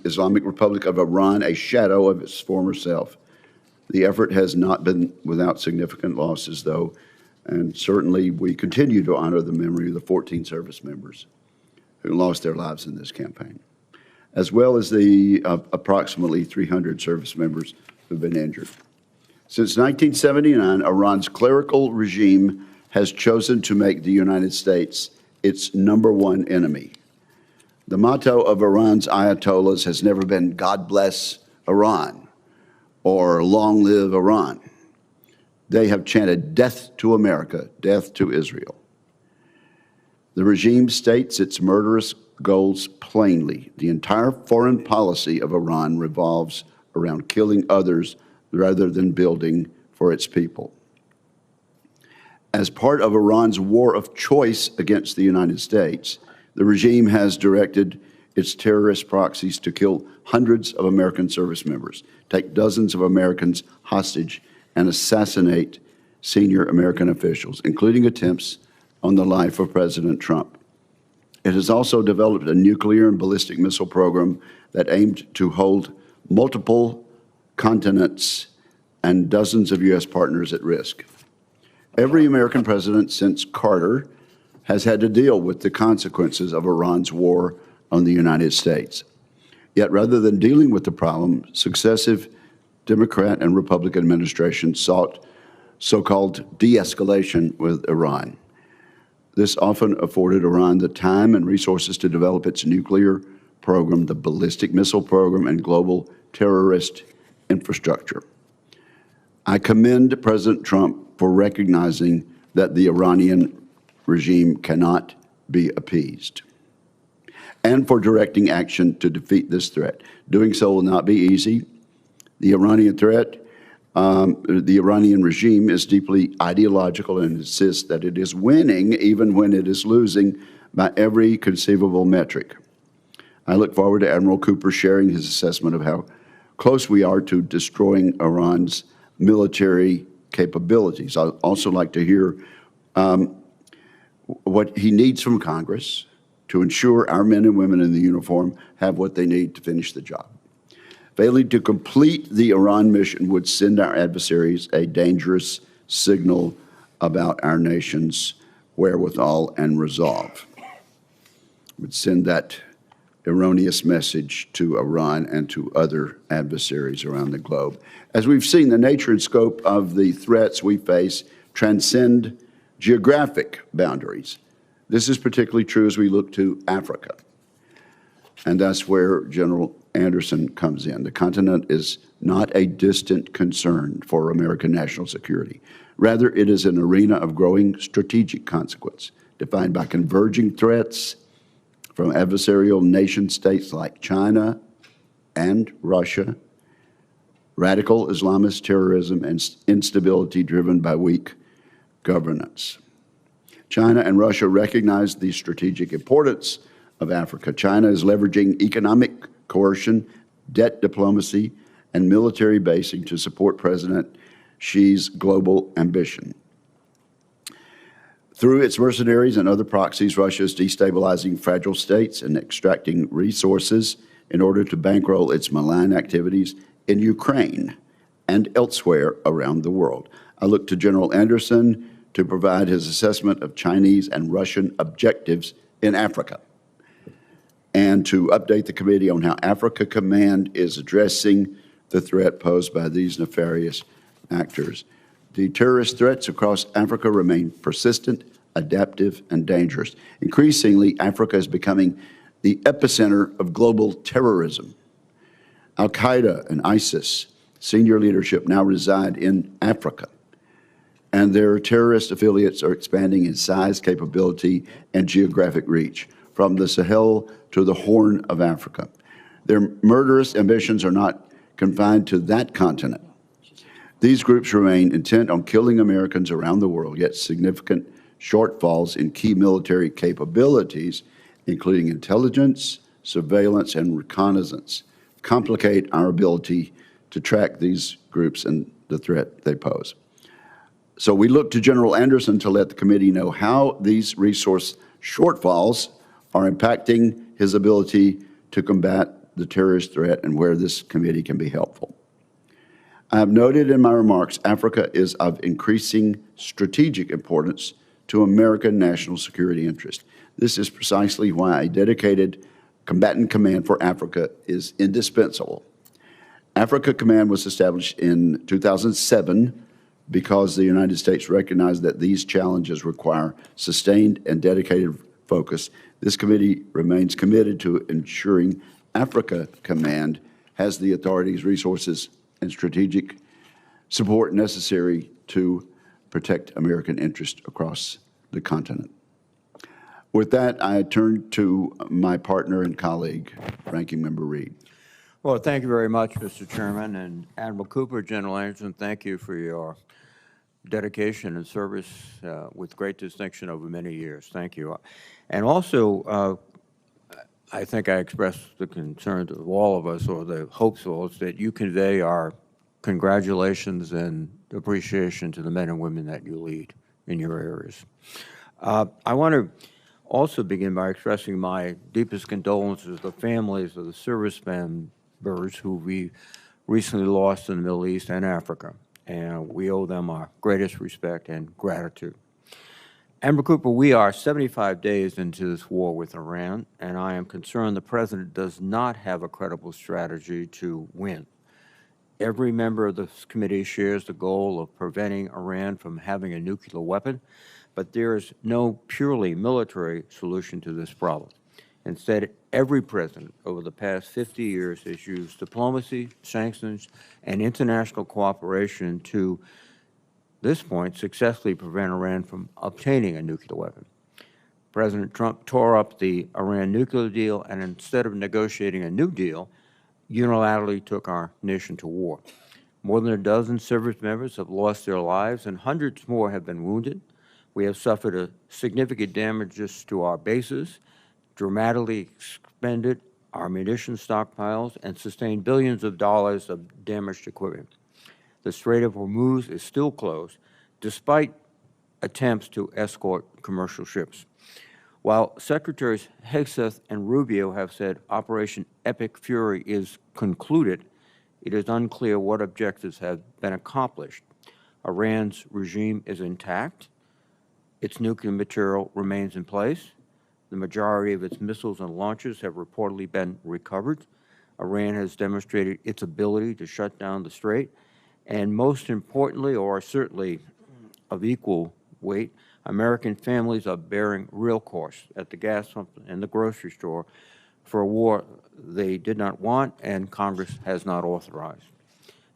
Islamic Republic of Iran a shadow of its former self. The effort has not been without significant losses, though, and certainly we continue to honor the memory of the 14 service members who lost their lives in this campaign, as well as the approximately 300 service members who've been injured. Since 1979, Iran's clerical regime has chosen to make the United States its #1 enemy. The motto of Iran's Ayatollahs has never been "God bless Iran" or "Long live Iran." They have chanted "Death to America, death to Israel." The regime states its murderous goals plainly. The entire foreign policy of Iran revolves around killing others rather than building for its people. As part of Iran's war of choice against the United States, the regime has directed its terrorist proxies to kill hundreds of American service members, take dozens of Americans hostage, and assassinate senior American officials, including attempts on the life of President Trump. It has also developed a nuclear and ballistic missile program that aimed to hold multiple continents and dozens of U.S. partners at risk. Every American president since Carter has had to deal with the consequences of Iran's war on the United States. Yet rather than dealing with the problem, successive Democrat and Republican administrations sought so-called de-escalation with Iran. This often afforded Iran the time and resources to develop its nuclear program, the ballistic missile program, and global terrorist infrastructure. I commend President Trump for recognizing that the Iranian regime cannot be appeased, and for directing action to defeat this threat. Doing so will not be easy. The Iranian regime is deeply ideological and insists that it is winning even when it is losing by every conceivable metric. I look forward to Admiral Cooper sharing his assessment of how close we are to destroying Iran's military capabilities. I'd also like to hear what he needs from Congress to ensure our men and women in the uniform have what they need to finish the job. Failing to complete the Iran mission would send our adversaries a dangerous signal about our nation's wherewithal and resolve. It would send that erroneous message to Iran and to other adversaries around the globe. As we've seen, the nature and scope of the threats we face transcend geographic boundaries. This is particularly true as we look to Africa. And that's where General Anderson comes in. The continent is not a distant concern for American national security. Rather, it is an arena of growing strategic consequence, defined by converging threats from adversarial nation states like China and Russia, radical Islamist terrorism, and instability driven by weak governance. China and Russia recognize the strategic importance of Africa. China is leveraging economic coercion, debt diplomacy, and military basing to support President Xi's global ambition. Through its mercenaries and other proxies, Russia is destabilizing fragile states and extracting resources in order to bankroll its malign activities in Ukraine and elsewhere around the world. I look to General Anderson to provide his assessment of Chinese and Russian objectives in Africa, and to update the committee on how Africa Command is addressing the threat posed by these nefarious actors. The terrorist threats across Africa remain persistent, adaptive, and dangerous. Increasingly, Africa is becoming the epicenter of global terrorism. Al-Qaeda and ISIS senior leadership now reside in Africa, and their terrorist affiliates are expanding in size, capability, and geographic reach, from the Sahel to the Horn of Africa. Their murderous ambitions are not confined to that continent. These groups remain intent on killing Americans around the world, yet significant shortfalls in key military capabilities, including intelligence, surveillance, and reconnaissance, complicate our ability to track these groups and the threat they pose. So we look to General Anderson to let the committee know how these resource shortfalls are impacting his ability to combat the terrorist threat and where this committee can be helpful. I have noted in my remarks, Africa is of increasing strategic importance to American national security interest. This is precisely why a dedicated combatant command for Africa is indispensable. Africa Command was established in 2007 because the United States recognized that these challenges require sustained and dedicated focus. This committee remains committed to ensuring Africa Command has the authorities, resources, and strategic support necessary to protect American interests across the continent. With that, I turn to my partner and colleague, Ranking Member Reed. Well, thank you very much, Mr. Chairman, and Admiral Cooper, General Anderson, thank you for your dedication and service with great distinction over many years. Thank you. And also, I think I expressed the concerns of all of us, or the hopes of us, that you convey our congratulations and appreciation to the men and women that you lead in your areas. I want to also begin by expressing my deepest condolences to the families of the service members who we recently lost in the Middle East and Africa, and we owe them our greatest respect and gratitude. Admiral Cooper, we are 75 days into this war with Iran, and I am concerned the President does not have a credible strategy to win. Every member of this committee shares the goal of preventing Iran from having a nuclear weapon, but there is no purely military solution to this problem. Instead, every president over the past 50 years has used diplomacy, sanctions, and international cooperation to this point successfully prevent Iran from obtaining a nuclear weapon. President Trump tore up the Iran nuclear deal, and instead of negotiating a new deal, unilaterally took our nation to war. More than a dozen service members have lost their lives, and hundreds more have been wounded. We have suffered significant damages to our bases, dramatically expended our munition stockpiles, and sustained billions of dollars of damaged equipment. The Strait of Hormuz is still closed, despite attempts to escort commercial ships. While Secretaries Hegseth and Rubio have said Operation Epic Fury is concluded, it is unclear what objectives have been accomplished. Iran's regime is intact. Its nuclear material remains in place. The majority of its missiles and launchers have reportedly been recovered. Iran has demonstrated its ability to shut down the strait. And most importantly, or certainly of equal weight, American families are bearing real costs at the gas pump and the grocery store for a war they did not want and Congress has not authorized.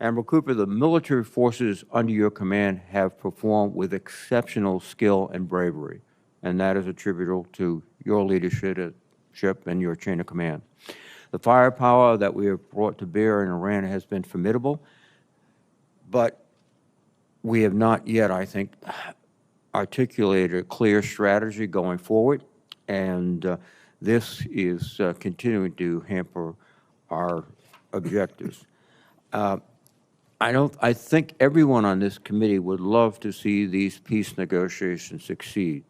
Admiral Cooper, the military forces under your command have performed with exceptional skill and bravery, and that is attributable to your leadership and your chain of command. The firepower that we have brought to bear in Iran has been formidable, but we have not yet, I think, articulated a clear strategy going forward, and this is continuing to hamper our objectives. I think everyone on this committee would love to see these peace negotiations succeed,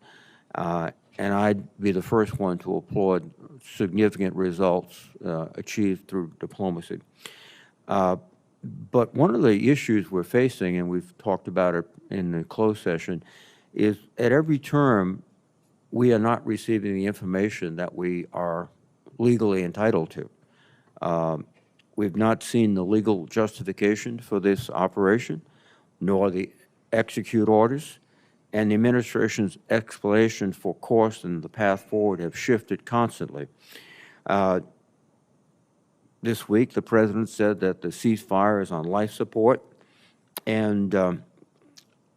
and I'd be the first one to applaud significant results achieved through diplomacy. But one of the issues we're facing, and we've talked about it in the closed session, is at every term we are not receiving the information that we are legally entitled to. We've not seen the legal justification for this operation, nor the execute orders, and the administration's explanation for cost and the path forward have shifted constantly. This week, the President said that the ceasefire is on life support, and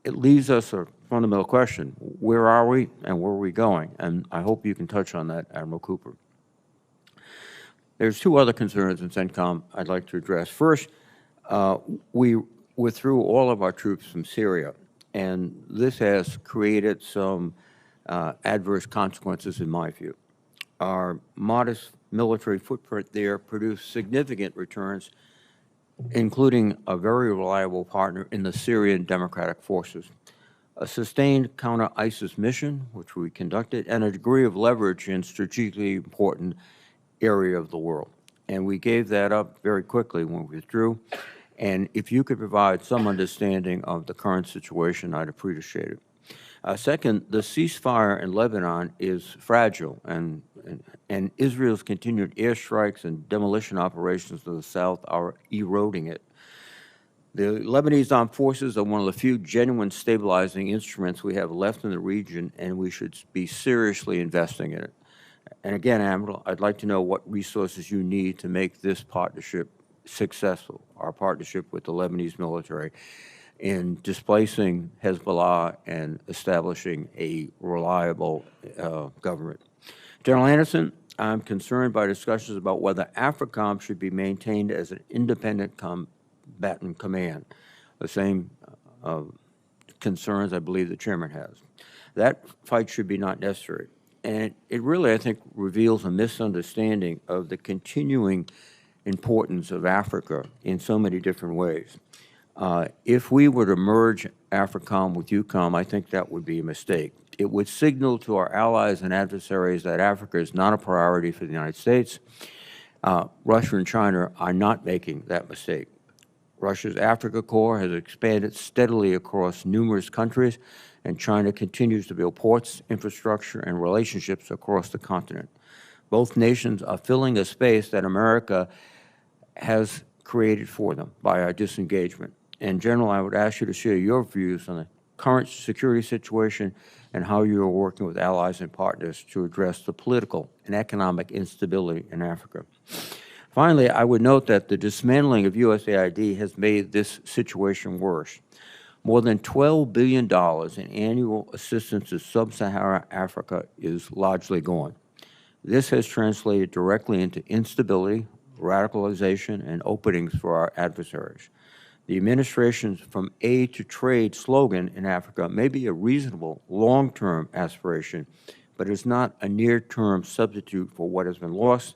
it leaves us a fundamental question. Where are we and where are we going? And I hope you can touch on that, Admiral Cooper. There's two other concerns in CENTCOM I'd like to address. First, we withdrew all of our troops from Syria, and this has created some adverse consequences in my view. Our modest military footprint there produced significant returns, including a very reliable partner in the Syrian Democratic Forces, a sustained counter-ISIS mission, which we conducted, and a degree of leverage in strategically important area of the world. and we gave that up very quickly when we withdrew. And if you could provide some understanding of the current situation, I'd appreciate it. Second, the ceasefire in Lebanon is fragile, and Israel's continued airstrikes and demolition operations to the south are eroding it. The Lebanese armed forces are one of the few genuine stabilizing instruments we have left in the region, and we should be seriously investing in it. And again, Admiral, I'd like to know what resources you need to make this partnership successful, our partnership with the Lebanese military, in displacing Hezbollah and establishing a reliable government. General Anderson, I'm concerned by discussions about whether AFRICOM should be maintained as an independent combatant command, the same concerns I believe the chairman has. That fight should be not necessary. And it really, I think, reveals a misunderstanding of the continuing importance of Africa in so many different ways. If we were to merge AFRICOM with EUCOM, I think that would be a mistake. It would signal to our allies and adversaries that Africa is not a priority for the United States. Russia and China are not making that mistake. Russia's Africa Corps has expanded steadily across numerous countries, and China continues to build ports, infrastructure, and relationships across the continent. Both nations are filling a space that America has created for them by our disengagement. And General, I would ask you to share your views on the current security situation and how you are working with allies and partners to address the political and economic instability in Africa. Finally, I would note that the dismantling of USAID has made this situation worse. More than $12 billion in annual assistance to sub-Saharan Africa is largely gone. This has translated directly into instability, radicalization, and openings for our adversaries. The administration's From Aid to Trade slogan in Africa may be a reasonable long-term aspiration, but is not a near-term substitute for what has been lost,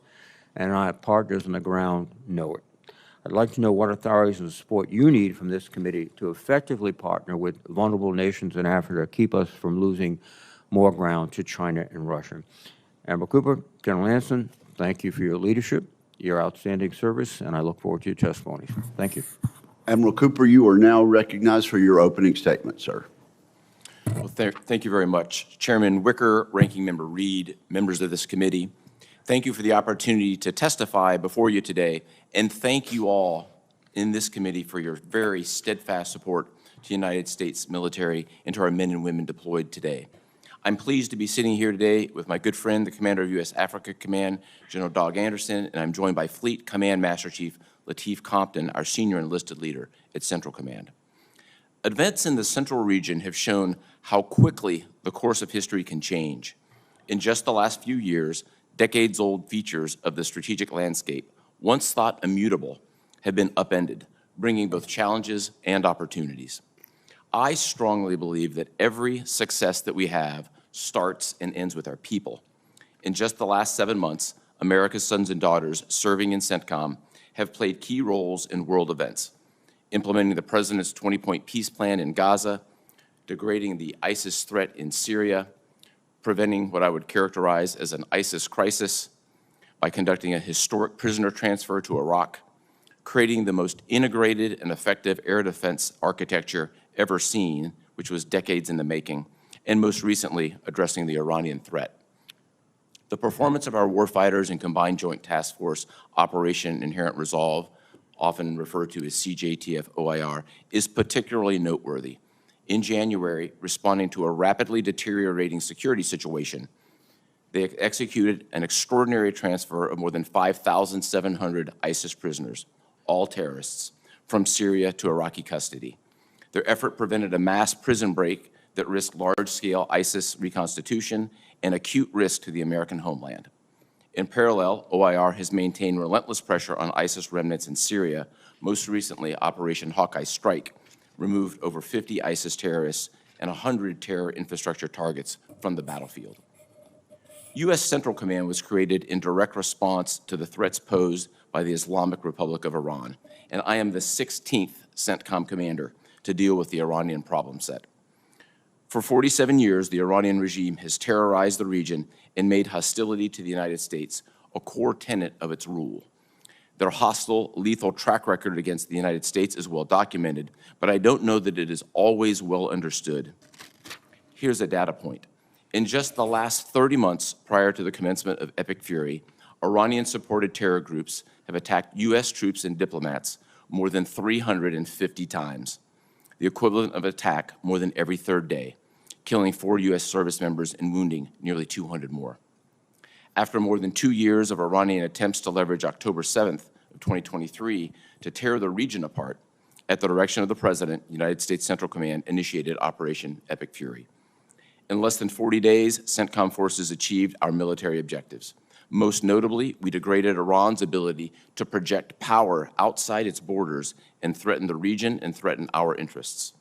and our partners on the ground know it. I'd like to know what authorities and support you need from this committee to effectively partner with vulnerable nations in Africa to keep us from losing more ground to China and Russia. Admiral Cooper, General Anderson, thank you for your leadership, your outstanding service, and I look forward to your testimonies. Thank you. Admiral Cooper, you are now recognized for your opening statement, sir. Well, thank you very much. Chairman Wicker, Ranking Member Reed, members of this committee, thank you for the opportunity to testify before you today, and thank you all in this committee for your very steadfast support to the United States military and to our men and women deployed today. I'm pleased to be sitting here today with my good friend, the Commander of U.S. Africa Command, General Dag Anderson, and I'm joined by Fleet Command Master Chief Lateef Compton, our senior enlisted leader at Central Command. Events in the Central region have shown how quickly the course of history can change. In just the last few years, decades-old features of the strategic landscape, once thought immutable, have been upended, bringing both challenges and opportunities. I strongly believe that every success that we have starts and ends with our people. In just the last 7 months, America's sons and daughters serving in CENTCOM have played key roles in world events, implementing the President's 20-point peace plan in Gaza, degrading the ISIS threat in Syria, preventing what I would characterize as an ISIS crisis by conducting a historic prisoner transfer to Iraq, creating the most integrated and effective air defense architecture ever seen, which was decades in the making, and most recently addressing the Iranian threat. The performance of our warfighters in Combined Joint Task Force Operation Inherent Resolve, often referred to as CJTF OIR, is particularly noteworthy. In January, responding to a rapidly deteriorating security situation, they executed an extraordinary transfer of more than 5,700 ISIS prisoners, all terrorists, from Syria to Iraqi custody. Their effort prevented a mass prison break that risked large-scale ISIS reconstitution and acute risk to the American homeland. In parallel, OIR has maintained relentless pressure on ISIS remnants in Syria. Most recently, Operation Hawkeye Strike removed over 50 ISIS terrorists and 100 terror infrastructure targets from the battlefield. U.S. Central Command was created in direct response to the threats posed by the Islamic Republic of Iran, and I am the 16th CENTCOM commander to deal with the Iranian problem set. For 47 years, the Iranian regime has terrorized the region and made hostility to the United States a core tenet of its rule. Their hostile, lethal track record against the United States is well documented, but I don't know that it is always well understood. Here's a data point. In just the last 30 months prior to the commencement of Epic Fury, Iranian-supported terror groups have attacked U.S. troops and diplomats more than 350 times, the equivalent of an attack more than every third day, killing 4 U.S. service members and wounding nearly 200 more. After more than 2 years of Iranian attempts to leverage October 7th of 2023 to tear the region apart, at the direction of the President, United States Central Command initiated Operation Epic Fury. In less than 40 days, CENTCOM forces achieved our military objectives. Most notably, we degraded Iran's ability to project power outside its borders and threaten the region and threaten our interests.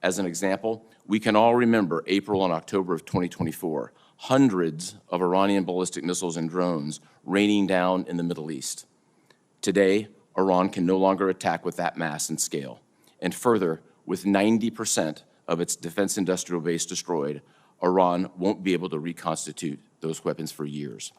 As an example, we can all remember April and October of 2024, hundreds of Iranian ballistic missiles and drones raining down in the Middle East. Today, Iran can no longer attack with that mass and scale. And further, with 90% of its defense industrial base destroyed, Iran won't be able to reconstitute those weapons for years.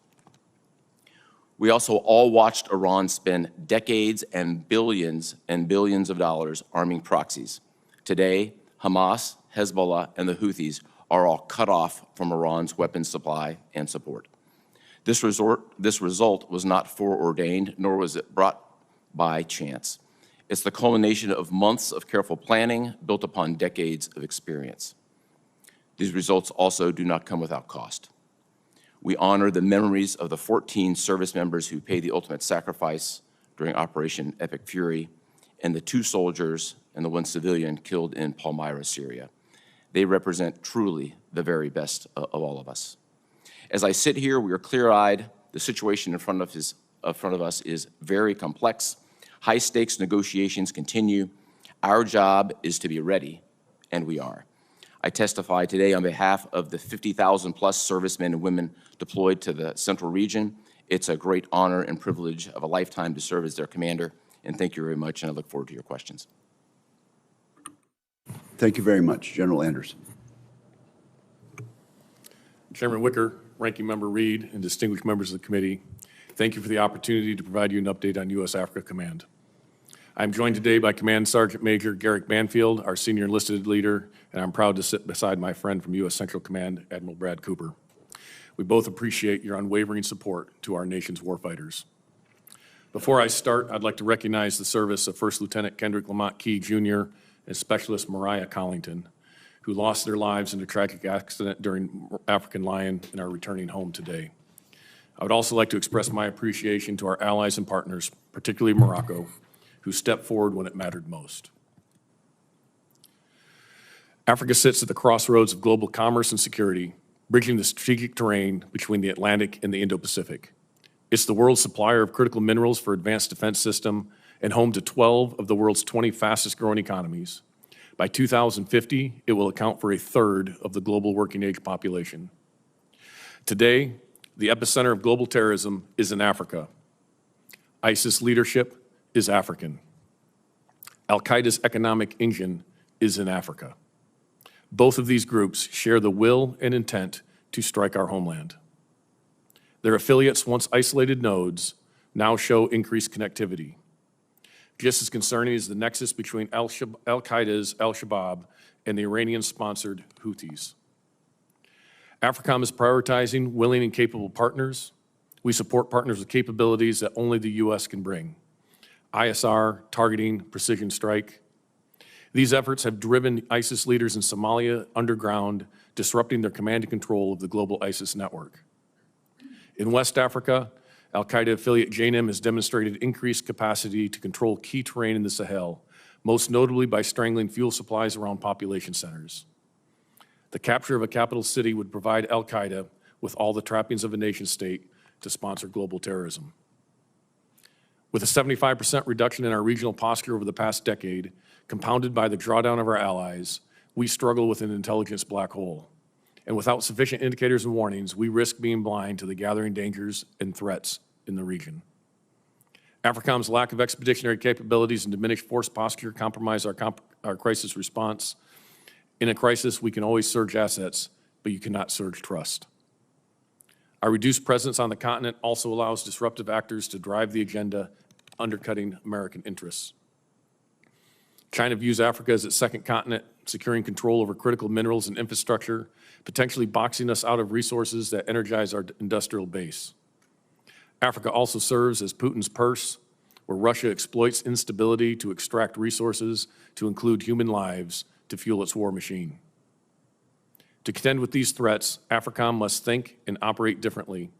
We also all watched Iran spend decades and billions of dollars arming proxies. Today, Hamas, Hezbollah, and the Houthis are all cut off from Iran's weapons supply and support. This result was not foreordained, nor was it brought by chance. It's the culmination of months of careful planning built upon decades of experience. These results also do not come without cost. We honor the memories of the 14 service members who paid the ultimate sacrifice during Operation Epic Fury, and the 2 soldiers and the 1 civilian killed in Palmyra, Syria. They represent truly the very best of all of us. As I sit here, we are clear-eyed. The situation in front of us is very complex. High-stakes negotiations continue. Our job is to be ready, and we are. I testify today on behalf of the 50,000-plus servicemen and women deployed to the Central Region. It's a great honor and privilege of a lifetime to serve as their commander, and thank you very much, and I look forward to your questions. Thank you very much. General Anderson. Chairman Wicker, Ranking Member Reed, and distinguished members of the committee, thank you for the opportunity to provide you an update on U.S. Africa Command. I'm joined today by Command Sergeant Major Garrick Banfield, our senior enlisted leader, and I'm proud to sit beside my friend from U.S. Central Command, Admiral Brad Cooper. We both appreciate your unwavering support to our nation's warfighters. Before I start, I'd like to recognize the service of First Lieutenant Kendrick Lamont Key, Jr. and Specialist Mariah Collington, who lost their lives in a tragic accident during African Lion and are returning home today. I would also like to express my appreciation to our allies and partners, particularly Morocco, who stepped forward when it mattered most. Africa sits at the crossroads of global commerce and security, bridging the strategic terrain between the Atlantic and the Indo-Pacific. It's the world's supplier of critical minerals for advanced defense system and home to 12 of the world's 20 fastest growing economies. By 2050, it will account for 1/3 of the global working age population. Today, the epicenter of global terrorism is in Africa. ISIS leadership is African. Al-Qaeda's economic engine is in Africa. Both of these groups share the will and intent to strike our homeland. Their affiliates, once isolated nodes, now show increased connectivity. Just as concerning is the nexus between Al-Qaeda's Al-Shabaab and the Iranian-sponsored Houthis. AFRICOM is prioritizing willing and capable partners. We support partners with capabilities that only the U.S. can bring. ISR, targeting, precision strike. These efforts have driven ISIS leaders in Somalia underground, disrupting their command and control of the global ISIS network. In West Africa, Al-Qaeda affiliate JNIM has demonstrated increased capacity to control key terrain in the Sahel, most notably by strangling fuel supplies around population centers. The capture of a capital city would provide Al-Qaeda with all the trappings of a nation state to sponsor global terrorism. With a 75% reduction in our regional posture over the past decade, compounded by the drawdown of our allies, we struggle with an intelligence black hole. And without sufficient indicators and warnings, we risk being blind to the gathering dangers and threats in the region. AFRICOM's lack of expeditionary capabilities and diminished force posture compromise our crisis response. In a crisis, we can always surge assets, but you cannot surge trust. Our reduced presence on the continent also allows disruptive actors to drive the agenda undercutting American interests. China views Africa as its second continent, securing control over critical minerals and infrastructure, potentially boxing us out of resources that energize our industrial base. Africa also serves as Putin's purse, where Russia exploits instability to extract resources, to include human lives, to fuel its war machine. To contend with these threats, AFRICOM must think and operate differently.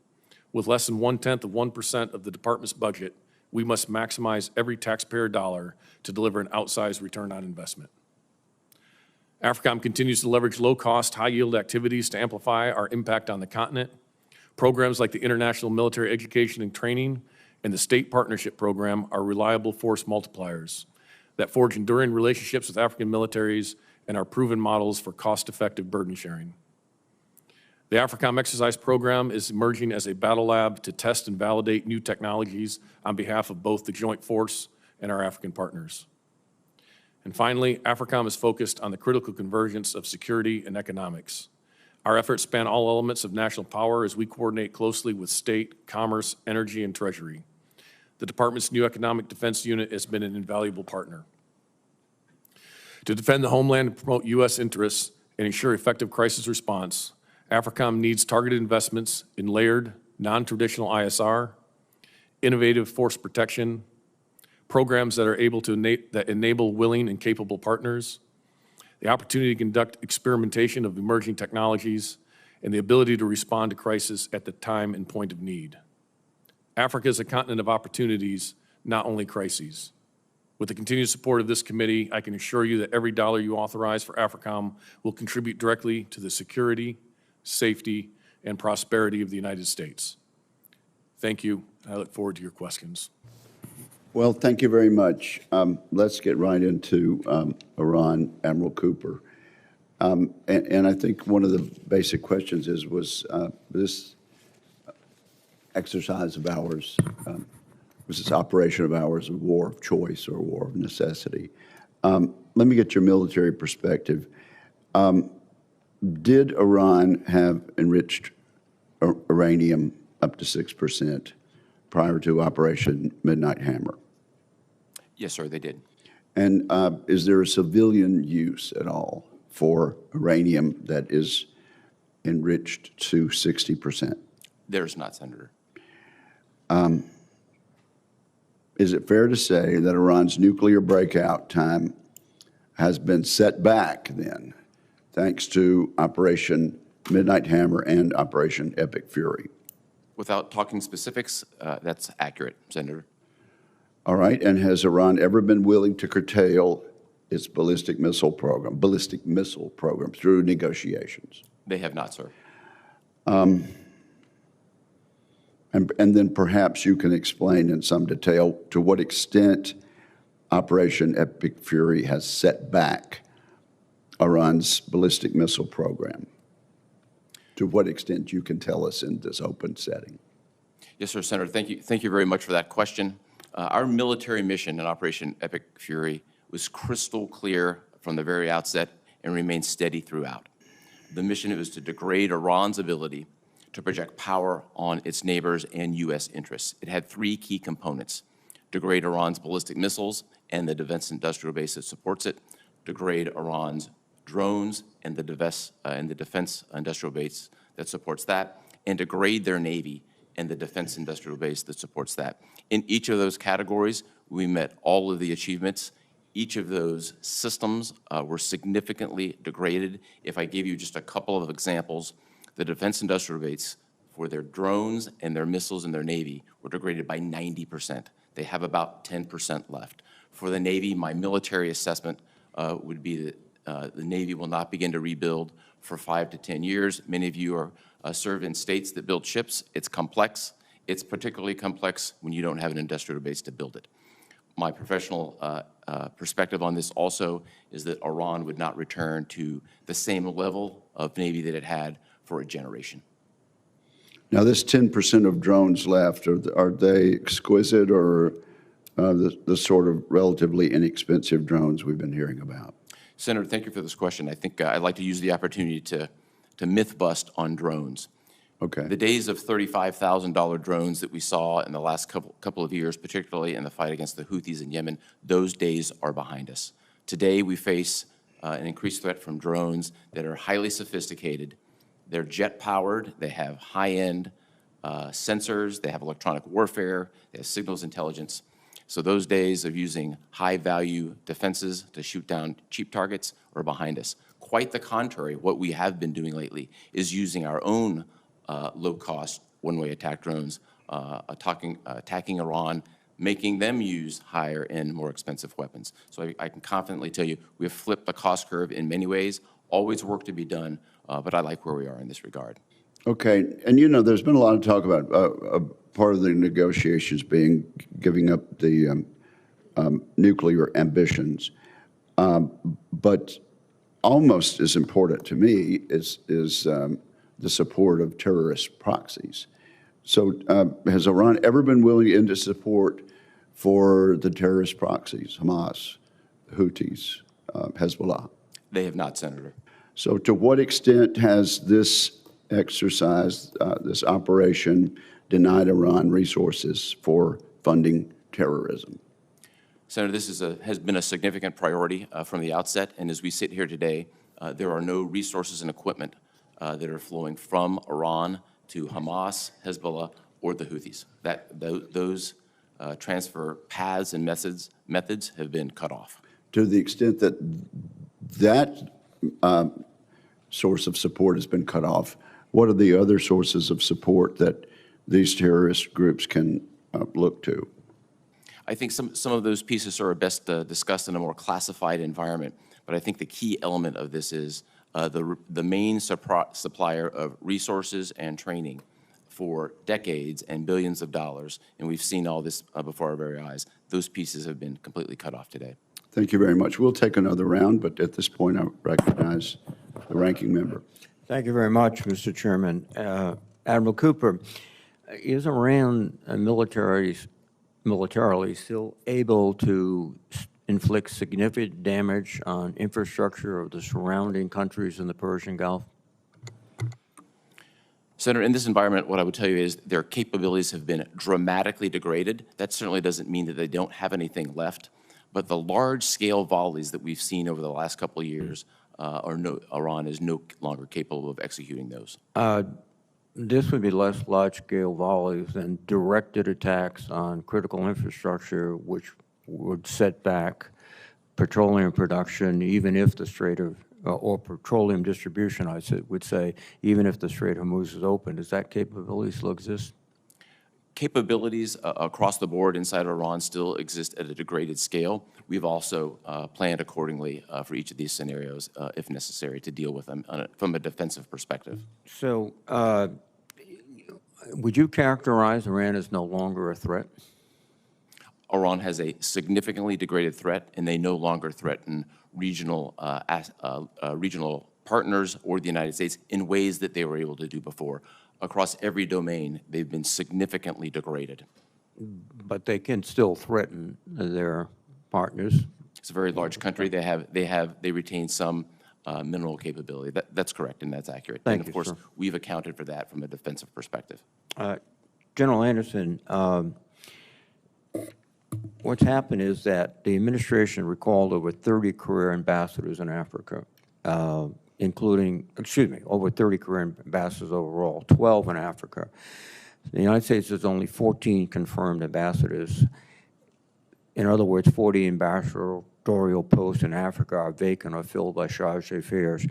With less than 0.1% of the department's budget, we must maximize every taxpayer dollar to deliver an outsized return on investment. AFRICOM continues to leverage low-cost, high-yield activities to amplify our impact on the continent. Programs like the International Military Education and Training and the State Partnership Program are reliable force multipliers that forge enduring relationships with African militaries and are proven models for cost-effective burden sharing. The AFRICOM exercise program is emerging as a battle lab to test and validate new technologies on behalf of both the joint force and our African partners. And finally, AFRICOM is focused on the critical convergence of security and economics. Our efforts span all elements of national power as we coordinate closely with state, commerce, energy, and treasury. The department's new economic defense unit has been an invaluable partner. To defend the homeland and promote U.S. interests and ensure effective crisis response, AFRICOM needs targeted investments in layered, non-traditional ISR, innovative force protection, programs that are able to enable willing and capable partners, the opportunity to conduct experimentation of emerging technologies, and the ability to respond to crisis at the time and point of need. Africa is a continent of opportunities, not only crises. With the continued support of this committee, I can assure you that every dollar you authorize for AFRICOM will contribute directly to the security, safety, and prosperity of the United States. Thank you. I look forward to your questions. Well, thank you very much. Let's get right into Iran, Admiral Cooper. And I think one of the basic questions is, was this exercise of ours, was this operation of ours a war of choice or a war of necessity? Let me get your military perspective. Did Iran have enriched uranium up to 6% prior to Operation Midnight Hammer? Yes, sir, they did. And is there a civilian use at all for uranium that is enriched to 60%? There's not, Senator. Is it fair to say that Iran's nuclear breakout time has been set back then, thanks to Operation Midnight Hammer and Operation Epic Fury? Without talking specifics, that's accurate, Senator. All right, and has Iran ever been willing to curtail its ballistic missile program through negotiations? They have not, sir. And then perhaps you can explain in some detail to what extent Operation Epic Fury has set back Iran's ballistic missile program. To what extent you can tell us in this open setting. Yes, sir, Senator. Thank you very much for that question. Our military mission in Operation Epic Fury was crystal clear from the very outset and remained steady throughout. The mission was to degrade Iran's ability to project power on its neighbors and U.S. interests. It had three key components: degrade Iran's ballistic missiles and the defense industrial base that supports it, degrade Iran's drones and the defense industrial base that supports that, and degrade their Navy and the defense industrial base that supports that. In each of those categories, we met all of the achievements. Each of those systems were significantly degraded. If I give you just a couple of examples, the defense industrial base for their drones and their missiles and their Navy were degraded by 90%. They have about 10% left. For the Navy, my military assessment would be that the Navy will not begin to rebuild for 5 to 10 years. Many of you are serve in states that build ships. It's complex. It's particularly complex when you don't have an industrial base to build it. My professional perspective on this also is that Iran would not return to the same level of Navy that it had for a generation. Now, this 10% of drones left, are they exquisite or the sort of relatively inexpensive drones we've been hearing about? Senator, thank you for this question. I think I'd like to use the opportunity to myth bust on drones. Okay. The days of $35,000 drones that we saw in the last couple of years, particularly in the fight against the Houthis in Yemen, those days are behind us. Today, we face an increased threat from drones that are highly sophisticated. They're jet-powered. They have high-end sensors. They have electronic warfare. They have signals intelligence. So those days of using high-value defenses to shoot down cheap targets are behind us. Quite the contrary, what we have been doing lately is using our own low-cost one-way attack drones, attacking Iran, making them use higher-end, more expensive weapons. So I can confidently tell you we have flipped the cost curve in many ways. Always work to be done, but I like where we are in this regard. Okay, and there's been a lot of talk about part of the negotiations being giving up the nuclear ambitions, but almost as important to me is the support of terrorist proxies. So has Iran ever been willing into support for the terrorist proxies, Hamas, Houthis, Hezbollah? They have not, Senator. So to what extent has this exercise, this operation, denied Iran resources for funding terrorism? Senator, this has been a significant priority from the outset, and as we sit here today, there are no resources and equipment that are flowing from Iran to Hamas, Hezbollah, or the Houthis. Those transfer paths and methods have been cut off. To the extent that that source of support has been cut off, what are the other sources of support that these terrorist groups can look to? I think some of those pieces are best discussed in a more classified environment, but I think the key element of this is the main supplier of resources and training for decades and billions of dollars, and we've seen all this before our very eyes. Those pieces have been completely cut off today. Thank you very much. We'll take another round, but at this point, I recognize the ranking member. Thank you very much, Mr. Chairman. Admiral Cooper, is Iran militarily still able to inflict significant damage on infrastructure of the surrounding countries in the Persian Gulf? Senator, in this environment, what I would tell you is their capabilities have been dramatically degraded. That certainly doesn't mean that they don't have anything left, but the large-scale volleys that we've seen over the last couple of years, Iran is no longer capable of executing those. This would be less large-scale volleys than directed attacks on critical infrastructure, which would set back petroleum production, even if the Strait of, or petroleum distribution, I would say, even if the Strait of Hormuz is open. Does that capability still exist? Capabilities across the board inside Iran still exist at a degraded scale. We've also planned accordingly for each of these scenarios, if necessary, to deal with them from a defensive perspective. So would you characterize Iran as no longer a threat? Iran has a significantly degraded threat, and they no longer threaten regional partners or the United States in ways that they were able to do before. Across every domain, they've been significantly degraded. But they can still threaten their partners. It's a very large country. They retain some mineral capability. That's correct, and that's accurate. Thank and of you, course, sir. we've accounted for that from a defensive perspective. General Anderson, what's happened is that the administration recalled over 30 career ambassadors in Africa, including, over 30 career ambassadors overall, 12 in Africa. The United States has only 14 confirmed ambassadors. In other words, 40 ambassadorial posts in Africa are vacant or filled by charge d'affaires.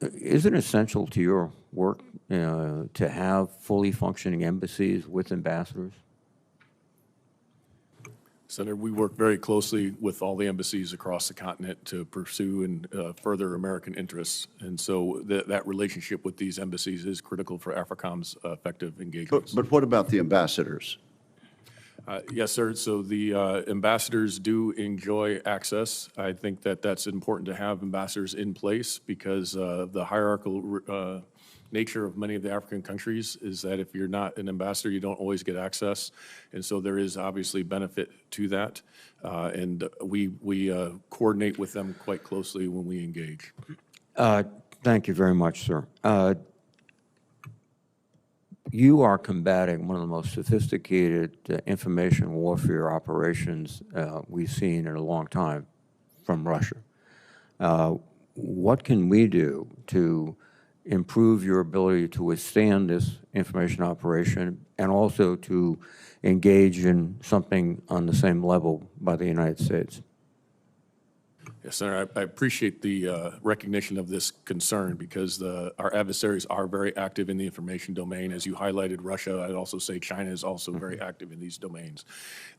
Is it essential to your work to have fully functioning embassies with ambassadors? Senator, we work very closely with all the embassies across the continent to pursue and further American interests. And so that relationship with these embassies is critical for AFRICOM's effective engagement. But what about the ambassadors? Yes, sir. So the ambassadors do enjoy access. I think that that's important to have ambassadors in place because the hierarchical nature of many of the African countries is that if you're not an ambassador, you don't always get access. And so there is obviously benefit to that. And we coordinate with them quite closely when we engage. Thank you very much, sir. you are combating one of the most sophisticated information warfare operations we've seen in a long time from Russia. What can we do to improve your ability to withstand this information operation and also to engage in something on the same level by the United States? Yes, Senator, I appreciate the recognition of this concern because our adversaries are very active in the information domain. As you highlighted, Russia, I'd also say China is also very active in these domains.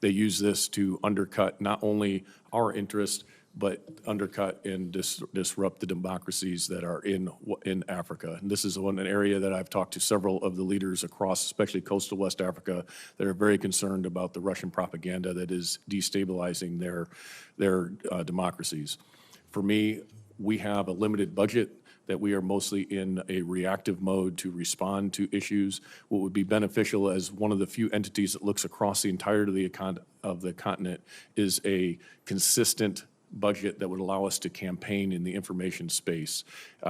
They use this to undercut not only our interest, but undercut and disrupt the democracies that are in Africa. And this is an area that I've talked to several of the leaders across, especially coastal West Africa, that are very concerned about the Russian propaganda that is destabilizing their democracies. For me, we have a limited budget that we are mostly in a reactive mode to respond to issues. What would be beneficial as one of the few entities that looks across the entirety of the continent is a consistent budget that would allow us to campaign in the information space.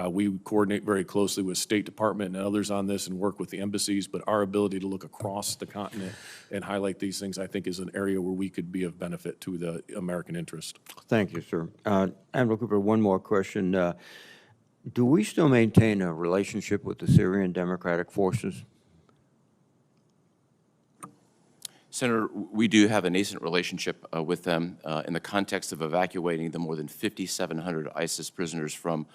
We coordinate very closely with State Department and others on this and work with the embassies, but our ability to look across the continent and highlight these things, I think, is an area where we could be of benefit to the American interest. Thank you, sir. Admiral Cooper, one more question. Do we still maintain a relationship with the Syrian Democratic Forces? Senator, we do have a nascent relationship with them in the context of evacuating the more than 5,700 ISIS prisoners from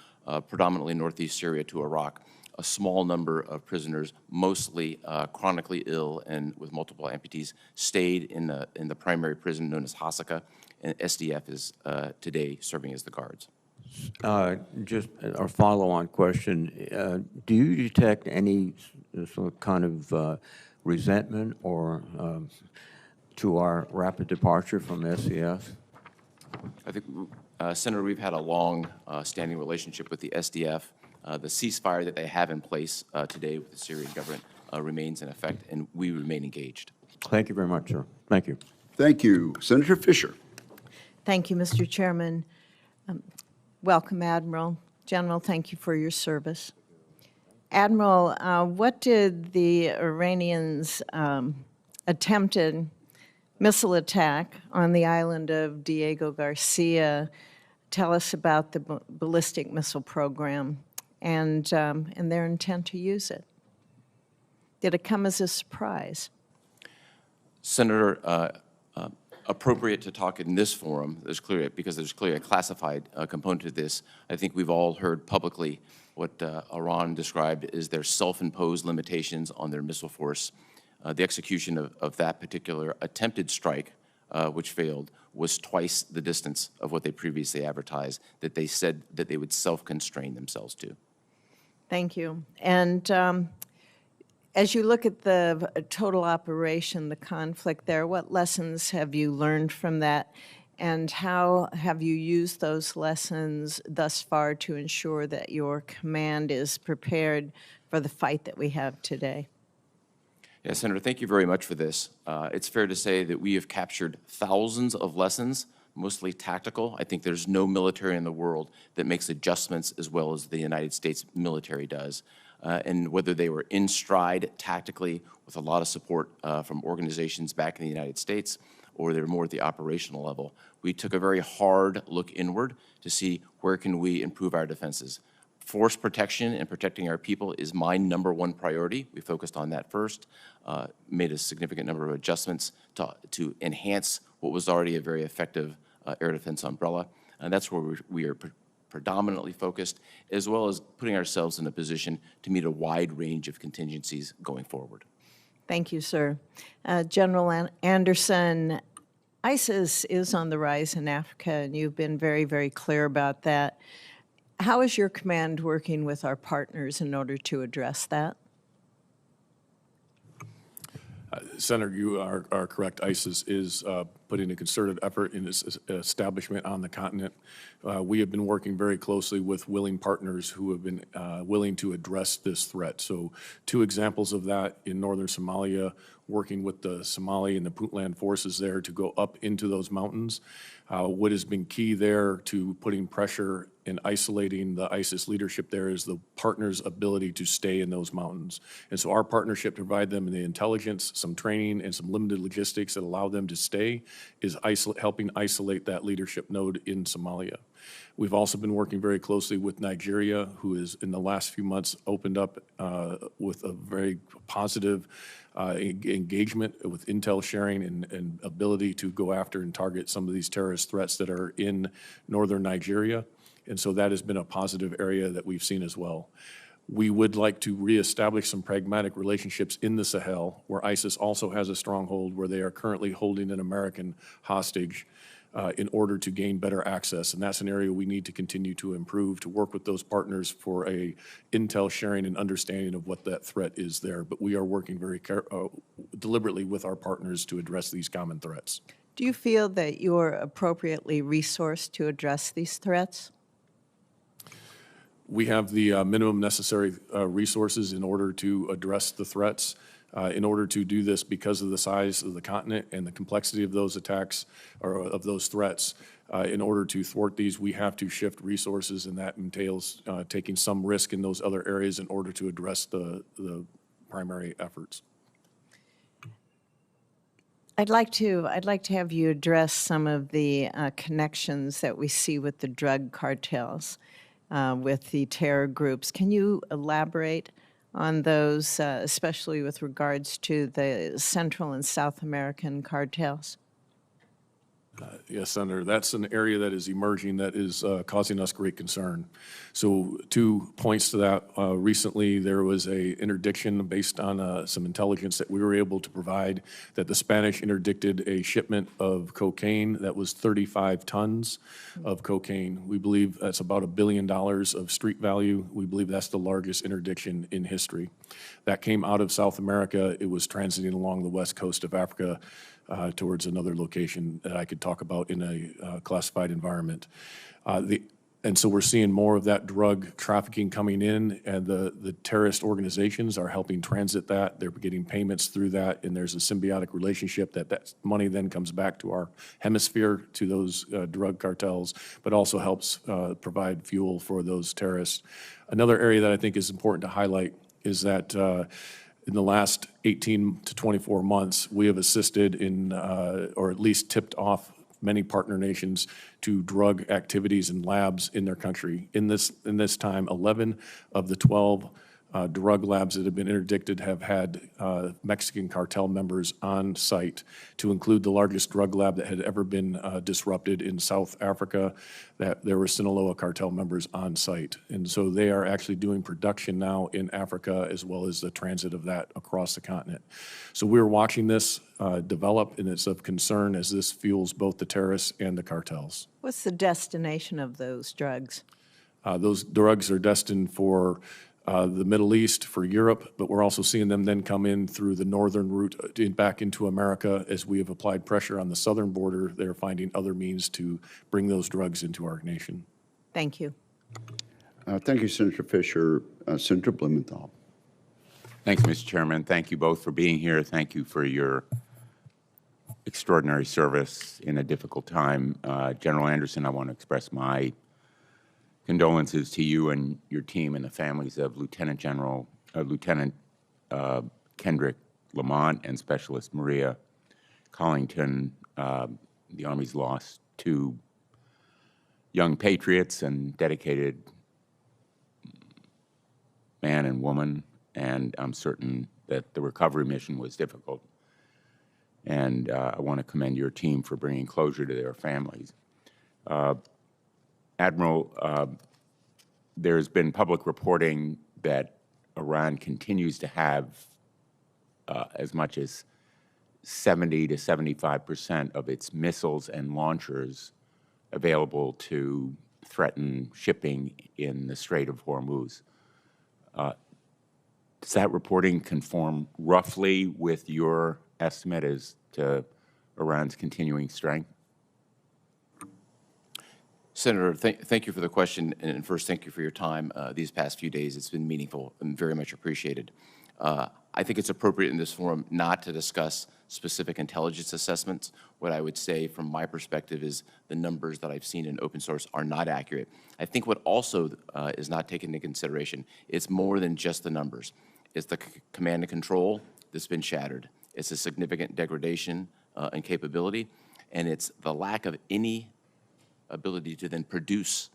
predominantly northeast Syria to Iraq. A small number of prisoners, mostly chronically ill and with multiple amputees, stayed in the primary prison known as Hasaka, and SDF is today serving as the guards. Just a follow-on question. Do you detect any sort of kind of resentment or to our rapid departure from SCF? I think, Senator, we've had a long standing relationship with the SDF. The ceasefire that they have in place today with the Syrian government remains in effect, and we remain engaged. Thank you very much, sir. Thank you. Thank you. Senator Fisher. Thank you, Mr. Chairman. Welcome, Admiral. General, thank you for your service. Admiral, what did the Iranians' attempted missile attack on the island of Diego Garcia tell us about the ballistic missile program and their intent to use it? Did it come as a surprise? Senator, appropriate to talk in this forum, because there's clearly a classified component to this. I think we've all heard publicly what Iran described as their self-imposed limitations on their missile force. The execution of that particular attempted strike, which failed, was twice the distance of what they previously advertised, that they said that they would self-constrain themselves to. Thank you. And as you look at the total operation, the conflict there, what lessons have you learned from that? And how have you used those lessons thus far to ensure that your command is prepared for the fight that we have today? Yeah, Senator, thank you very much for this. It's fair to say that we have captured thousands of lessons, mostly tactical. I think there's no military in the world that makes adjustments as well as the United States military does. And whether they were in stride tactically with a lot of support from organizations back in the United States, or they're more at the operational level, we took a very hard look inward to see where can we improve our defenses. Force protection and protecting our people is my #1 priority. We focused on that first, made a significant number of adjustments to enhance what was already a very effective air defense umbrella. And that's where we are predominantly focused, as well as putting ourselves in a position to meet a wide range of contingencies going forward. Thank you, sir. General Anderson, ISIS is on the rise in Africa, and you've been very, very clear about that. How is your command working with our partners in order to address that? Senator, you are correct. ISIS is putting a concerted effort in its establishment on the continent. We have been working very closely with willing partners who have been willing to address this threat. So 2 examples of that in northern Somalia, working with the Somali and the Puntland forces there to go up into those mountains. What has been key there to putting pressure in isolating the ISIS leadership there is the partners' ability to stay in those mountains. And so our partnership to provide them the intelligence, some training, and some limited logistics that allow them to stay is helping isolate that leadership node in Somalia. We've also been working very closely with Nigeria, who has, in the last few months, opened up with a very positive engagement with intel sharing and ability to go after and target some of these terrorist threats that are in northern Nigeria. And so that has been a positive area that we've seen as well. We would like to reestablish some pragmatic relationships in the Sahel, where ISIS also has a stronghold, where they are currently holding an American hostage in order to gain better access. And that's an area we need to continue to improve, to work with those partners for a intel sharing and understanding of what that threat is there. But we are working very deliberately with our partners to address these common threats. Do you feel that you're appropriately resourced to address these threats? We have the minimum necessary resources in order to address the threats. In order to do this, because of the size of the continent and the complexity of those attacks or of those threats, in order to thwart these, we have to shift resources, and that entails taking some risk in those other areas in order to address the primary efforts. I'd like to have you address some of the connections that we see with the drug cartels, with the terror groups. Can you elaborate on those, especially with regards to the Central and South American cartels? Yes, Senator, that's an area that is emerging that is causing us great concern. So 2 points to that. Recently, there was a interdiction based on some intelligence that we were able to provide that the Spanish interdicted a shipment of cocaine that was 35 tons of cocaine. We believe that's about $1 billion of street value. We believe that's the largest interdiction in history. That came out of South America. It was transiting along the west coast of Africa towards another location that I could talk about in a classified environment. And so we're seeing more of that drug trafficking coming in, and the terrorist organizations are helping transit that. They're getting payments through that, and there's a symbiotic relationship that money then comes back to our hemisphere, to those drug cartels, but also helps provide fuel for those terrorists. Another area that I think is important to highlight is that in the last 18 to 24 months, we have assisted in, or at least tipped off many partner nations to drug activities and labs in their country. In this time, 11 of the 12 drug labs that have been interdicted have had Mexican cartel members on site, to include the largest drug lab that had ever been disrupted in South Africa, that there were Sinaloa cartel members on site. And so they are actually doing production now in Africa, as well as the transit of that across the continent. So we're watching this develop, and it's of concern as this fuels both the terrorists and the cartels. What's the destination of those drugs? Those drugs are destined for the Middle East, for Europe, but we're also seeing them then come in through the northern route back into America. As we have applied pressure on the southern border, they're finding other means to bring those drugs into our nation. Thank you. Thank you, Senator Fisher. Senator Blumenthal. Thanks, Mr. Chairman. Thank you both for being here. Thank you for your extraordinary service in a difficult time. General Anderson, I want to express my condolences to you and your team and the families of Lieutenant Kendrick Lamont and Specialist Maria Collington. The Army's lost 2 young patriots and dedicated man and woman, and I'm certain that the recovery mission was difficult. And I want to commend your team for bringing closure to their families. Admiral, there's been public reporting that Iran continues to have as much as 70 to 75% of its missiles and launchers available to threaten shipping in the Strait of Hormuz. Does that reporting conform roughly with your estimate as to Iran's continuing strength? Senator, thank you for the question, and first, thank you for your time these past few days. It's been meaningful and very much appreciated. I think it's appropriate in this forum not to discuss specific intelligence assessments. What I would say from my perspective is the numbers that I've seen in open source are not accurate. I think what also is not taken into consideration, it's more than just the numbers. It's the command and control that's been shattered. It's a significant degradation in capability, and it's the lack of any ability to then produce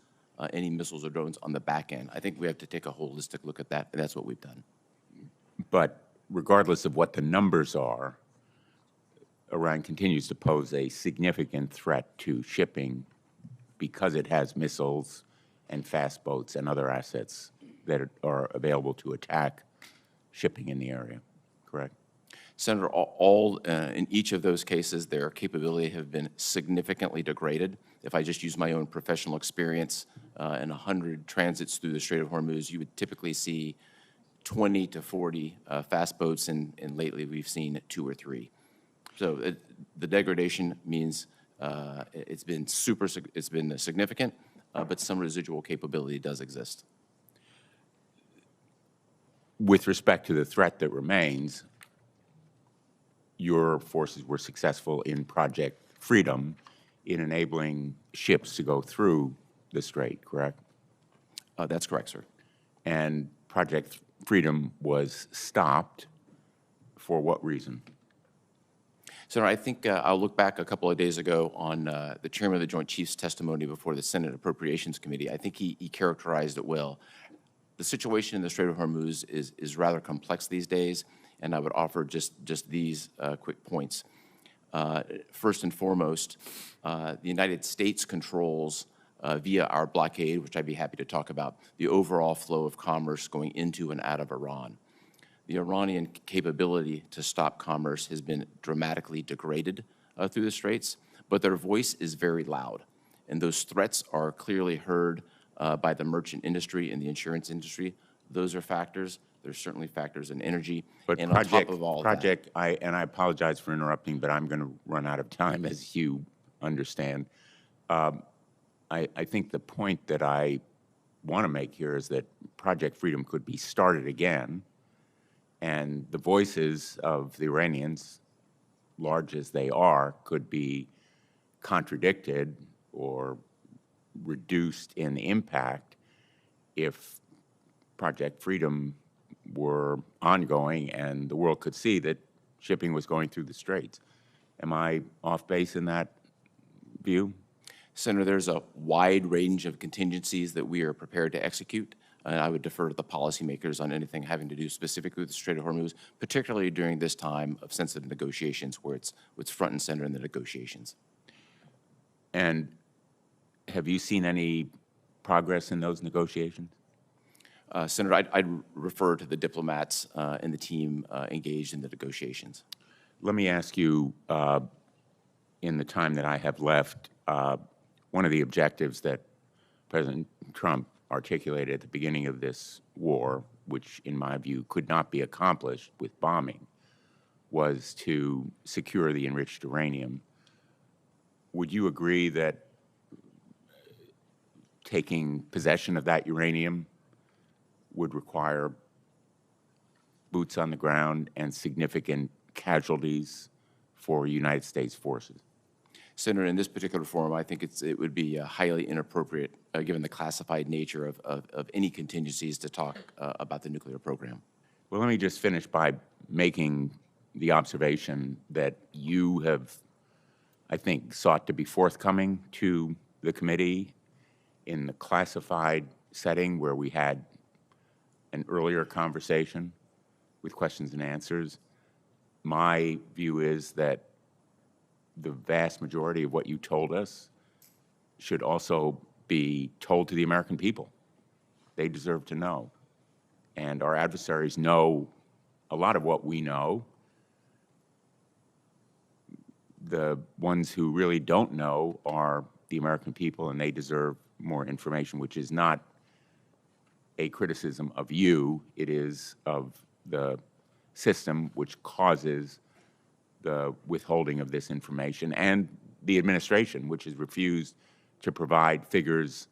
any missiles or drones on the back end. I think we have to take a holistic look at that, and that's what we've done. But regardless of what the numbers are, Iran continues to pose a significant threat to shipping because it has missiles and fast boats and other assets that are available to attack shipping in the area, correct? Senator, in each of those cases, their capability have been significantly degraded. If I just use my own professional experience, in 100 transits through the Strait of Hormuz, you would typically see 20 to 40 fast boats, and lately we've seen 2 or 3. So the degradation means it's been significant, but some residual capability does exist. With respect to the threat that remains, your forces were successful in Project Freedom in enabling ships to go through the strait, correct? That's correct, sir. And Project Freedom was stopped for what reason? Senator, I think I'll look back a couple of days ago on the Chairman of the Joint Chiefs testimony before the Senate Appropriations Committee. I think he characterized it well. The situation in the Strait of Hormuz is rather complex these days, and I would offer just these quick points. First and foremost, the United States controls, via our blockade, which I'd be happy to talk about, the overall flow of commerce going into and out of Iran. The Iranian capability to stop commerce has been dramatically degraded through the straits, but their voice is very loud. And those threats are clearly heard by the merchant industry and the insurance industry. Those are factors. There's certainly factors in energy. But and on top of all that, I apologize for interrupting, but I'm going to run out of time, as you understand. I think the point that I want to make here is that Project Freedom could be started again, and the voices of the Iranians, large as they are, could be contradicted or reduced in impact if Project Freedom were ongoing and the world could see that shipping was going through the straits. Am I off base in that view? Senator, there's a wide range of contingencies that we are prepared to execute, and I would defer to the policymakers on anything having to do specifically with the Strait of Hormuz, particularly during this time of sensitive negotiations where it's front and center in the negotiations. And have you seen any progress in those negotiations? Senator, I'd refer to the diplomats and the team engaged in the negotiations. Let me ask you, in the time that I have left, one of the objectives that President Trump articulated at the beginning of this war, which in my view could not be accomplished with bombing, was to secure the enriched uranium. Would you agree that taking possession of that uranium would require boots on the ground and significant casualties for United States forces? Senator, in this particular forum, I think it would be highly inappropriate, given the classified nature of any contingencies, to talk about the nuclear program. Well, let me just finish by making the observation that you have, I think, sought to be forthcoming to the committee in the classified setting where we had an earlier conversation with questions and answers. My view is that the vast majority of what you told us should also be told to the American people. They deserve to know. And our adversaries know a lot of what we know. The ones who really don't know are the American people, and they deserve more information, which is not a criticism of you. It is of the system which causes the withholding of this information, and the administration, which has refused to provide figures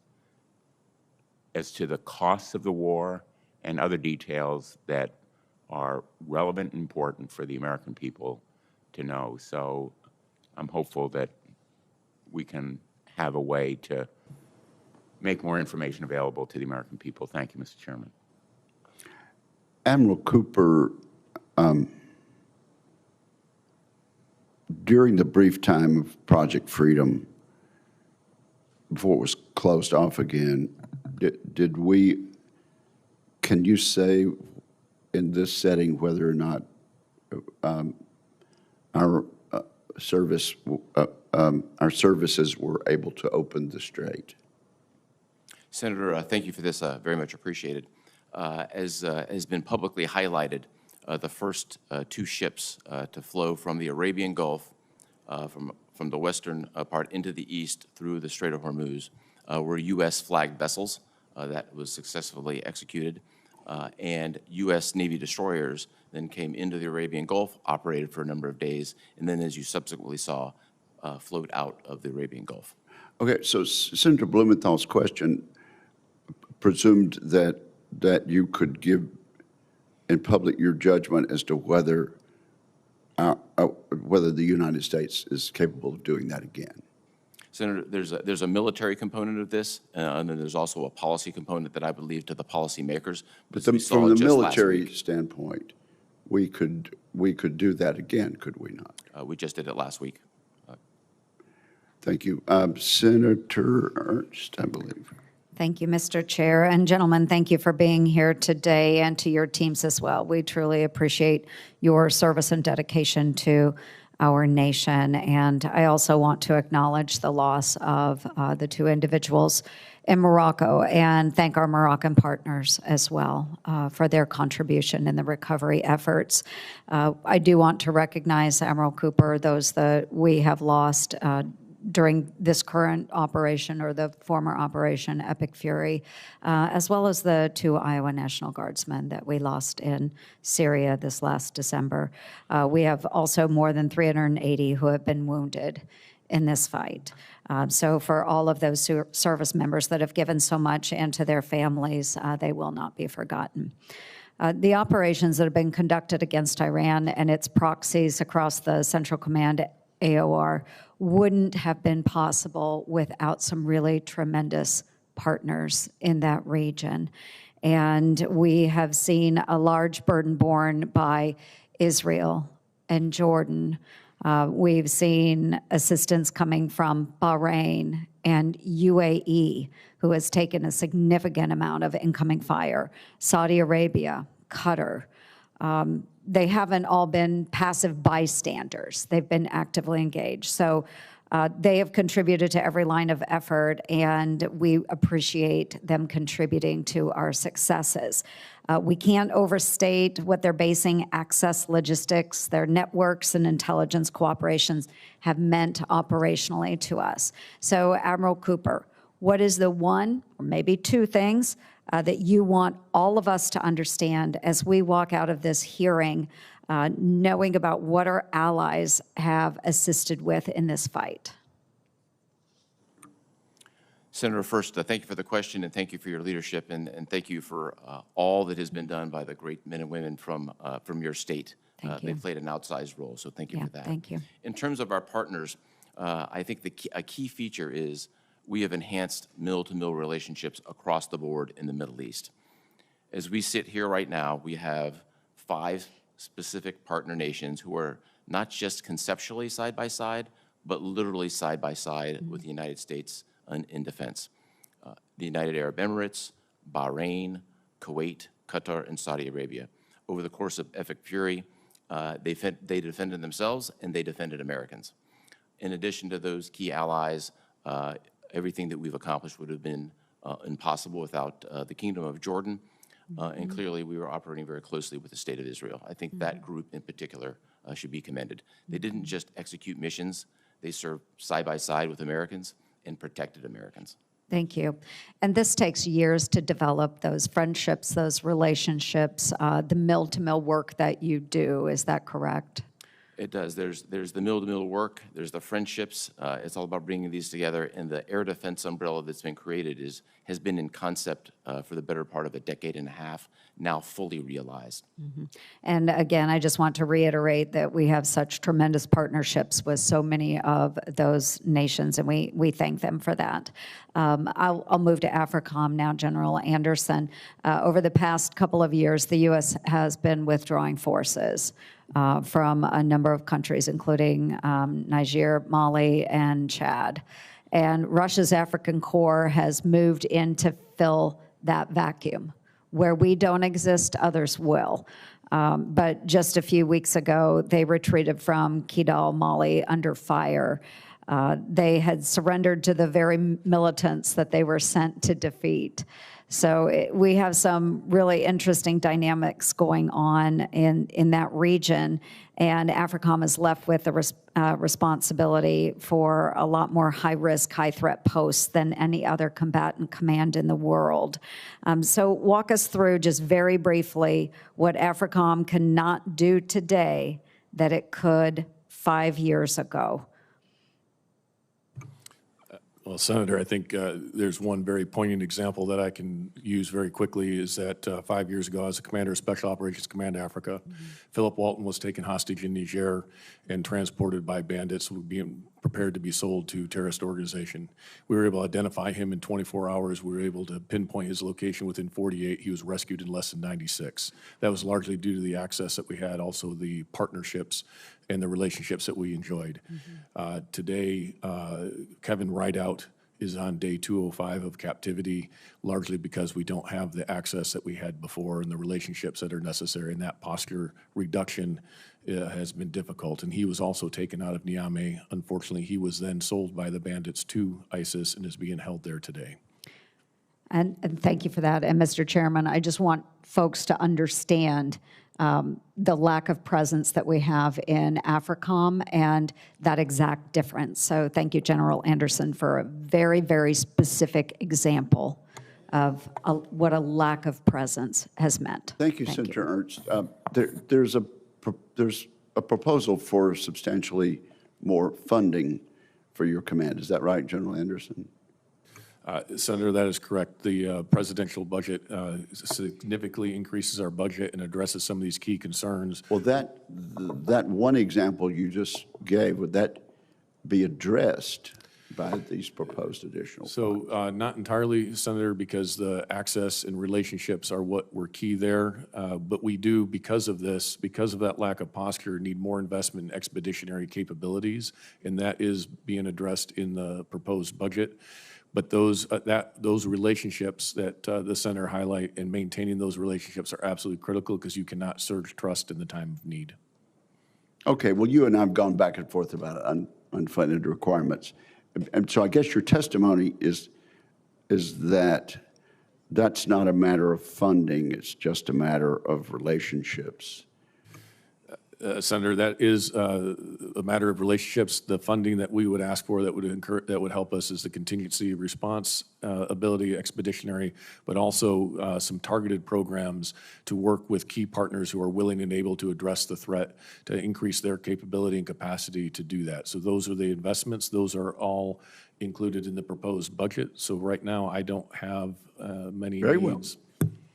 as to the costs of the war and other details that are relevant and important for the American people to know. So I'm hopeful that we can have a way to make more information available to the American people. Thank you, Mr. Chairman. Admiral Cooper, during the brief time of Project Freedom, before it was closed off again, can you say in this setting whether or not our services were able to open the strait? Senator, thank you for this, very much appreciated. As has been publicly highlighted, the first two ships to flow from the Arabian Gulf, from the western part into the east through the Strait of Hormuz, were U.S. flagged vessels. That was successfully executed. And U.S. Navy destroyers then came into the Arabian Gulf, operated for a number of days, and then, as you subsequently saw, float out of the Arabian Gulf. Okay, so Senator Blumenthal's question presumed that you could give in public your judgment as to whether the United States is capable of doing that again. Senator, there's a military component of this, and then there's also a policy component that I believe to the policymakers. But from the military standpoint, we could do that again, could we not? We just did it last week. Thank you. Senator Ernst, I believe. Thank you, Mr. Chair. And gentlemen, thank you for being here today, and to your teams as well. We truly appreciate your service and dedication to our nation. And I also want to acknowledge the loss of the two individuals in Morocco and thank our Moroccan partners as well for their contribution in the recovery efforts. I do want to recognize, Admiral Cooper, those that we have lost during this current operation, or the former operation Epic Fury, as well as the two Iowa National Guardsmen that we lost in Syria this last December. We have also more than 380 who have been wounded in this fight. So for all of those service members that have given so much, and to their families, they will not be forgotten. The operations that have been conducted against Iran and its proxies across the Central Command AOR wouldn't have been possible without some really tremendous partners in that region. And we have seen a large burden borne by Israel and Jordan. We've seen assistance coming from Bahrain and UAE, who has taken a significant amount of incoming fire, Saudi Arabia, Qatar. They haven't all been passive bystanders. They've been actively engaged. So they have contributed to every line of effort, and we appreciate them contributing to our successes. We can't overstate what their basing access logistics, their networks and intelligence cooperations have meant operationally to us. So, Admiral Cooper, what is the one or maybe two things that you want all of us to understand as we walk out of this hearing, knowing about what our allies have assisted with in this fight? Senator, first, thank you for the question, and thank you for your leadership, and thank you for all that has been done by the great men and women from your state. Thank you. They've played an outsized role, so thank you for that. Thank you. In terms of our partners, I think a key feature is we have enhanced mill-to-mill relationships across the board in the Middle East. As we sit here right now, we have 5 specific partner nations who are not just conceptually side by side, but literally side by side with the United States in defense. The United Arab Emirates, Bahrain, Kuwait, Qatar, and Saudi Arabia. Over the course of Epic Fury, they defended themselves and they defended Americans. In addition to those key allies, everything that we've accomplished would have been impossible without the Kingdom of Jordan, and clearly we were operating very closely with the State of Israel. I think that group in particular should be commended. They didn't just execute missions, they served side by side with Americans and protected Americans. Thank you. And this takes years to develop those friendships, those relationships, the mill-to-mill work that you do. Is that correct? It does. There's the mill-to-mill work. There's the friendships. It's all about bringing these together. And the air defense umbrella that's been created has been in concept for the better part of a decade and a half, now fully realized. And again, I just want to reiterate that we have such tremendous partnerships with so many of those nations, and we thank them for that. I'll move to AFRICOM now, General Anderson. Over the past couple of years, the U.S. has been withdrawing forces from a number of countries, including Niger, Mali, and Chad. And Russia's African Corps has moved in to fill that vacuum. Where we don't exist, others will. But just a few weeks ago, they retreated from Kidal, Mali, under fire. They had surrendered to the very militants that they were sent to defeat. So we have some really interesting dynamics going on in that region, and AFRICOM is left with the responsibility for a lot more high-risk, high-threat posts than any other combatant command in the world. So walk us through, just very briefly, what AFRICOM cannot do today that it could 5 years ago. Well, Senator, I think there's one very poignant example that I can use very quickly is that 5 years ago, as a commander of Special Operations Command Africa, Philip Walton was taken hostage in Niger and transported by bandits who were being prepared to be sold to terrorist organization. We were able to identify him in 24 hours. We were able to pinpoint his location within 48. He was rescued in less than 96. That was largely due to the access that we had, also the partnerships and the relationships that we enjoyed. Today, Kevin Rideout is on day 205 of captivity, largely because we don't have the access that we had before and the relationships that are necessary, and that posture reduction has been difficult. And he was also taken out of Niamey. Unfortunately, he was then sold by the bandits to ISIS and is being held there today. And thank you for that. And Mr. Chairman, I just want folks to understand the lack of presence that we have in AFRICOM and that exact difference. So thank you, General Anderson, for a very, very specific example of what a lack of presence has meant. Thank you, Senator Ernst. There's a proposal for substantially more funding for your command. Is that right, General Anderson? Senator, that is correct. The presidential budget significantly increases our budget and addresses some of these key concerns. Well, that one example you just gave, would that be addressed by these proposed additional funds? So not entirely, Senator, because the access and relationships are what were key there. But we do, because of this, because of that lack of posture, need more investment in expeditionary capabilities, and that is being addressed in the proposed budget. But those relationships that the Senator highlight and maintaining those relationships are absolutely critical because you cannot surge trust in the time of need. Okay, well, you and I have gone back and forth about unfunded requirements. And so I guess your testimony is that that's not a matter of funding, it's just a matter of relationships. Senator, that is a matter of relationships. The funding that we would ask for that would help us is the contingency response ability, expeditionary, but also some targeted programs to work with key partners who are willing and able to address the threat, to increase their capability and capacity to do that. So those are the investments. Those are all included in the proposed budget. So right now, I don't have many needs.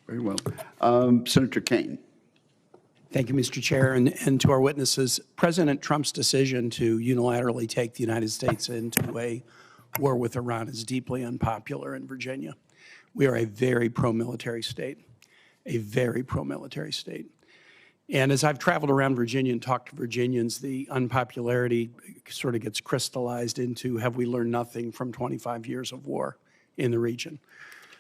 Very well. Senator Kaine. Thank you, Mr. Chair, and to our witnesses. President Trump's decision to unilaterally take the United States into a war with Iran is deeply unpopular in Virginia. We are a very pro-military state, a very pro-military state. And as I've traveled around Virginia and talked to Virginians, the unpopularity sort of gets crystallized into, have we learned nothing from 25 years of war in the region?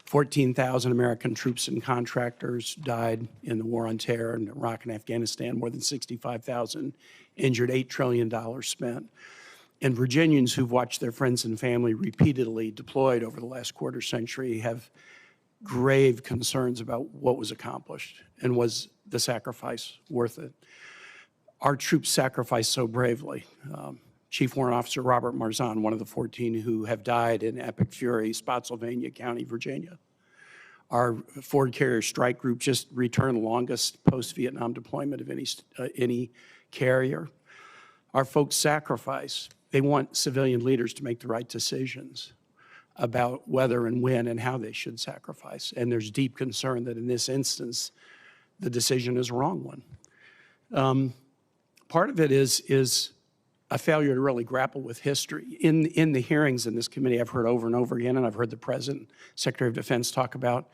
14,000 American troops and contractors died in the war on terror in Iraq and Afghanistan, more than 65,000 injured, $8 trillion spent. And Virginians who've watched their friends and family repeatedly deployed over the last quarter century have grave concerns about what was accomplished and was the sacrifice worth it. Our troops sacrificed so bravely. Chief Warrant Officer Robert Marzon, one of the 14 who have died in epic fury, Spotsylvania County, Virginia. Our Ford Carrier Strike Group just returned the longest post-Vietnam deployment of any carrier. Our folks sacrifice. They want civilian leaders to make the right decisions. about whether and when and how they should sacrifice. And there's deep concern that in this instance, the decision is a wrong one. Part of it is a failure to really grapple with history. In the hearings in this committee, I've heard over and over again, and I've heard the President, Secretary of Defense talk about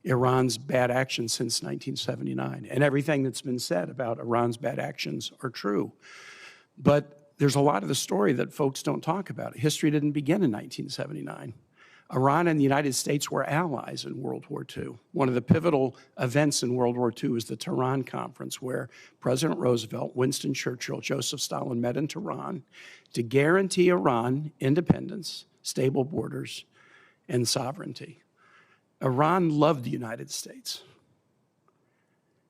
Iran's bad actions since 1979. And everything that's been said about Iran's bad actions are true. But there's a lot of the story that folks don't talk about. History didn't begin in 1979. Iran and the United States were allies in World War II. One of the pivotal events in World War II was the Tehran Conference, where President Roosevelt, Winston Churchill, Joseph Stalin met in Tehran to guarantee Iran independence, stable borders, and sovereignty. Iran loved the United States.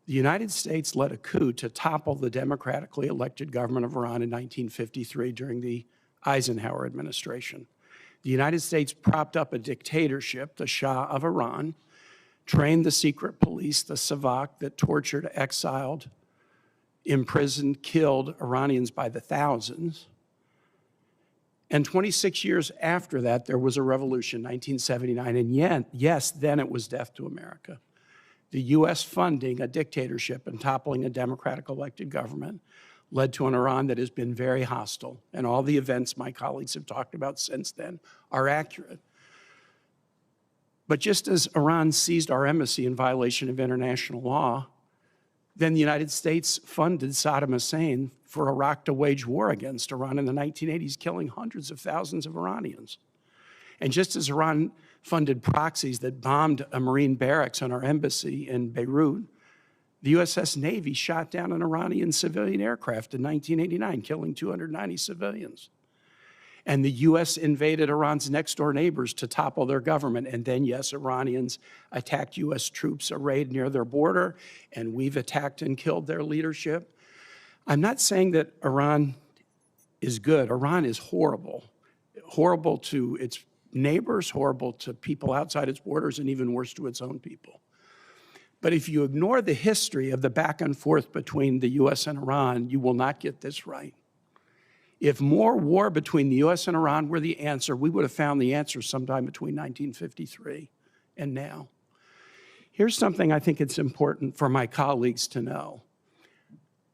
The United States led a coup to topple the democratically elected government of Iran in 1953 during the Eisenhower administration. The United States propped up a dictatorship, the Shah of Iran, trained the secret police, the Savak, that tortured, exiled, imprisoned, killed Iranians by the thousands. And 26 years after that, there was a revolution, 1979, and yes, then it was death to America. The U.S. funding a dictatorship and toppling a democratic elected government led to an Iran that has been very hostile, and all the events my colleagues have talked about since then are accurate. But just as Iran seized our embassy in violation of international law, then the United States funded Saddam Hussein for Iraq to wage war against Iran in the 1980s, killing hundreds of thousands of Iranians. And just as Iran funded proxies that bombed a Marine barracks on our embassy in Beirut, the USS Navy shot down an Iranian civilian aircraft in 1989, killing 290 civilians. And the U.S. invaded Iran's next-door neighbors to topple their government. And then, yes, Iranians attacked U.S. troops arrayed near their border, and we've attacked and killed their leadership. I'm not saying that Iran is good. Iran is horrible. Horrible to its neighbors, horrible to people outside its borders, and even worse to its own people. But if you ignore the history of the back and forth between the U.S. and Iran, you will not get this right. If more war between the U.S. and Iran were the answer, we would have found the answer sometime between 1953 and now. Here's something I think it's important for my colleagues to know.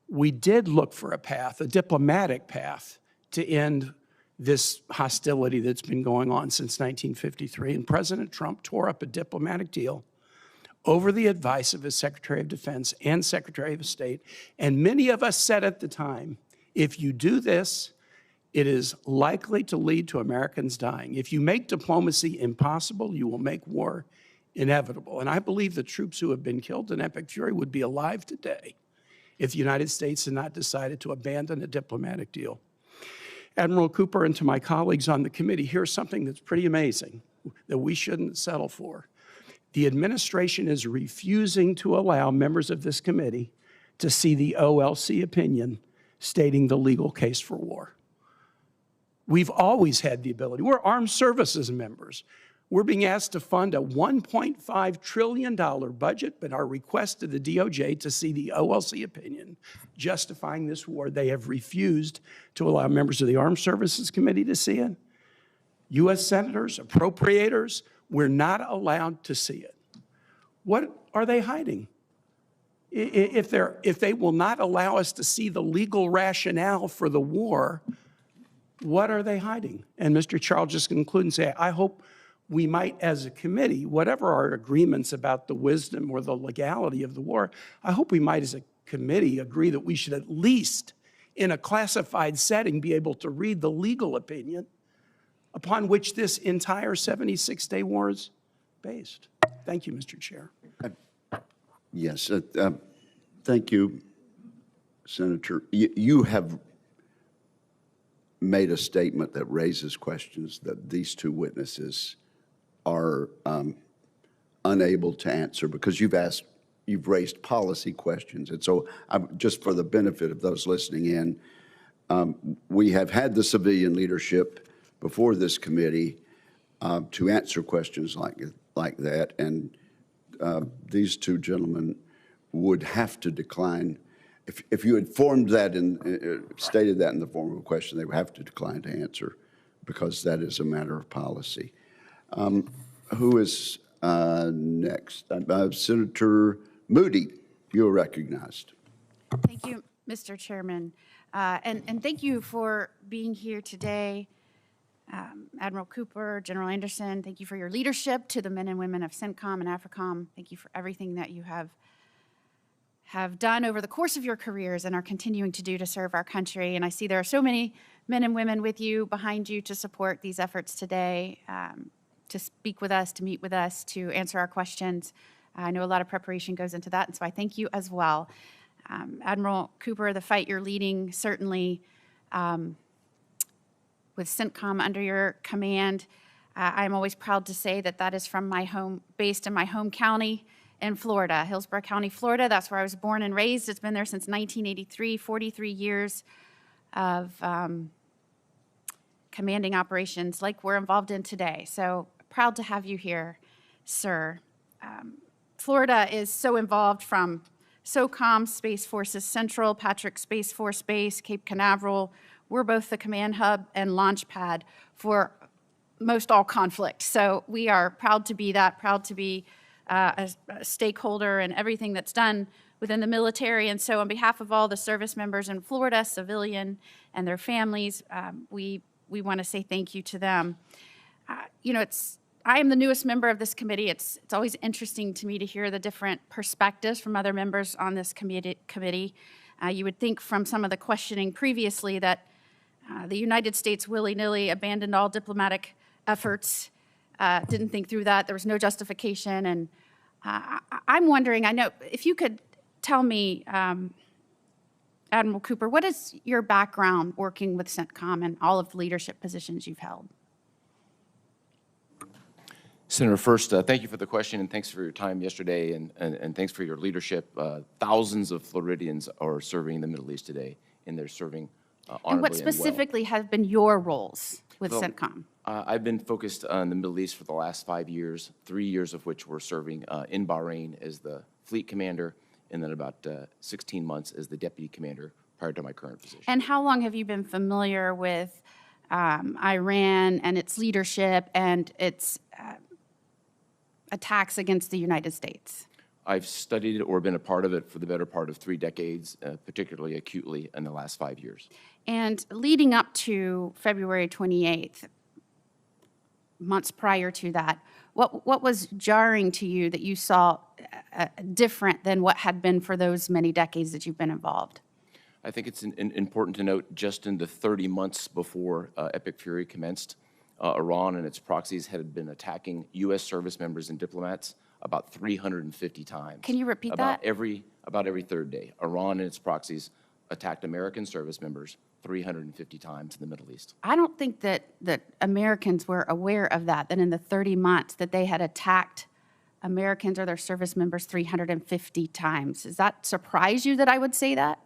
We did look for a path, a diplomatic path, to end this hostility that's been going on since 1953, and President Trump tore up a diplomatic deal over the advice of his Secretary of Defense and Secretary of State. And many of us said at the time, if you do this, it is likely to lead to Americans dying. If you make diplomacy impossible, you will make war inevitable. And I believe the troops who have been killed in Epic Fury would be alive today if the United States had not decided to abandon a diplomatic deal. Admiral Cooper, and to my colleagues on the committee, here's something that's pretty amazing that we shouldn't settle for. The administration is refusing to allow members of this committee to see the OLC opinion stating the legal case for war. We've always had the ability. We're armed services members. We're being asked to fund a $1.5 trillion budget, but our request to the DOJ to see the OLC opinion justifying this war, they have refused to allow members of the Armed Services Committee to see it. U.S. senators, appropriators, we're not allowed to see it. What are they hiding? If they will not allow us to see the legal rationale for the war, what are they hiding? And Mr. Chair, I'll just conclude and say, I hope we might, as a committee, whatever our agreements about the wisdom or the legality of the war, I hope we might, as a committee, agree that we should at least, in a classified setting, be able to read the legal opinion upon which this entire 76-day war is based. Thank you, Mr. Chair. Yes, thank you, Senator. You have made a statement that raises questions that these two witnesses are unable to answer because you've raised policy questions. And so just for the benefit of those listening in, we have had the civilian leadership before this committee to answer questions like that, and these two gentlemen would have to decline. If you had formed that and stated that in the form of a question, they would have to decline to answer because that is a matter of policy. Who is next? Senator Moody, you are recognized. Thank you, Mr. Chairman. And thank you for being here today. Admiral Cooper, General Anderson, thank you for your leadership to the men and women of CENTCOM and AFRICOM. Thank you for everything that you have done over the course of your careers and are continuing to do to serve our country. And I see there are so many men and women with you, behind you, to support these efforts today, to speak with us, to meet with us, to answer our questions. I know a lot of preparation goes into that, and so I thank you as well. Admiral Cooper, the fight you're leading, certainly with CENTCOM under your command, I'm always proud to say that that is from my home, based in my home county in Florida, Hillsborough County, Florida. That's where I was born and raised. It's been there since 1983, 43 years of commanding operations like we're involved in today. So proud to have you here, sir. Florida is so involved from SOCOM, Space Forces Central, Patrick Space Force Base, Cape Canaveral. We're both the command hub and launch pad for most all conflict. So we are proud to be that, proud to be a stakeholder in everything that's done within the military. And so on behalf of all the service members in Florida, civilian and their families, we want to say thank you to them. You know, I am the newest member of this committee. It's always interesting to me to hear the different perspectives from other members on this committee. You would think from some of the questioning previously that the United States willy-nilly abandoned all diplomatic efforts, didn't think through that. There was no justification. And I'm wondering, I know, if you could tell me, Admiral Cooper, what is your background working with CENTCOM and all of the leadership positions you've held? Senator, first, thank you for the question, and thanks for your time yesterday, and thanks for your leadership. Thousands of Floridians are serving in the Middle East today, and they're serving honorably And what and well. specifically have been your roles with CENTCOM? I've been focused on the Middle East for the last 5 years, 3 years of which were serving in Bahrain as the fleet commander, and then about 16 months as the deputy commander prior to my current position. And how long have you been familiar with Iran and its leadership and its attacks against the United States? I've studied it or been a part of it for the better part of 3 decades, particularly acutely in the last 5 years. And leading up to February 28th, months prior to that, what was jarring to you that you saw different than what had been for those many decades that you've been involved? I think it's important to note just in the 30 months before Epic Fury commenced, Iran and its proxies had been attacking U.S. service members and diplomats about 350 times. Can you repeat that? About every third day. Iran and its proxies attacked American service members 350 times in the Middle East. I don't think that Americans were aware of that in the 30 months that they had attacked Americans or their service members 350 times. Does that surprise you that I would say that?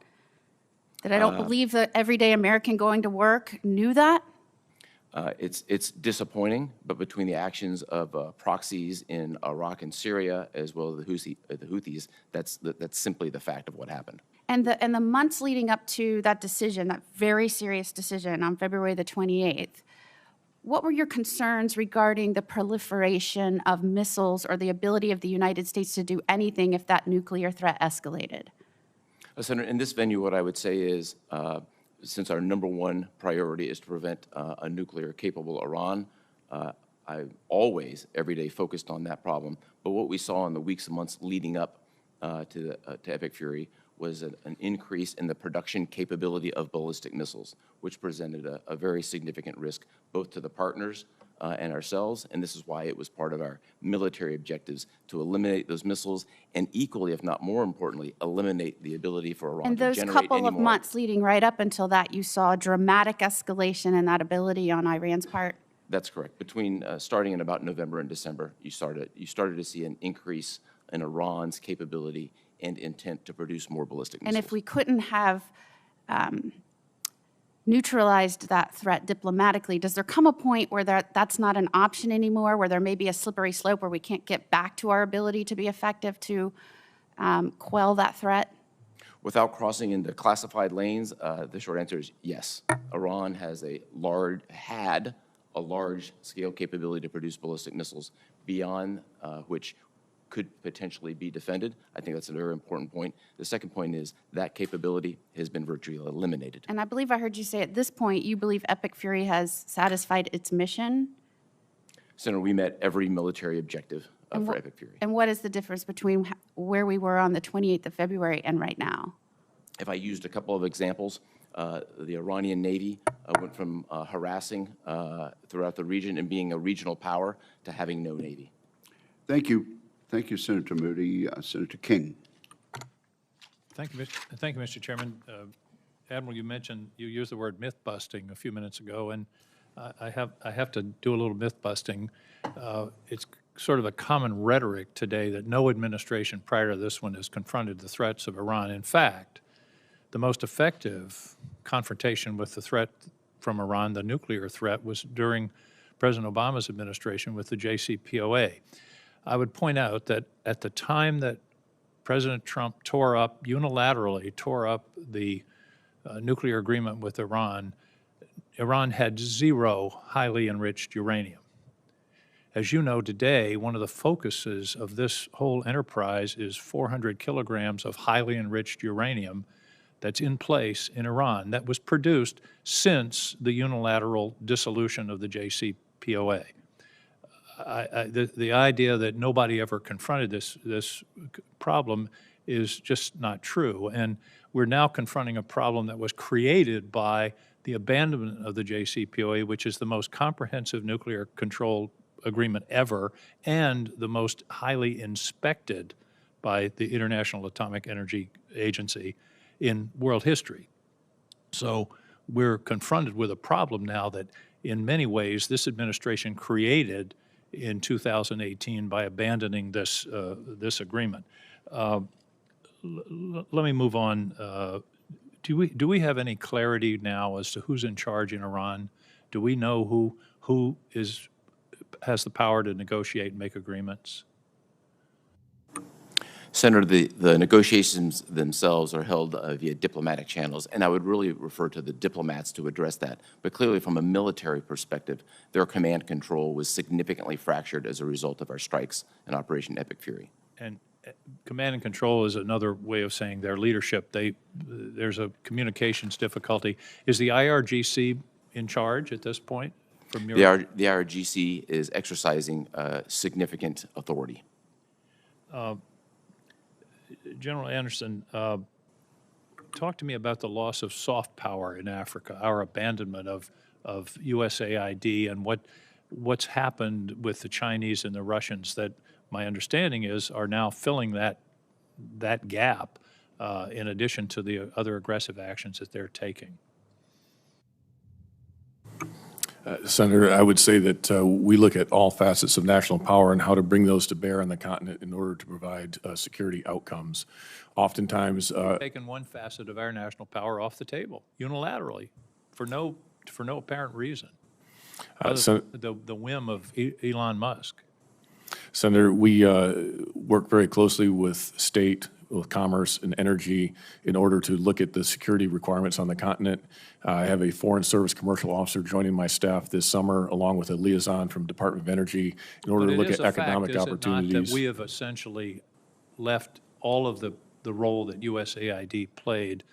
That I don't believe that everyday American going to work knew that? It's disappointing, but between the actions of proxies in Iraq and Syria, as well as the Houthis, that's simply the fact of what happened. And the months leading up to that decision, that very serious decision on February the 28th, what were your concerns regarding the proliferation of missiles or the ability of the United States to do anything if that nuclear threat escalated? Senator, in this venue, what I would say is, since our #1 priority is to prevent a nuclear-capable Iran, I always, every day, focused on that problem. But what we saw in the weeks and months leading up to Epic Fury was an increase in the production capability of ballistic missiles, which presented a very significant risk both to the partners and ourselves, and this is why it was part of our military objectives to eliminate those missiles and equally, if not more importantly, eliminate the ability for Iran to generate any more. And those couple of months leading right up until that, you saw a dramatic escalation in that ability on Iran's part? That's correct. Between starting in about November and December, you started to see an increase in Iran's capability and intent to produce more ballistic missiles. And if we couldn't have neutralized that threat diplomatically, does there come a point where that's not an option anymore, where there may be a slippery slope where we can't get back to our ability to be effective to quell that threat? Without crossing into classified lanes, the short answer is yes. Iran had a large-scale capability to produce ballistic missiles beyond which could potentially be defended. I think that's a very important point. The second point is that capability has been virtually eliminated. And I believe I heard you say at this point, you believe Epic Fury has satisfied its mission? Senator, we met every military objective And for wh- Epic Fury. And what is the difference between where we were on the 28th of February and right now? If I used a couple of examples, the Iranian Navy went from harassing throughout the region and being a regional power to having no Navy. Thank you. Thank you, Senator Moody. Senator King. Thank you, Mr. Chairman. Admiral, you used the word myth busting a few minutes ago, and I have to do a little myth busting. It's sort of a common rhetoric today that no administration prior to this one has confronted the threats of Iran. In fact, the most effective confrontation with the threat from Iran, the nuclear threat, was during President Obama's administration with the JCPOA. I would point out that at the time that President Trump unilaterally tore up the nuclear agreement with Iran, Iran had 0 highly enriched uranium. As you know, today, one of the focuses of this whole enterprise is 400 kilograms of highly enriched uranium that's in place in Iran that was produced since the unilateral dissolution of the JCPOA. The idea that nobody ever confronted this problem is just not true. And we're now confronting a problem that was created by the abandonment of the JCPOA, which is the most comprehensive nuclear control agreement ever and the most highly inspected by the International Atomic Energy Agency in world history. So we're confronted with a problem now that in many ways this administration created in 2018 by abandoning this agreement. Let me move on. Do we have any clarity now as to who's in charge in Iran? Do we know who has the power to negotiate and make agreements? Senator, the negotiations themselves are held via diplomatic channels, and I would really refer to the diplomats to address that. But clearly, from a military perspective, their command control was significantly fractured as a result of our strikes in Operation Epic Fury. And command and control is another way of saying their leadership. There's a communications difficulty. Is the IRGC in charge at this point? From your The IRGC is exercising significant authority. General Anderson, talk to me about the loss of soft power in Africa, our abandonment of USAID, and what's happened with the Chinese and the Russians that my understanding is are now filling that gap in addition to the other aggressive actions that they're taking. Senator, I would say that we look at all facets of national power and how to bring those to bear on the continent in order to provide security outcomes. Oftentimes, Taking one facet of our national power off the table unilaterally for no apparent reason, other than the whim of Elon Musk. Senator, we work very closely with state, with commerce and energy in order to look at the security requirements on the continent. I have a Foreign Service Commercial Officer joining my staff this summer, along with a liaison from Department of Energy, in order to look at economic opportunities. But it is a fact, is it not, that we have essentially left all of the role that USAID played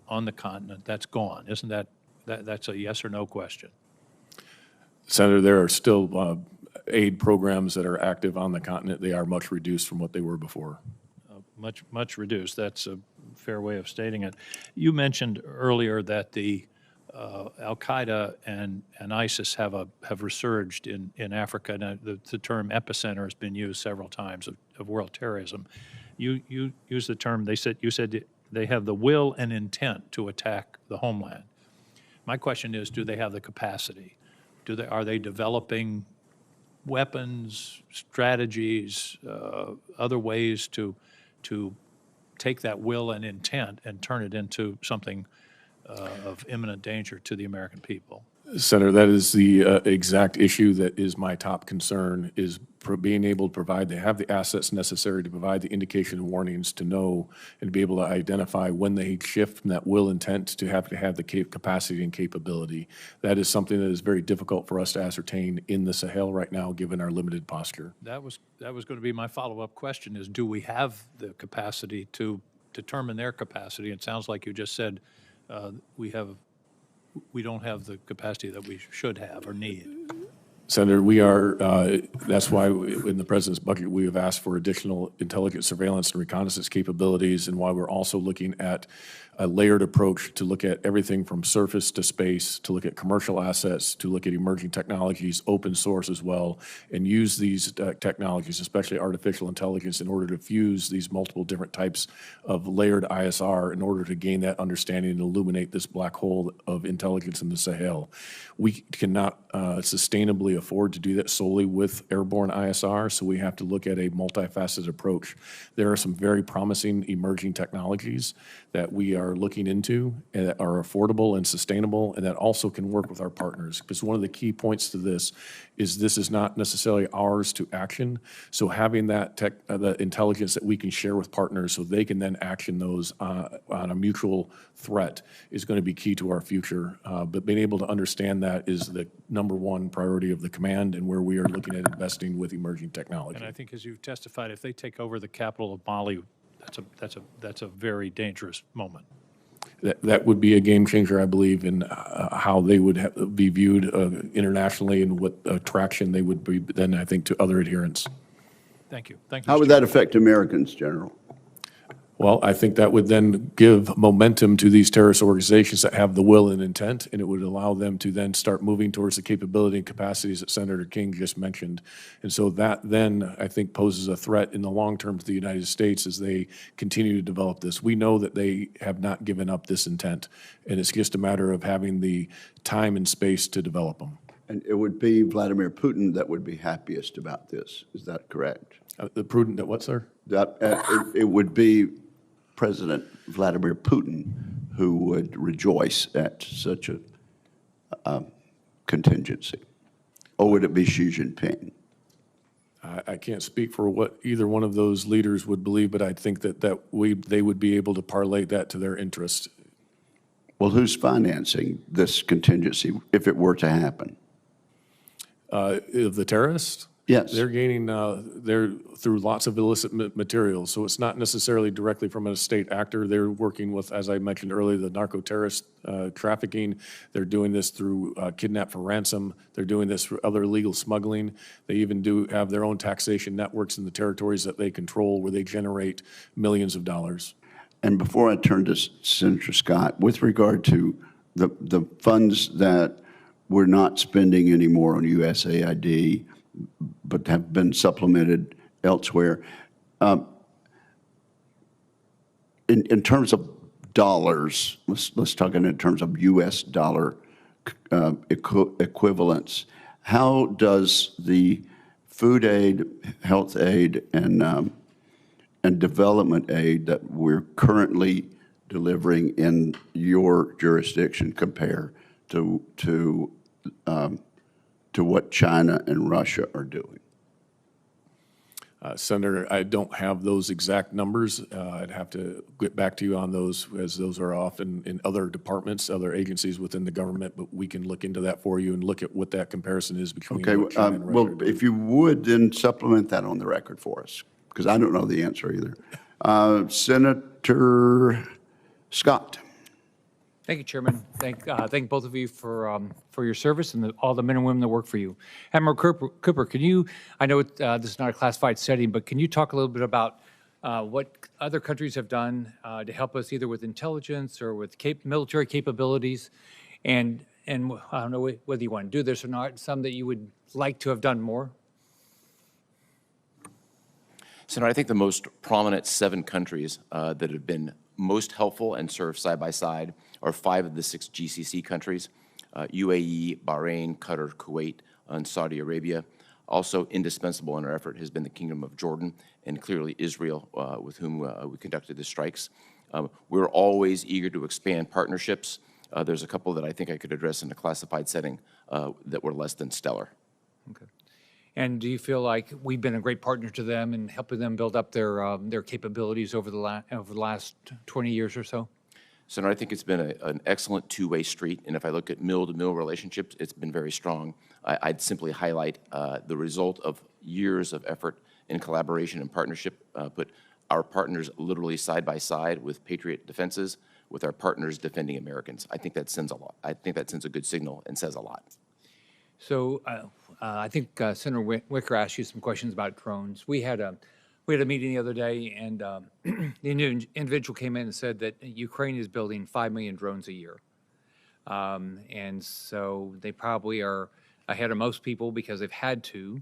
on the continent. That's gone. Isn't that's a yes or no question? Senator, there are still aid programs that are active on the continent. They are much reduced from what they were before. Much reduced. That's a fair way of stating it. You mentioned earlier that the Al-Qaeda and ISIS have resurged in Africa. Now, the term epicenter has been used several times of world terrorism. You used the term, you said they have the will and intent to attack the homeland. My question is, do they have the capacity? Are they developing weapons, strategies, other ways to take that will and intent and turn it into something of imminent danger to the American people? Senator, that is the exact issue that is my top concern, is being able to provide, they have the assets necessary to provide the indication and warnings to know and be able to identify when they shift from that will intent to have the capacity and capability. That is something that is very difficult for us to ascertain in the Sahel right now, given our limited posture. That was going to be my follow-up question is, do we have the capacity to determine their capacity? It sounds like you just said we don't have the capacity that we should have or need. Senator, we are, that's why in the President's budget, we have asked for additional intelligence, surveillance, and reconnaissance capabilities, and why we're also looking at a layered approach to look at everything from surface to space, to look at commercial assets, to look at emerging technologies, open source as well, and use these technologies, especially artificial intelligence, in order to fuse these multiple different types of layered ISR in order to gain that understanding and illuminate this black hole of intelligence in the Sahel. We cannot sustainably afford to do that solely with airborne ISR, so we have to look at a multifaceted approach. There are some very promising emerging technologies that we are looking into and that are affordable and sustainable, and that also can work with our partners. Because one of the key points to this is not necessarily ours to action. So having that the intelligence that we can share with partners so they can then action those on a mutual threat is going to be key to our future. But being able to understand that is the #1 priority of the command, and where we are looking at investing with emerging technology. And I think, as you've testified, if they take over the capital of Mali, that's a very dangerous moment. That would be a game changer, I believe, in how they would be viewed internationally and what attraction they would be then, I think, to other adherents. Thank you. Thank you. How would that affect Americans, General? Well, I think that would then give momentum to these terrorist organizations that have the will and intent, and it would allow them to then start moving towards the capability and capacities that Senator King just mentioned. And so that then, I think, poses a threat in the long term to the United States as they continue to develop this. We know that they have not given up this intent, and it's just a matter of having the time and space to develop them. And it would be Vladimir Putin that would be happiest about this. Is that correct? The prudent that what, sir? That it would be President Vladimir Putin who would rejoice at such a contingency? Or would it be Xi Jinping? I can't speak for what either one of those leaders would believe, but I think that they would be able to parlay that to their interest. Well, who's financing this contingency if it were to happen? The terrorists? Yes. They're gaining, they're through lots of illicit materials, so it's not necessarily directly from a state actor. They're working with, as I mentioned earlier, the narco-terrorist trafficking. They're doing this through kidnap for ransom. They're doing this through other illegal smuggling. They even do have their own taxation networks in the territories that they control where they generate millions of dollars. And before I turn to Senator Scott, with regard to the funds that we're not spending anymore on USAID, but have been supplemented elsewhere. In terms of dollars, let's talk in terms of U.S. dollar equivalents. How does the food aid, health aid, and development aid that we're currently delivering in your jurisdiction compare to what China and Russia are doing? Senator, I don't have those exact numbers. I'd have to get back to you on those, as those are often in other departments, other agencies within the government, but we can look into that for you and look at what that comparison is between what China and Russia are doing. Well, if you would, then supplement that on the record for us, because I don't know the answer either. Senator Scott. Thank you, Chairman. Thank both of you for your service and all the men and women that work for you. Admiral Cooper, can you, I know this is not a classified setting, but can you talk a little bit about what other countries have done to help us either with intelligence or with military capabilities? And I don't know whether you want to do this or not, some that you would like to have done more? Senator, I think the most prominent 7 countries that have been most helpful and served side by side are 5 of the 6 GCC countries, UAE, Bahrain, Qatar, Kuwait, and Saudi Arabia. Also indispensable in our effort has been the Kingdom of Jordan and clearly Israel, with whom we conducted the strikes. We're always eager to expand partnerships. There's a couple that I think I could address in a classified setting that were less than stellar. Okay. And do you feel like we've been a great partner to them in helping them build up their capabilities over the last 20 years or so? Senator, I think it's been an excellent two-way street, and if I look at mill-to-mill relationships, it's been very strong. I'd simply highlight the result of years of effort in collaboration and partnership, put our partners literally side by side with Patriot defenses, with our partners defending Americans. I think that sends a lot. I think that sends a good signal and says a lot. So I think Senator Wicker asked you some questions about drones. We had a meeting the other day, and the individual came in and said that Ukraine is building 5 million drones a year. And so they probably are ahead of most people because they've had to,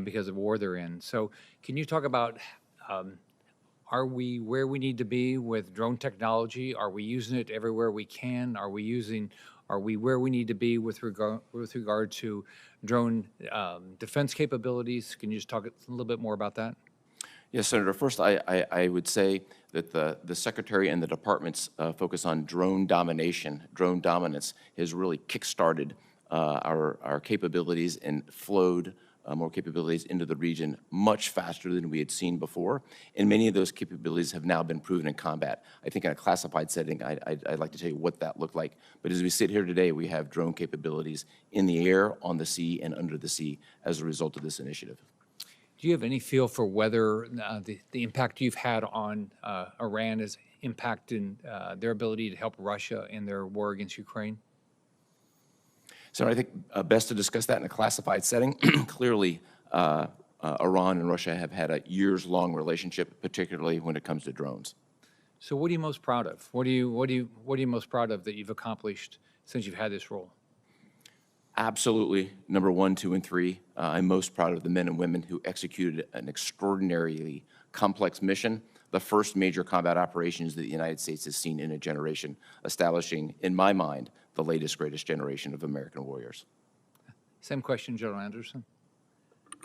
because of war they're in. So can you talk about, are we where we need to be with drone technology? Are we using it everywhere we can? Are we where we need to be with regard to drone defense capabilities? Can you just talk a little bit more about that? Yes, Senator. First, I would say that the Secretary and the Department's focus on drone domination, drone dominance, has really kick-started our capabilities and flowed more capabilities into the region much faster than we had seen before. And many of those capabilities have now been proven in combat. I think in a classified setting, I'd like to tell you what that looked like. But as we sit here today, we have drone capabilities in the air, on the sea, and under the sea as a result of this initiative. Do you have any feel for whether the impact you've had on Iran is impacting their ability to help Russia in their war against Ukraine? So I think best to discuss that in a classified setting. Clearly, Iran and Russia have had a years-long relationship, particularly when it comes to drones. So what are you most proud of? What are you most proud of that you've accomplished since you've had this role? Absolutely, number 1, 2, and 3. I'm most proud of the men and women who executed an extraordinarily complex mission, the first major combat operations that the United States has seen in a generation, establishing, in my mind, the latest, greatest generation of American warriors. Same question, General Anderson.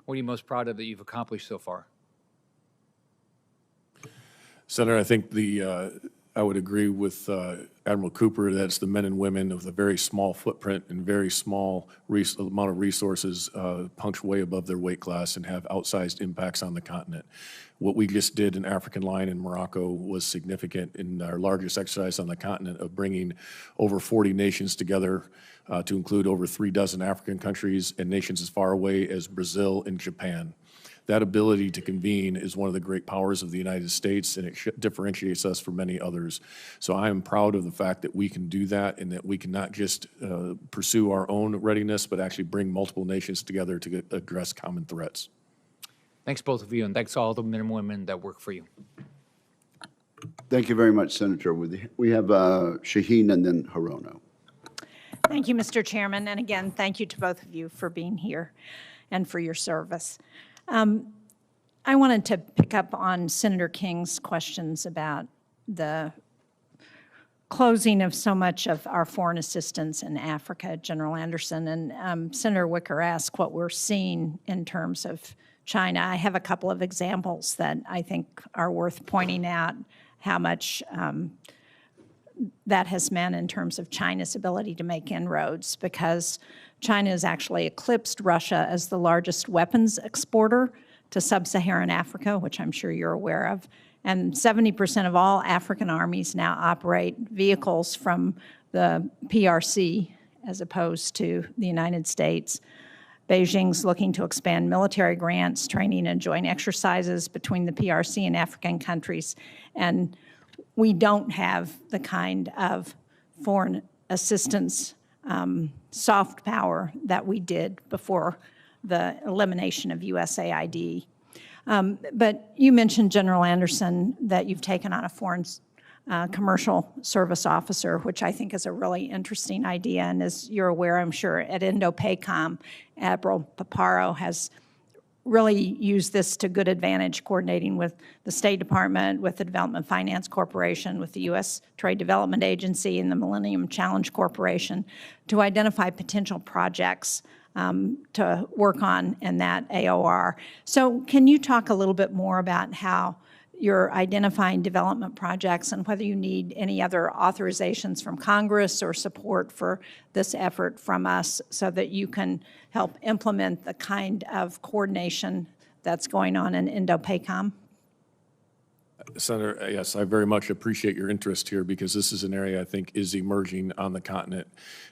What are you most proud of that you've accomplished so far? Senator, I think I would agree with Admiral Cooper that it's the men and women of the very small footprint and very small amount of resources punch way above their weight class and have outsized impacts on the continent. What we just did in African Line in Morocco was significant in our largest exercise on the continent of bringing over 40 nations together to include over 36 African countries and nations as far away as Brazil and Japan. That ability to convene is one of the great powers of the United States, and it differentiates us from many others. So I am proud of the fact that we can do that and that we can not just pursue our own readiness, but actually bring multiple nations together to address common threats. Thanks, both of you, and thanks to all the men and women that work for you. Thank you very much, Senator. We have Shaheen and then Hirono. Thank you, Mr. Chairman, and again, thank you to both of you for being here and for your service. I wanted to pick up on Senator King's questions about the closing of so much of our foreign assistance in Africa, General Anderson, and Senator Wicker asked what we're seeing in terms of China. I have a couple of examples that I think are worth pointing out how much that has meant in terms of China's ability to make inroads, because China has actually eclipsed Russia as the largest weapons exporter to sub-Saharan Africa, which I'm sure you're aware of. And 70% of all African armies now operate vehicles from the PRC as opposed to the United States. Beijing's looking to expand military grants, training, and joint exercises between the PRC and African countries. And we don't have the kind of foreign assistance soft power that we did before the elimination of USAID. But you mentioned, General Anderson, that you've taken on a foreign commercial service officer, which I think is a really interesting idea. And as you're aware, I'm sure, at INDOPACOM, Admiral Paparo has really used this to good advantage, coordinating with the State Department, with the Development Finance Corporation, with the U.S. Trade Development Agency, and the Millennium Challenge Corporation to identify potential projects to work on in that AOR. So can you talk a little bit more about how you're identifying development projects and whether you need any other authorizations from Congress or support for this effort from us so that you can help implement the kind of coordination that's going on in Indo-PACOM? Senator, yes, I very much appreciate your interest here because this is an area I think is emerging on the continent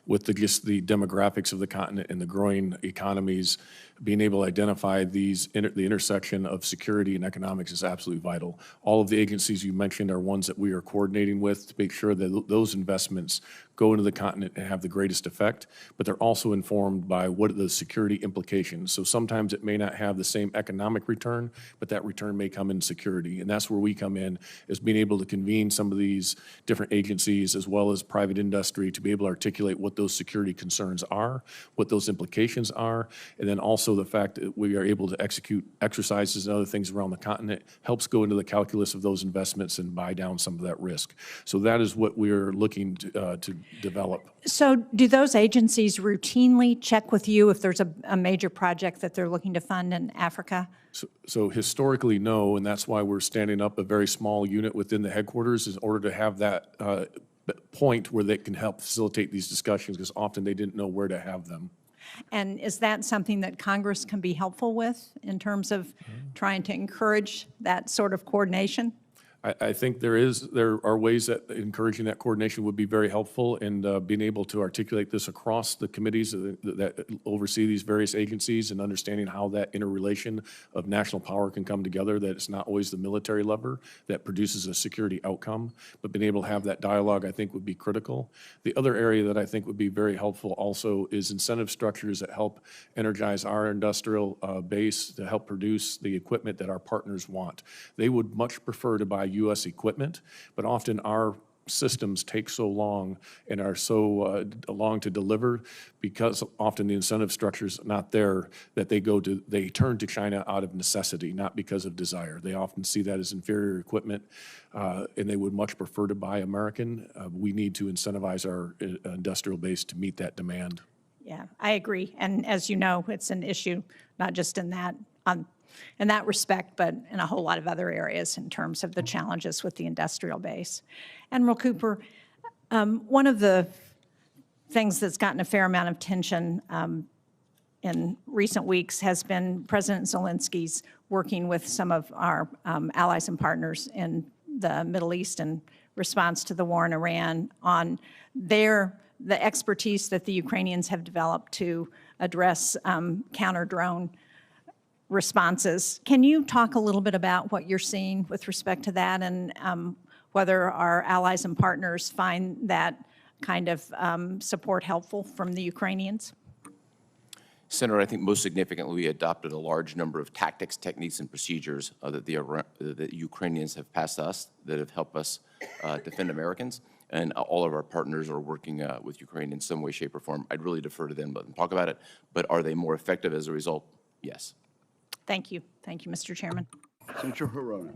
with just the demographics of the continent and the growing economies. Being able to identify the intersection of security and economics is absolutely vital. All of the agencies you mentioned are ones that we are coordinating with to make sure that those investments go into the continent and have the greatest effect, but they're also informed by what are the security implications. So sometimes it may not have the same economic return, but that return may come in security. And that's where we come in, is being able to convene some of these different agencies as well as private industry to be able to articulate what those security concerns are, what those implications are, and then also the fact that we are able to execute exercises and other things around the continent helps go into the calculus of those investments and buy down some of that risk. So that is what we are looking to develop. So do those agencies routinely check with you if there's a major project that they're looking to fund in Africa? So historically, no, and that's why we're standing up a very small unit within the headquarters in order to have that point where they can help facilitate these discussions, because often they didn't know where to have them. And is that something that Congress can be helpful with in terms of trying to encourage that sort of coordination? I think there are ways that encouraging that coordination would be very helpful, and being able to articulate this across the committees that oversee these various agencies and understanding how that interrelation of national power can come together, that it's not always the military lever that produces a security outcome, but being able to have that dialogue I think would be critical. The other area that I think would be very helpful also is incentive structures that help energize our industrial base to help produce the equipment that our partners want. They would much prefer to buy U.S. equipment, but often our systems take so long and are so long to deliver because often the incentive structure is not there, that they turn to China out of necessity, not because of desire. They often see that as inferior equipment, and they would much prefer to buy American. We need to incentivize our industrial base to meet that demand. Yeah, I agree. And as you know, it's an issue not just in that respect, but in a whole lot of other areas in terms of the challenges with the industrial base. Admiral Cooper, one of the things that's gotten a fair amount of attention in recent weeks has been President Zelensky's working with some of our allies and partners in the Middle East in response to the war in Iran on the expertise that the Ukrainians have developed to address counter-drone responses. Can you talk a little bit about what you're seeing with respect to that and whether our allies and partners find that kind of support helpful from the Ukrainians? Senator, I think most significantly, we adopted a large number of tactics, techniques, and procedures that the Ukrainians have passed us that have helped us defend Americans. And all of our partners are working with Ukraine in some way, shape, or form. I'd really defer to them, let them talk about it. But are they more effective as a result? Yes. Thank you. Thank you, Mr. Chairman. Senator Harona.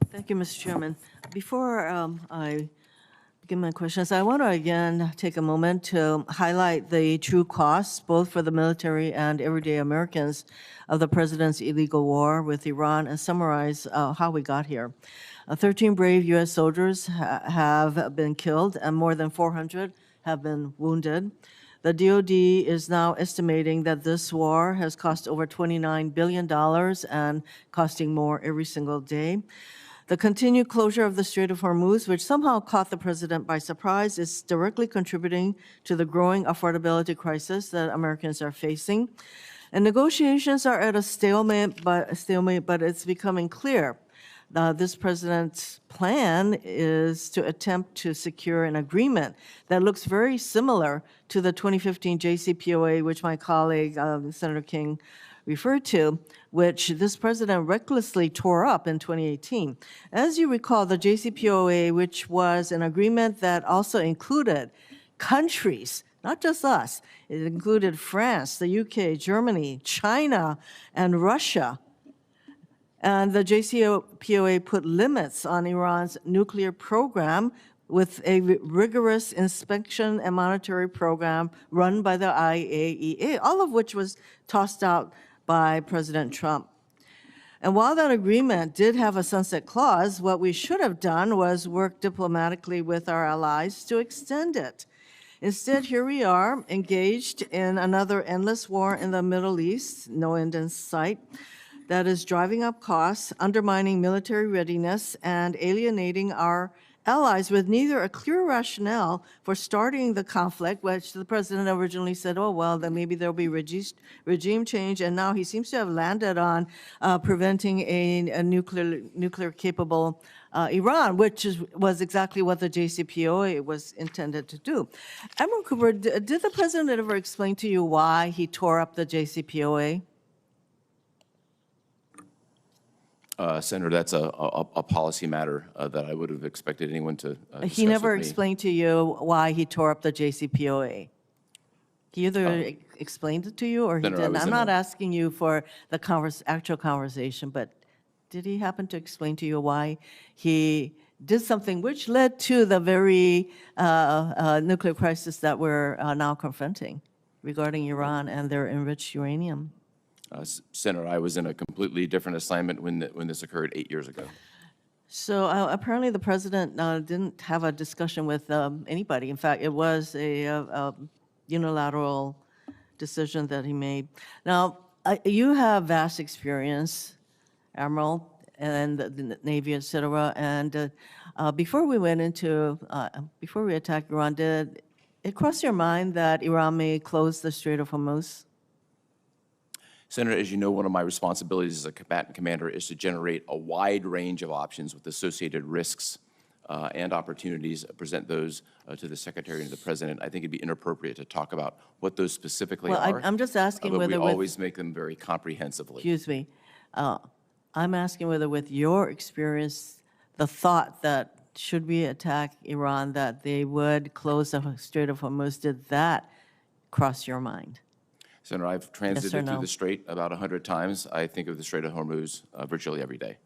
Thank you, Mr. Chairman. Before I begin my questions, I want to again take a moment to highlight the true costs, both for the military and everyday Americans, of the president's illegal war with Iran and summarize how we got here. 13 brave U.S. soldiers have been killed and more than 400 have been wounded. The DoD is now estimating that this war has cost over $29 billion and costing more every single day. The continued closure of the Strait of Hormuz, which somehow caught the president by surprise, is directly contributing to the growing affordability crisis that Americans are facing. And negotiations are at a stalemate, but it's becoming clear. This president's plan is to attempt to secure an agreement that looks very similar to the 2015 JCPOA, which my colleague, Senator King, referred to, which this president recklessly tore up in 2018. As you recall, the JCPOA, which was an agreement that also included countries, not just us, it included France, the UK, Germany, China, and Russia. And the JCPOA put limits on Iran's nuclear program with a rigorous inspection and monitoring program run by the IAEA, all of which was tossed out by President Trump. And while that agreement did have a sunset clause, what we should have done was work diplomatically with our allies to extend it. Instead, here we are, engaged in another endless war in the Middle East, no end in sight, that is driving up costs, undermining military readiness, and alienating our allies with neither a clear rationale for starting the conflict, which the president originally said, oh, well, then maybe there'll be regime change, and now he seems to have landed on preventing a nuclear-capable Iran, which was exactly what the JCPOA was intended to do. Admiral Cooper, did the president ever explain to you why he tore up the JCPOA? Senator, that's a policy matter that I would have expected anyone to discuss He never with me. explained to you why he tore up the JCPOA. He either explained it to you or he Senator, I didn't. was I'm in not a- asking you for the actual conversation, but did he happen to explain to you why he did something which led to the very nuclear crisis that we're now confronting regarding Iran and their enriched uranium? Senator, I was in a completely different assignment when this occurred 8 years ago. So apparently the president didn't have a discussion with anybody. In fact, it was a unilateral decision that he made. Now, you have vast experience, Admiral, and the Navy, et cetera. And before we attacked Iran, did it cross your mind that Iran may close the Strait of Hormuz? Senator, as you know, one of my responsibilities as a combatant commander is to generate a wide range of options with associated risks and opportunities, present those to the Secretary and to the President. I think it'd be inappropriate to talk about what those specifically Well, are. I'm just asking but whether we with- always make them very comprehensively. Excuse me. I'm asking whether with your experience, the thought that should we attack Iran, that they would close the Strait of Hormuz, did that cross your mind? Senator, I've transited no? through the Strait about 100 times. I think of the Strait of Hormuz virtually every day.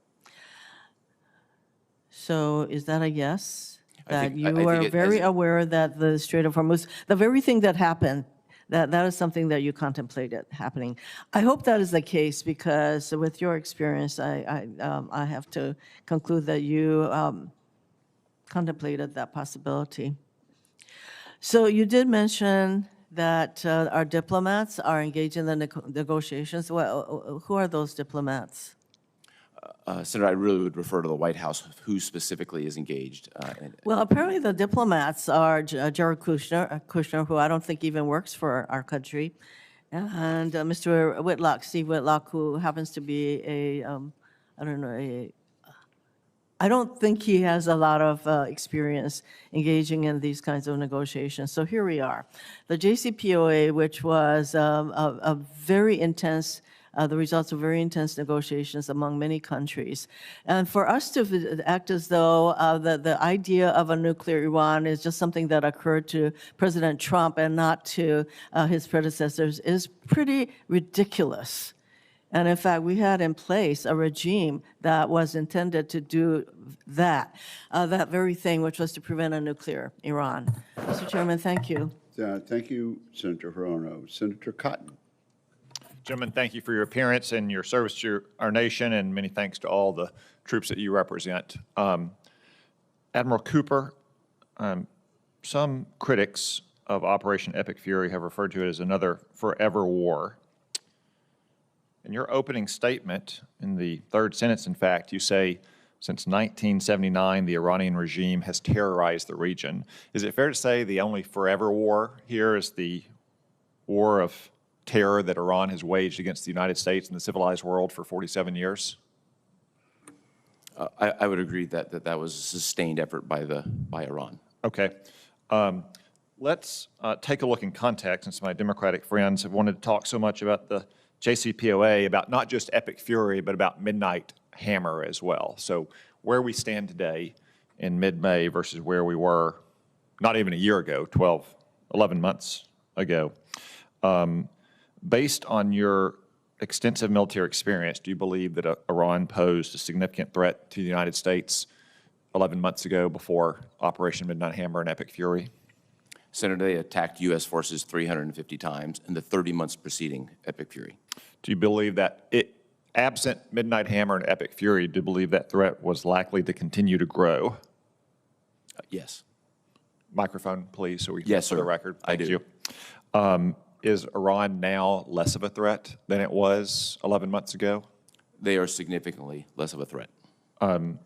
So is that a yes? I That think- you I think are it very has- aware that the Strait of Hormuz, the very thing that happened, that is something that you contemplated happening. I hope that is the case because with your experience, I have to conclude that you contemplated that possibility. So you did mention that our diplomats are engaged in the negotiations. Well, who are those diplomats? Senator, I really would refer to the White House, who specifically is engaged. Well, apparently the diplomats are Jared Kushner, who I don't think even works for our country, and Mr. Whitlock, Steve Whitlock, who happens to be I don't think he has a lot of experience engaging in these kinds of negotiations. So here we are. The JCPOA, which was a very intense, the results of very intense negotiations among many countries. And for us to act as though the idea of a nuclear Iran is just something that occurred to President Trump and not to his predecessors is pretty ridiculous. And in fact, we had in place a regime that was intended to do that very thing, which was to prevent a nuclear Iran. Mr. Chairman, thank you. Thank you, Senator Hirono. Senator Cotton. Gentlemen, thank you for your appearance and your service to our nation, and many thanks to all the troops that you represent. Admiral Cooper, some critics of Operation Epic Fury have referred to it as another forever war. In your opening statement, in the third sentence, in fact, you say, since 1979, the Iranian regime has terrorized the region. Is it fair to say the only forever war here is the war of terror that Iran has waged against the United States and the civilized world for 47 years? I would agree that that was a sustained effort by Iran. Okay. Let's take a look in context, since my Democratic friends have wanted to talk so much about the JCPOA, about not just Epic Fury, but about Midnight Hammer as well. So where we stand today in mid-May versus where we were not even a year ago, 11 months ago. Based on your extensive military experience, do you believe that Iran posed a significant threat to the United States 11 months ago before Operation Midnight Hammer and Epic Fury? Senator, they attacked U.S. forces 350 times in the 30 months preceding Epic Fury. Do you believe that absent Midnight Hammer and Epic Fury, to believe that threat was likely to continue to grow? Yes. Microphone, please, so we can Yes, for the sir. record. I Thank do. you. Is Iran now less of a threat than it was 11 months ago? They are significantly less of a threat.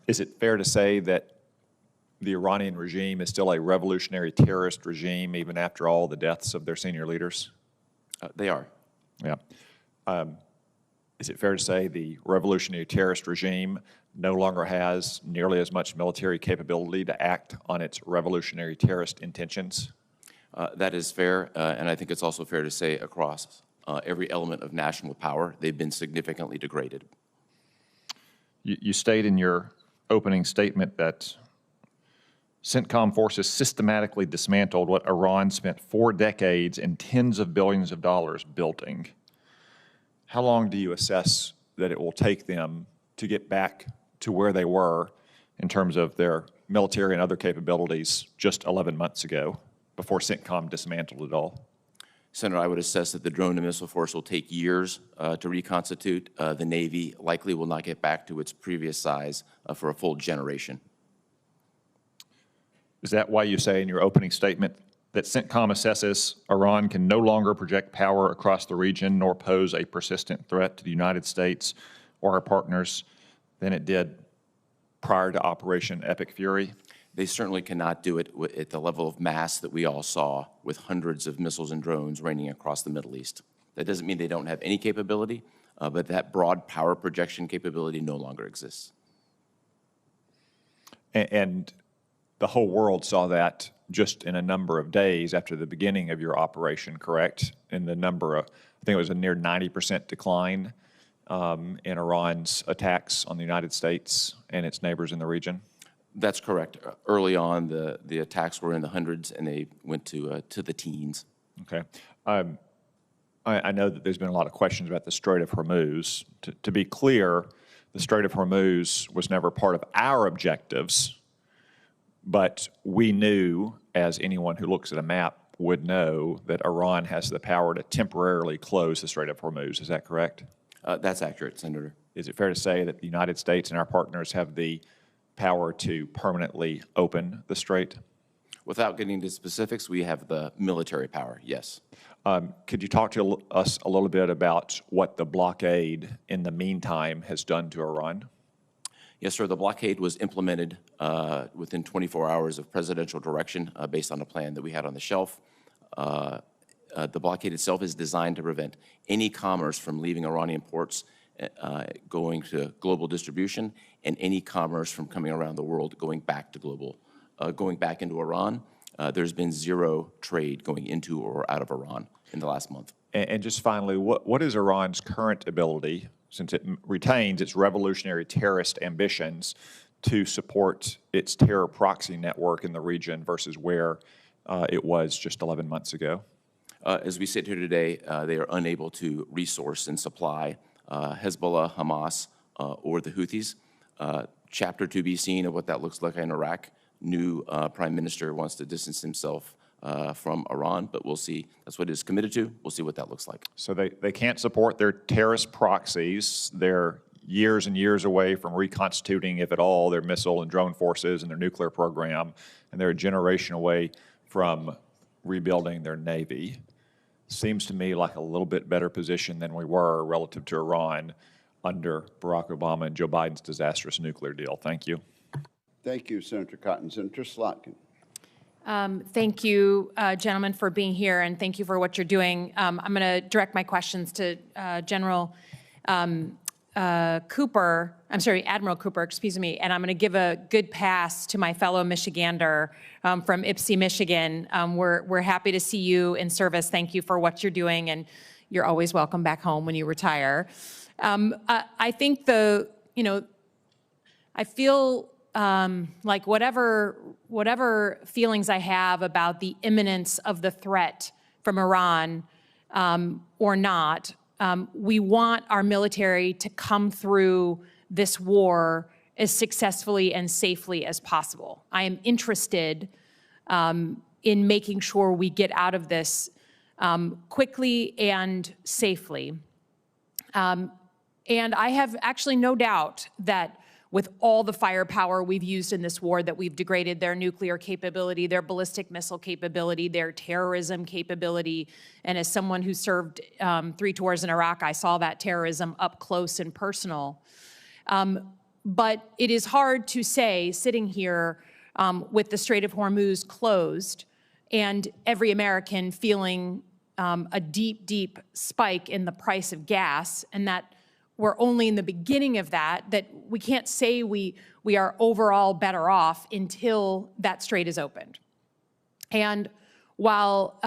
Is it fair to say that the Iranian regime is still a revolutionary terrorist regime even after all the deaths of their senior leaders? They are. Yeah. Is it fair to say the revolutionary terrorist regime no longer has nearly as much military capability to act on its revolutionary terrorist intentions? That is fair, and I think it's also fair to say across every element of national power, they've been significantly degraded. You state in your opening statement that CENTCOM forces systematically dismantled what Iran spent 4 decades and tens of billions of dollars building. How long do you assess that it will take them to get back to where they were in terms of their military and other capabilities just 11 months ago, before CENTCOM dismantled it all? Senator, I would assess that the drone and missile force will take years to reconstitute. The Navy likely will not get back to its previous size for a full generation. Is that why you say in your opening statement that CENTCOM assesses Iran can no longer project power across the region nor pose a persistent threat to the United States or our partners than it did prior to Operation Epic Fury? They certainly cannot do it at the level of mass that we all saw, with hundreds of missiles and drones raining across the Middle East. That doesn't mean they don't have any capability, but that broad power projection capability no longer exists. And the whole world saw that just in a number of days after the beginning of your operation, correct? In the number of, I think it was a near 90% decline in Iran's attacks on the United States and its neighbors in the region? That's correct. Early on, the attacks were in the hundreds, and they went to the teens. Okay. I know that there's been a lot of questions about the Strait of Hormuz. To be clear, the Strait of Hormuz was never part of our objectives, but we knew, as anyone who looks at a map would know, that Iran has the power to temporarily close the Strait of Hormuz. Is that correct? That's accurate, Senator. Is it fair to say that the United States and our partners have the power to permanently open the strait? Without getting into specifics, we have the military power, yes. Could you talk to us a little bit about what the blockade in the meantime has done to Iran? Yes, sir. The blockade was implemented within 24 hours of presidential direction based on a plan that we had on the shelf. The blockade itself is designed to prevent any commerce from leaving Iranian ports going to global distribution, and any commerce from coming around the world going back to going back into Iran. There's been zero trade going into or out of Iran in the last month. And just finally, what is Iran's current ability, since it retains its revolutionary terrorist ambitions, to support its terror proxy network in the region versus where it was just 11 months ago? As we sit here today, they are unable to resource and supply Hezbollah, Hamas, or the Houthis. Chapter to be seen of what that looks like in Iraq. New prime minister wants to distance himself from Iran, but we'll see. That's what it is committed to. We'll see what that looks like. So they can't support their terrorist proxies. They're years and years away from reconstituting, if at all, their missile and drone forces and their nuclear program, and they're a generation away from rebuilding their Navy. Seems to me like a little bit better position than we were relative to Iran under Barack Obama and Joe Biden's disastrous nuclear deal. Thank you. Thank you, Senator Cotton. Senator Slotkin. Thank you, gentlemen, for being here, and thank you for what you're doing. I'm going to direct my questions to Admiral Cooper, excuse me, and I'm going to give a good pass to my fellow Michigander from Ypsi, Michigan. We're happy to see you in service. Thank you for what you're doing, and you're always welcome back home when you retire. I think I feel like whatever feelings I have about the imminence of the threat from Iran or not, we want our military to come through this war as successfully and safely as possible. I am interested in making sure we get out of this quickly and safely. And I have actually no doubt that with all the firepower we've used in this war, that we've degraded their nuclear capability, their ballistic missile capability, their terrorism capability. And as someone who served 3 tours in Iraq, I saw that terrorism up close and personal. But it is hard to say, sitting here with the Strait of Hormuz closed and every American feeling a deep, deep spike in the price of gas, and that we're only in the beginning of that we can't say we are overall better off until that strait is opened. And while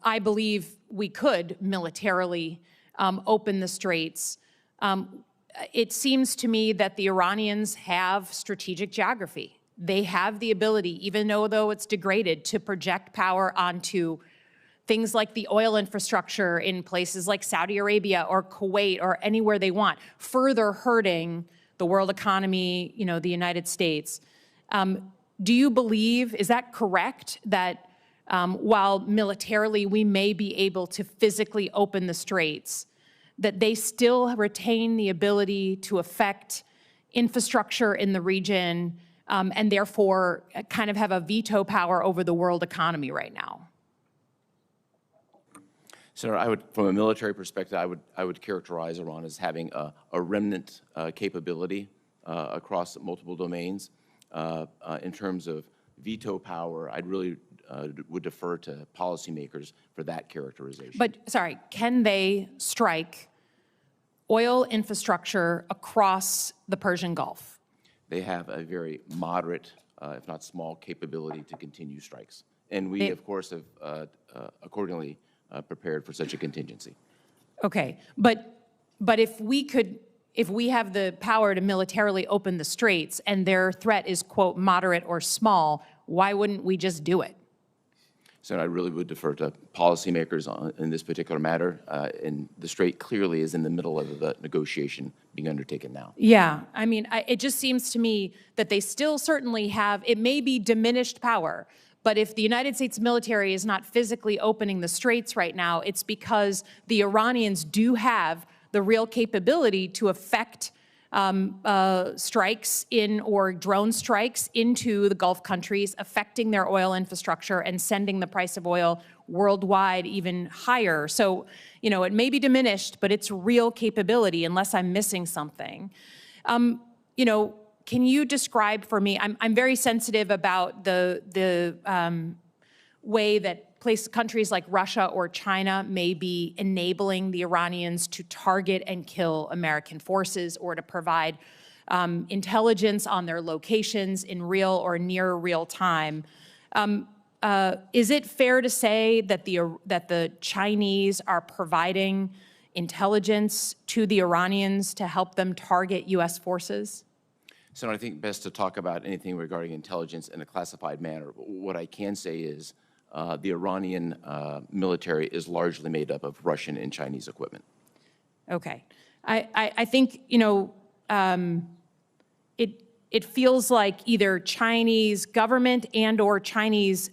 I believe we could militarily open the straits, it seems to me that the Iranians have strategic geography. They have the ability, even though it's degraded, to project power onto things like the oil infrastructure in places like Saudi Arabia or Kuwait or anywhere they want, further hurting the world economy, the United States. Do you believe, is that correct, that while militarily we may be able to physically open the straits, that they still retain the ability to affect infrastructure in the region and therefore kind of have a veto power over the world economy right now? Senator, from a military perspective, I would characterize Iran as having a remnant capability across multiple domains. In terms of veto power, I'd really would defer to policymakers for that characterization. But, sorry, can they strike oil infrastructure across the Persian Gulf? They have a very moderate, if not small, capability to continue strikes. And we, of course, have accordingly prepared for such a contingency. Okay, but if we have the power to militarily open the straits and their threat is, quote, moderate or small, why wouldn't we just do it? So I really would defer to policymakers in this particular matter. And the strait clearly is in the middle of the negotiation being undertaken now. Yeah, I mean, it just seems to me that they still certainly have, it may be diminished power, but if the United States military is not physically opening the straits right now, it's because the Iranians do have the real capability to affect strikes or drone strikes into the Gulf countries, affecting their oil infrastructure and sending the price of oil worldwide even higher. So, it may be diminished, but it's real capability unless I'm missing something. Can you describe for me, I'm very sensitive about the way that countries like Russia or China may be enabling the Iranians to target and kill American forces or to provide intelligence on their locations in real or near real time. Is it fair to say that the Chinese are providing intelligence to the Iranians to help them target U.S. forces? So I think best to talk about anything regarding intelligence in a classified manner. What I can say is the Iranian military is largely made up of Russian and Chinese equipment. Okay. I think, it feels like either Chinese government and or Chinese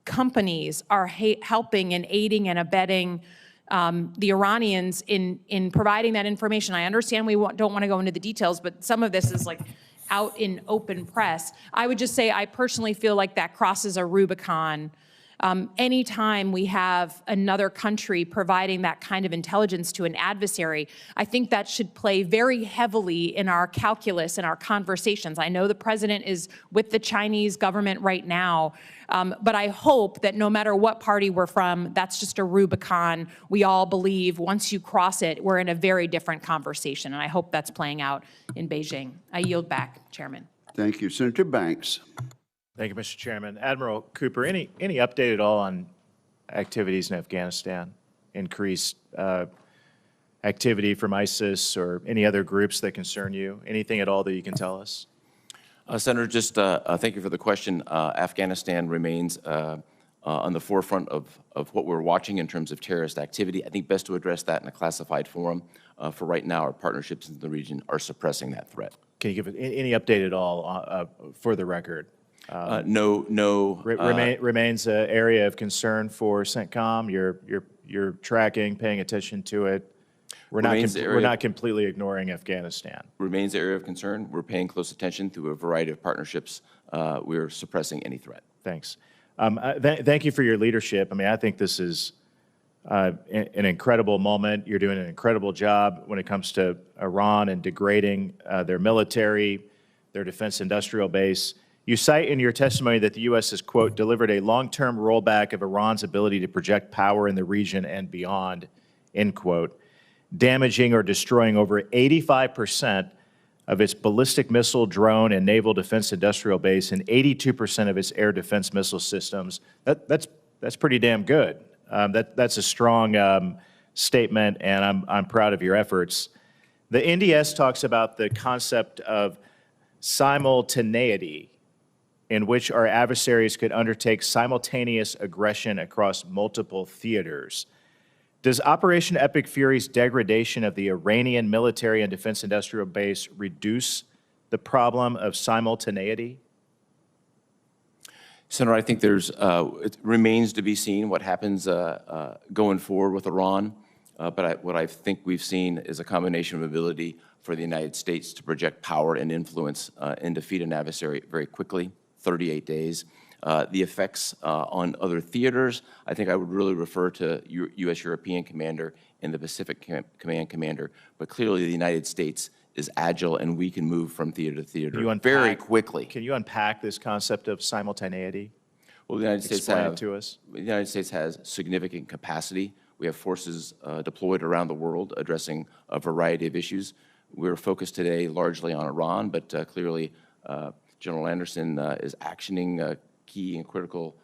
companies are helping and aiding and abetting the Iranians in providing that information. I understand we don't want to go into the details, but some of this is like out in open press. I would just say I personally feel like that crosses a Rubicon. Anytime we have another country providing that kind of intelligence to an adversary, I think that should play very heavily in our calculus and our conversations. I know the president is with the Chinese government right now, but I hope that no matter what party we're from, that's just a Rubicon. We all believe once you cross it, we're in a very different conversation, and I hope that's playing out in Beijing. I yield back, Chairman. Thank you. Senator Banks. Thank you, Mr. Chairman. Admiral Cooper, any update at all on activities in Afghanistan? Increased activity from ISIS or any other groups that concern you? Anything at all that you can tell us? Senator, just thank you for the question. Afghanistan remains on the forefront of what we're watching in terms of terrorist activity. I think best to address that in a classified forum. For right now, our partnerships in the region are suppressing that threat. Can you give any update at all for the record? No. Remains an area of concern for CENTCOM. You're tracking, paying attention to it. We're not completely ignoring Afghanistan. Remains an area of concern. We're paying close attention through a variety of partnerships. We're suppressing any threat. Thanks. Thank you for your leadership. I mean, I think this is an incredible moment. You're doing an incredible job when it comes to Iran and degrading their military, their defense industrial base. You cite in your testimony that the U.S. has, quote, delivered a long-term rollback of Iran's ability to project power in the region and beyond, end quote, damaging or destroying over 85% of its ballistic missile, drone, and naval defense industrial base and 82% of its air defense missile systems. That's pretty damn good. That's a strong statement, and I'm proud of your efforts. The NDS talks about the concept of simultaneity, in which our adversaries could undertake simultaneous aggression across multiple theaters. Does Operation Epic Fury's degradation of the Iranian military and defense industrial base reduce the problem of simultaneity? Senator, I think it remains to be seen what happens going forward with Iran. But what I think we've seen is a combination of ability for the United States to project power and influence and defeat an adversary very quickly, 38 days. The effects on other theaters, I think I would really refer to U.S. European Commander and the Pacific Command Commander. But clearly the United States is agile and we can move from theater to theater very quickly. Can you unpack this concept of simultaneity? Well, the United States Explain it to us. The United States has significant capacity. We have forces deployed around the world addressing a variety of issues. We're focused today largely on Iran, but clearly General Anderson is actioning key and critical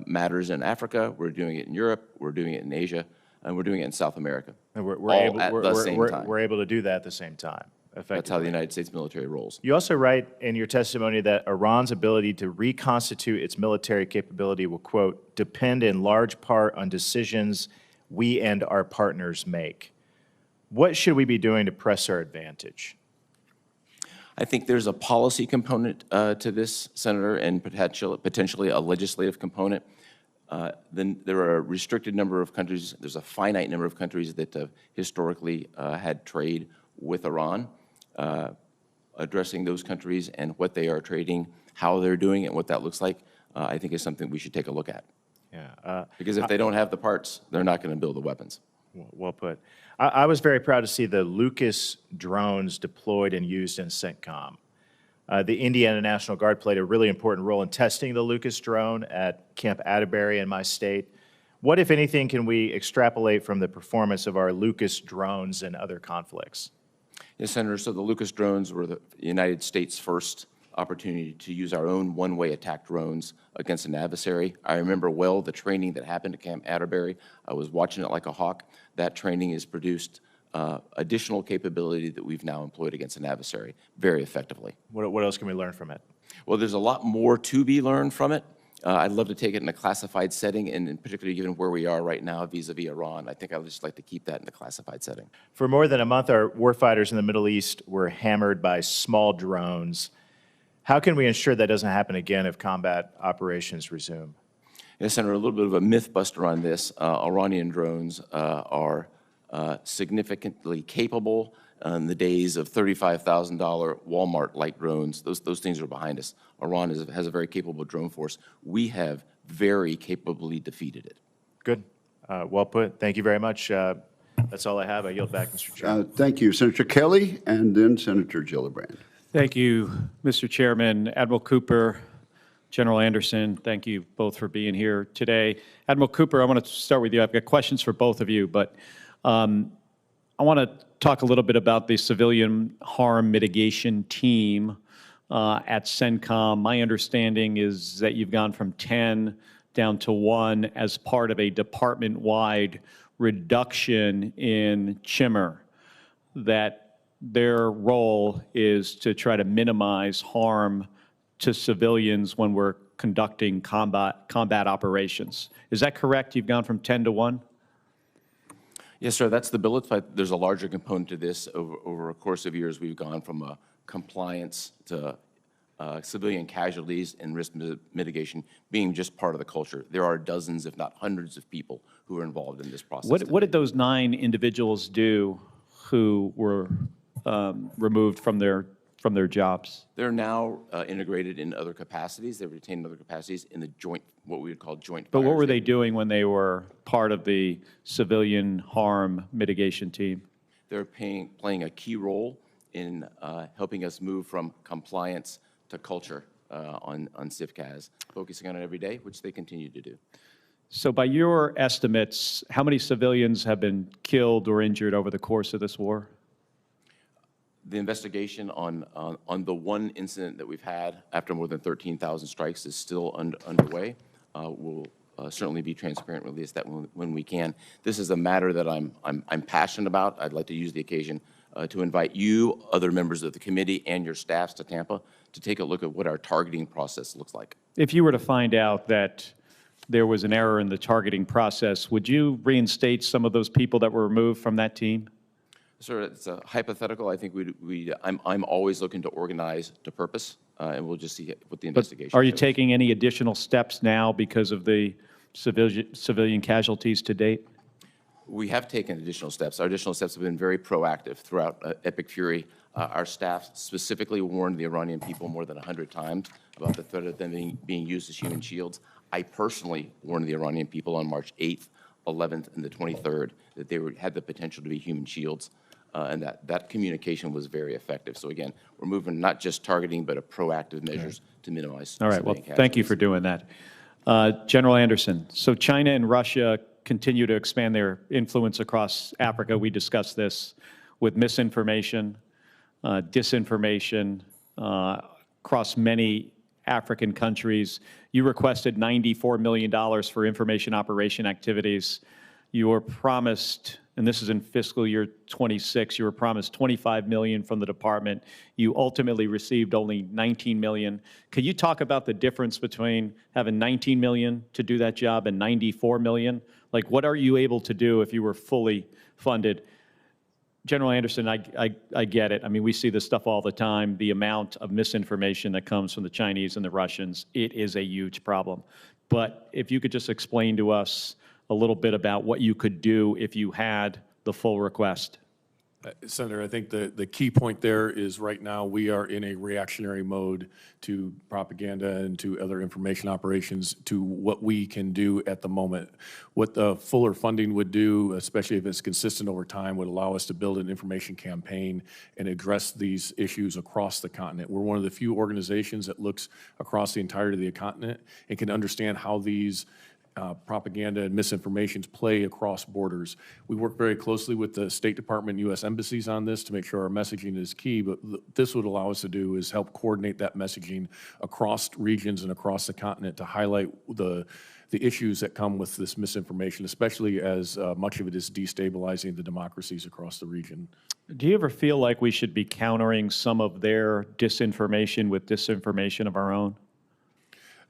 matters in Africa. We're doing it in Europe. We're doing it in Asia. And we're doing it in South America. And all at the same time. We're able to do that at the same time. That's how the United States military rolls. You also write in your testimony that Iran's ability to reconstitute its military capability will, quote, depend in large part on decisions we and our partners make. What should we be doing to press our advantage? I think there's a policy component to this, Senator, and potentially a legislative component. Then there are a restricted number of countries. There's a finite number of countries that have historically had trade with Iran. Addressing those countries and what they are trading, how they're doing it, and what that looks like, I think is something we should take a look at. Yeah. Because if they don't have the parts, they're not going to build the weapons. Well put. I was very proud to see the Lucas drones deployed and used in CENTCOM. The Indiana National Guard played a really important role in testing the Lucas drone at Camp Atterbury in my state. What, if anything, can we extrapolate from the performance of our Lucas drones in other conflicts? Yes, Senator, so the Lucas drones were the United States' first opportunity to use our own one-way attack drones against an adversary. I remember well the training that happened at Camp Atterbury. I was watching it like a hawk. That training has produced additional capability that we've now employed against an adversary very effectively. What else can we learn from it? Well, there's a lot more to be learned from it. I'd love to take it in a classified setting, and particularly given where we are right now vis-a-vis Iran, I think I would just like to keep that in a classified setting. For more than a month, our warfighters in the Middle East were hammered by small drones. How can we ensure that doesn't happen again if combat operations resume? Yes, Senator, a little bit of a myth buster on this. Iranian drones are significantly capable. In the days of $35,000 Walmart-like drones, those things are behind us. Iran has a very capable drone force. We have very capably defeated it. Good. Well put. Thank you very much. That's all I have. I yield back, Mr. Chairman. Thank you, Senator Kelly, and then Senator Gillibrand. Thank you, Mr. Chairman. Admiral Cooper, General Anderson, thank you both for being here today. Admiral Cooper, I want to start with you. I've got questions for both of you, but I want to talk a little bit about the civilian harm mitigation team at CENTCOM. My understanding is that you've gone from 10 down to 1 as part of a department-wide reduction in chimmer, that their role is to try to minimize harm to civilians when we're conducting combat operations. Is that correct? You've gone from 10 to 1? Yes, sir, that's the billet, but there's a larger component to this. Over a course of years, we've gone from compliance to civilian casualties and risk mitigation being just part of the culture. There are dozens, if not hundreds of people who are involved in this process. What did those 9 individuals do who were removed from their jobs? They're now integrated in other capacities. They've retained other capacities in the joint, what we would call joint But what fires. were they doing when they were part of the civilian harm mitigation team? They're playing a key role in helping us move from compliance to culture on CIFCAS, focusing on it every day, which they continue to do. So by your estimates, how many civilians have been killed or injured over the course of this war? The investigation on the one incident that we've had after more than 13,000 strikes is still underway. We'll certainly be transparent, release that when we can. This is a matter that I'm passionate about. I'd like to use the occasion to invite you, other members of the committee, and your staffs to Tampa to take a look at what our targeting process looks like. If you were to find out that there was an error in the targeting process, would you reinstate some of those people that were removed from that team? Sir, it's a hypothetical. I think I'm always looking to organize to purpose, and we'll just see what the investigation Are you shows. taking any additional steps now because of the civilian casualties to date? We have taken additional steps. Our additional steps have been very proactive throughout Epic Fury. Our staff specifically warned the Iranian people more than 100 times about the threat of them being used as human shields. I personally warned the Iranian people on March 8th, 11th, and the 23rd that they had the potential to be human shields, and that communication was very effective. So again, we're moving not just targeting, but a proactive measures to minimize. All right, well, civilian thank you casualties. for doing that. General Anderson, so China and Russia continue to expand their influence across Africa. We discussed this with misinformation, disinformation across many African countries. You requested $94 million for information operation activities. You were promised, and this is in fiscal year 26, you were promised $25 million from the department. You ultimately received only $19 million. Could you talk about the difference between having $19 million to do that job and $94 million? Like, what are you able to do if you were fully funded? General Anderson, I get it. I mean, we see this stuff all the time. The amount of misinformation that comes from the Chinese and the Russians, it is a huge problem. But if you could just explain to us a little bit about what you could do if you had the full request. Senator, I think the key point there is right now we are in a reactionary mode to propaganda and to other information operations to what we can do at the moment. What the fuller funding would do, especially if it's consistent over time, would allow us to build an information campaign and address these issues across the continent. We're one of the few organizations that looks across the entirety of the continent and can understand how these propaganda and misinformations play across borders. We work very closely with the State Department and U.S. embassies on this to make sure our messaging is key, but this would allow us to do is help coordinate that messaging across regions and across the continent to highlight the issues that come with this misinformation, especially as much of it is destabilizing the democracies across the region. Do you ever feel like we should be countering some of their disinformation with disinformation of our own?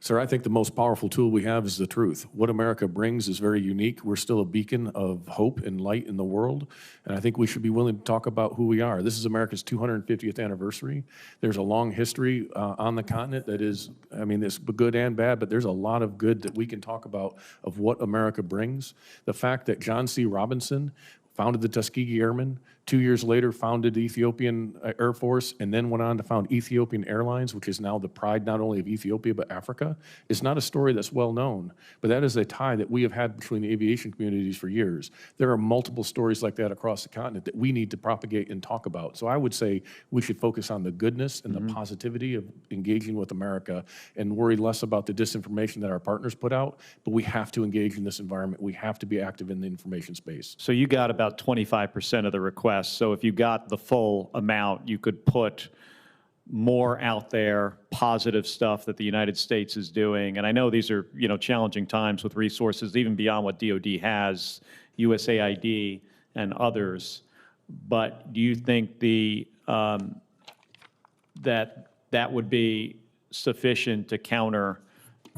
Sir, I think the most powerful tool we have is the truth. What America brings is very unique. We're still a beacon of hope and light in the world, and I think we should be willing to talk about who we are. This is America's 250th anniversary. There's a long history on the continent that is, I mean, it's good and bad, but there's a lot of good that we can talk about of what America brings. The fact that John C. Robinson founded the Tuskegee Airmen, 2 years later founded the Ethiopian Air Force, and then went on to found Ethiopian Airlines, which is now the pride not only of Ethiopia but Africa. It's not a story that's well known, but that is a tie that we have had between the aviation communities for years. There are multiple stories like that across the continent that we need to propagate and talk about. So I would say we should focus on the goodness and the positivity of engaging with America and worry less about the disinformation that our partners put out, but we have to engage in this environment. We have to be active in the information space. So you got about 25% of the request. So if you got the full amount, you could put more out there, positive stuff that the United States is doing. And I know these are, challenging times with resources, even beyond what DOD has, USAID and others. But do you think that would be sufficient to counter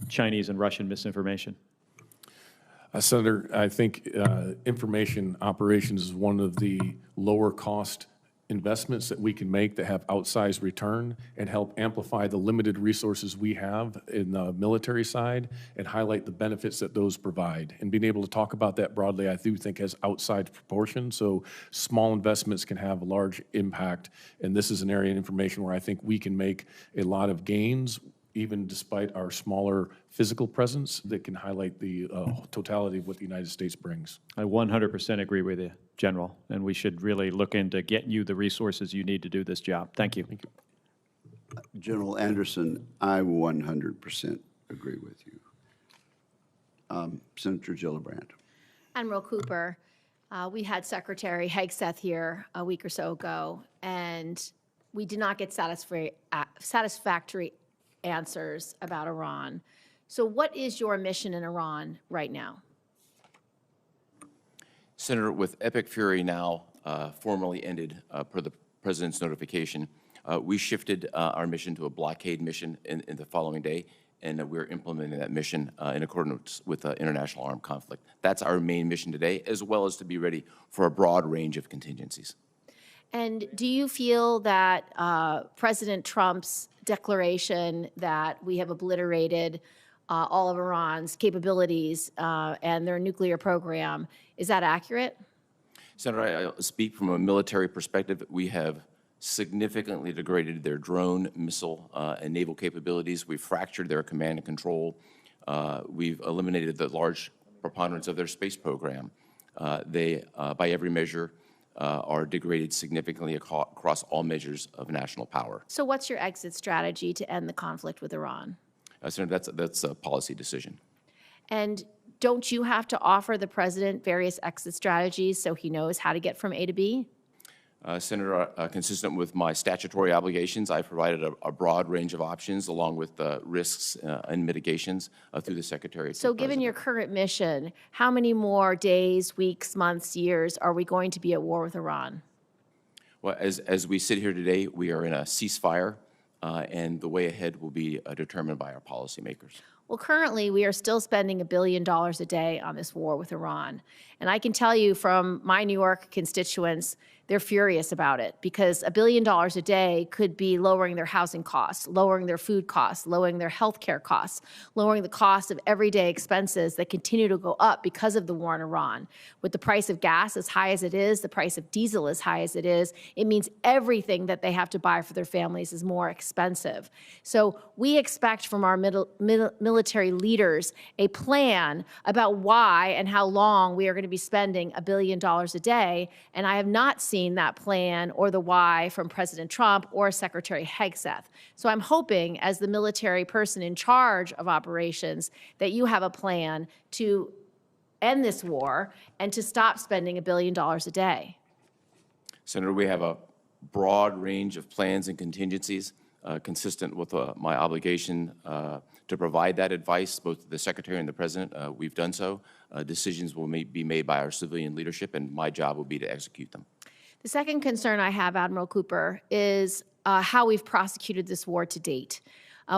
Chinese and Russian misinformation? Senator, I think information operations is one of the lower cost investments that we can make that have outsized return and help amplify the limited resources we have in the military side and highlight the benefits that those provide. And being able to talk about that broadly, I do think has outside proportion. So small investments can have a large impact. And this is an area of information where I think we can make a lot of gains, even despite our smaller physical presence, that can highlight the totality of what the United States brings. I 100% agree with you, General, and we should really look into getting you the resources you need to do this job. Thank you. Thank you. General Anderson, I 100% agree with you. Senator Gillibrand. Admiral Cooper, we had Secretary Hegseth here a week or so ago, and we did not get satisfactory answers about Iran. So what is your mission in Iran right now? Senator, with Epic Fury now formally ended per the President's notification, we shifted our mission to a blockade mission in the following day, and we're implementing that mission in accordance with international armed conflict. That's our main mission today, as well as to be ready for a broad range of contingencies. And do you feel that President Trump's declaration that we have obliterated all of Iran's capabilities and their nuclear program, is that accurate? Senator, I speak from a military perspective. We have significantly degraded their drone, missile, and naval capabilities. We've fractured their command and control. We've eliminated the large preponderance of their space program. They, by every measure, are degraded significantly across all measures of national power. So what's your exit strategy to end the conflict with Iran? Senator, that's a policy decision. And don't you have to offer the president various exit strategies so he knows how to get from A to B? Senator, consistent with my statutory obligations, I provided a broad range of options along with risks and mitigations through the Secretary. So given your current mission, how many more days, weeks, months, years are we going to be at war with Iran? Well, as we sit here today, we are in a ceasefire, and the way ahead will be determined by our policymakers. Well, currently, we are still spending $1 billion a day on this war with Iran. And I can tell you from my New York constituents, they're furious about it because $1 billion a day could be lowering their housing costs, lowering their food costs, lowering their health care costs, lowering the cost of everyday expenses that continue to go up because of the war in Iran. With the price of gas as high as it is, the price of diesel as high as it is, it means everything that they have to buy for their families is more expensive. So we expect from our military leaders a plan about why and how long we are going to be spending $1 billion a day, and I have not seen that plan or the why from President Trump or Secretary Hegseth. So I'm hoping, as the military person in charge of operations, that you have a plan to end this war and to stop spending $1 billion a day. Senator, we have a broad range of plans and contingencies consistent with my obligation to provide that advice, both to the Secretary and the President. We've done so. Decisions will be made by our civilian leadership, and my job will be to execute them. The second concern I have, Admiral Cooper, is how we've prosecuted this war to date.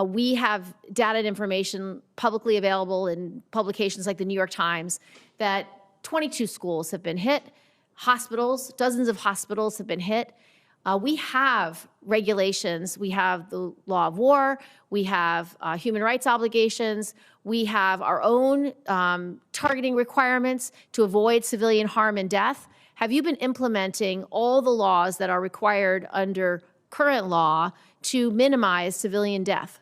We have data and information publicly available in publications like the New York Times that 22 schools have been hit, hospitals, dozens of hospitals have been hit. We have regulations. We have the law of war. We have human rights obligations. We have our own targeting requirements to avoid civilian harm and death. Have you been implementing all the laws that are required under current law to minimize civilian death?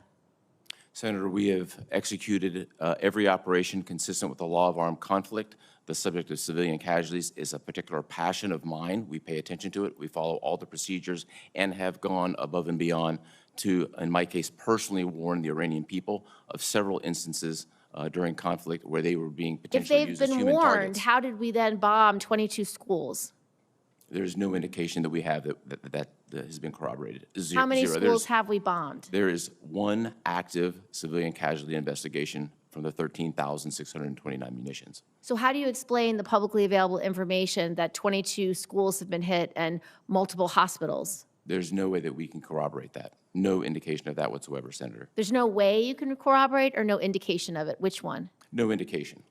Senator, we have executed every operation consistent with the law of armed conflict. The subject of civilian casualties is a particular passion of mine. We pay attention to it. We follow all the procedures and have gone above and beyond to, in my case, personally warn the Iranian people of several instances during conflict where they were being potentially used as human targets. If they've been warned, how did we then bomb 22 schools? There's no indication that we have that has been corroborated. Zero. How many schools have we bombed? There is one active civilian casualty investigation from the 13,629 munitions. So how do you explain the publicly available information that 22 schools have been hit and multiple hospitals? There's no way that we can corroborate that. No indication of that whatsoever, Senator. There's no way you can corroborate or no indication of it? Which one? No indication.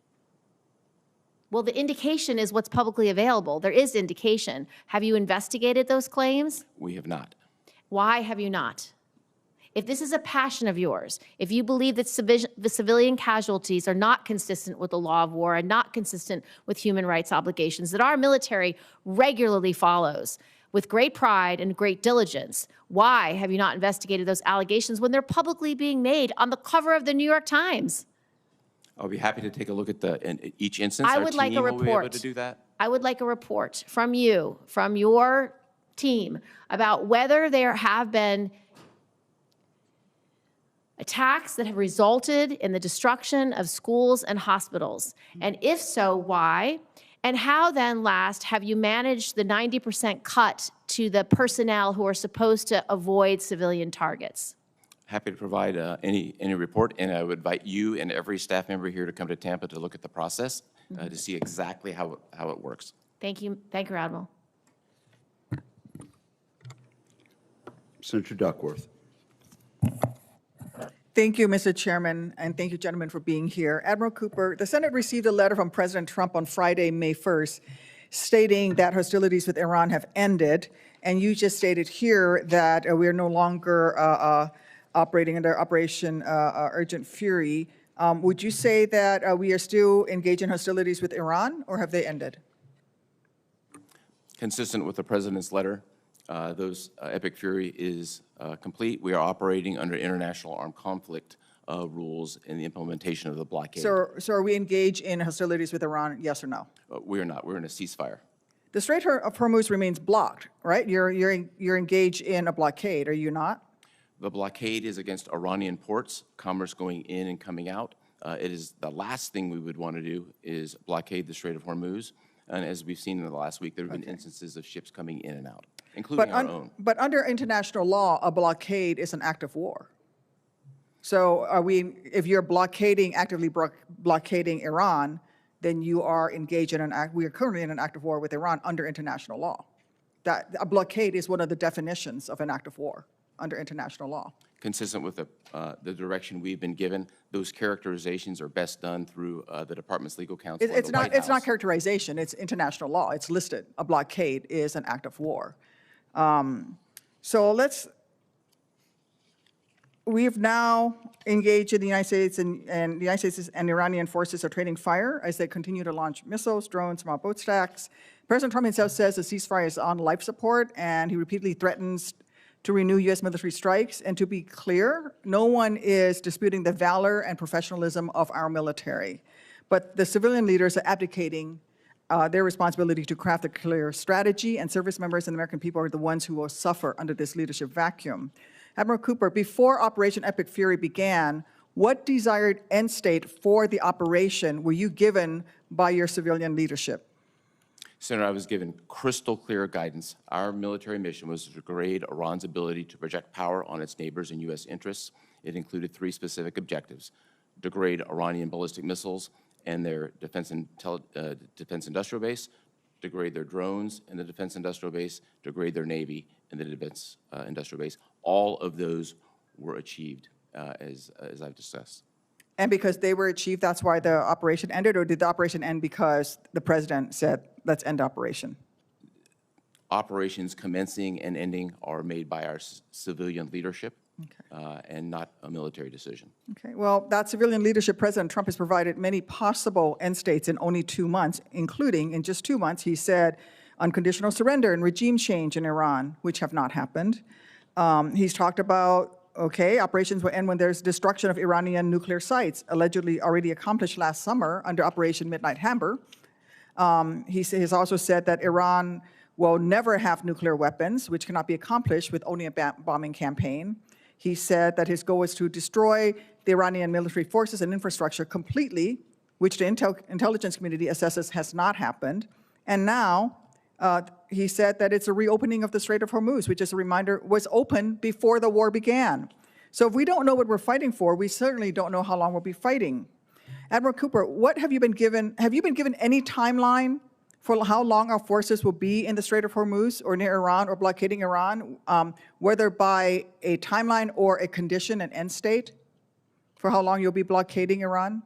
Well, the indication is what's publicly available. There is indication. Have you investigated those claims? We have not. Why have you not? If this is a passion of yours, if you believe that the civilian casualties are not consistent with the law of war and not consistent with human rights obligations that our military regularly follows with great pride and great diligence, why have you not investigated those allegations when they're publicly being made on the cover of the New York Times? I'll be happy to take a look at each instance. I Our would like a team will be able report. to do that. I would like a report from you, from your team, about whether there have been attacks that have resulted in the destruction of schools and hospitals. And if so, why? And how then, last, have you managed the 90% cut to the personnel who are supposed to avoid civilian targets? Happy to provide any report, and I would invite you and every staff member here to come to Tampa to look at the process to see exactly how it works. Thank you, Admiral. Senator Duckworth. Thank you, Mr. Chairman, and thank you, gentlemen, for being here. Admiral Cooper, the Senate received a letter from President Trump on Friday, May 1st, stating that hostilities with Iran have ended, and you just stated here that we are no longer operating under Operation Urgent Fury. Would you say that we are still engaged in hostilities with Iran, or have they ended? Consistent with the President's letter, those Epic Fury is complete. We are operating under international armed conflict rules in the implementation of the blockade. So are we engaged in hostilities with Iran, yes or no? We are not. We're in a ceasefire. The Strait of Hormuz remains blocked, right? You're engaged in a blockade, are you not? The blockade is against Iranian ports, commerce going in and coming out. It is the last thing we would want to do is blockade the Strait of Hormuz. And as we've seen in the last week, there have been instances of ships coming in and out, including our own. But under international law, a blockade is an act of war. So if you're actively blockading Iran, then you are engaged in we are currently in an act of war with Iran under international law. That a blockade is one of the definitions of an act of war under international law. Consistent with the direction we've been given, those characterizations are best done through the Department's legal counsel. It's not characterization, it's international law. It's listed. A blockade is an act of war. We've now engaged in the United States, and the United States and Iranian forces are trading fire as they continue to launch missiles, drones, small boat stacks. President Trump himself says the ceasefire is on life support, and he repeatedly threatens to renew U.S. military strikes. And to be clear, no one is disputing the valor and professionalism of our military. But the civilian leaders are abdicating their responsibility to craft a clear strategy, and service members and the American people are the ones who will suffer under this leadership vacuum. Admiral Cooper, before Operation Epic Fury began, what desired end state for the operation were you given by your civilian leadership? Senator, I was given crystal clear guidance. Our military mission was to degrade Iran's ability to project power on its neighbors and U.S. interests. It included 3 specific objectives: degrade Iranian ballistic missiles and their defense industrial base, degrade their drones in the defense industrial base, degrade their Navy in the defense industrial base. All of those were achieved, as I've discussed. And because they were achieved, that's why the operation ended, or did the operation end because the president said, let's end operation? Operations commencing and ending are made by our civilian leadership, and not a military decision. Okay, well, that civilian leadership, President Trump has provided many possible end states in only 2 months, including in just 2 months, he said unconditional surrender and regime change in Iran, which have not happened. He's talked about, operations will end when there's destruction of Iranian nuclear sites, allegedly already accomplished last summer under Operation Midnight Hammer. He has also said that Iran will never have nuclear weapons, which cannot be accomplished with only a bombing campaign. He said that his goal is to destroy the Iranian military forces and infrastructure completely, which the intelligence community assesses has not happened. And now, he said that it's a reopening of the Strait of Hormuz, which, as a reminder, was open before the war began. So if we don't know what we're fighting for, we certainly don't know how long we'll be fighting. Admiral Cooper, what have you been given? Have you been given any timeline for how long our forces will be in the Strait of Hormuz or near Iran or blockading Iran, whether by a timeline or a condition, an end state, for how long you'll be blockading Iran?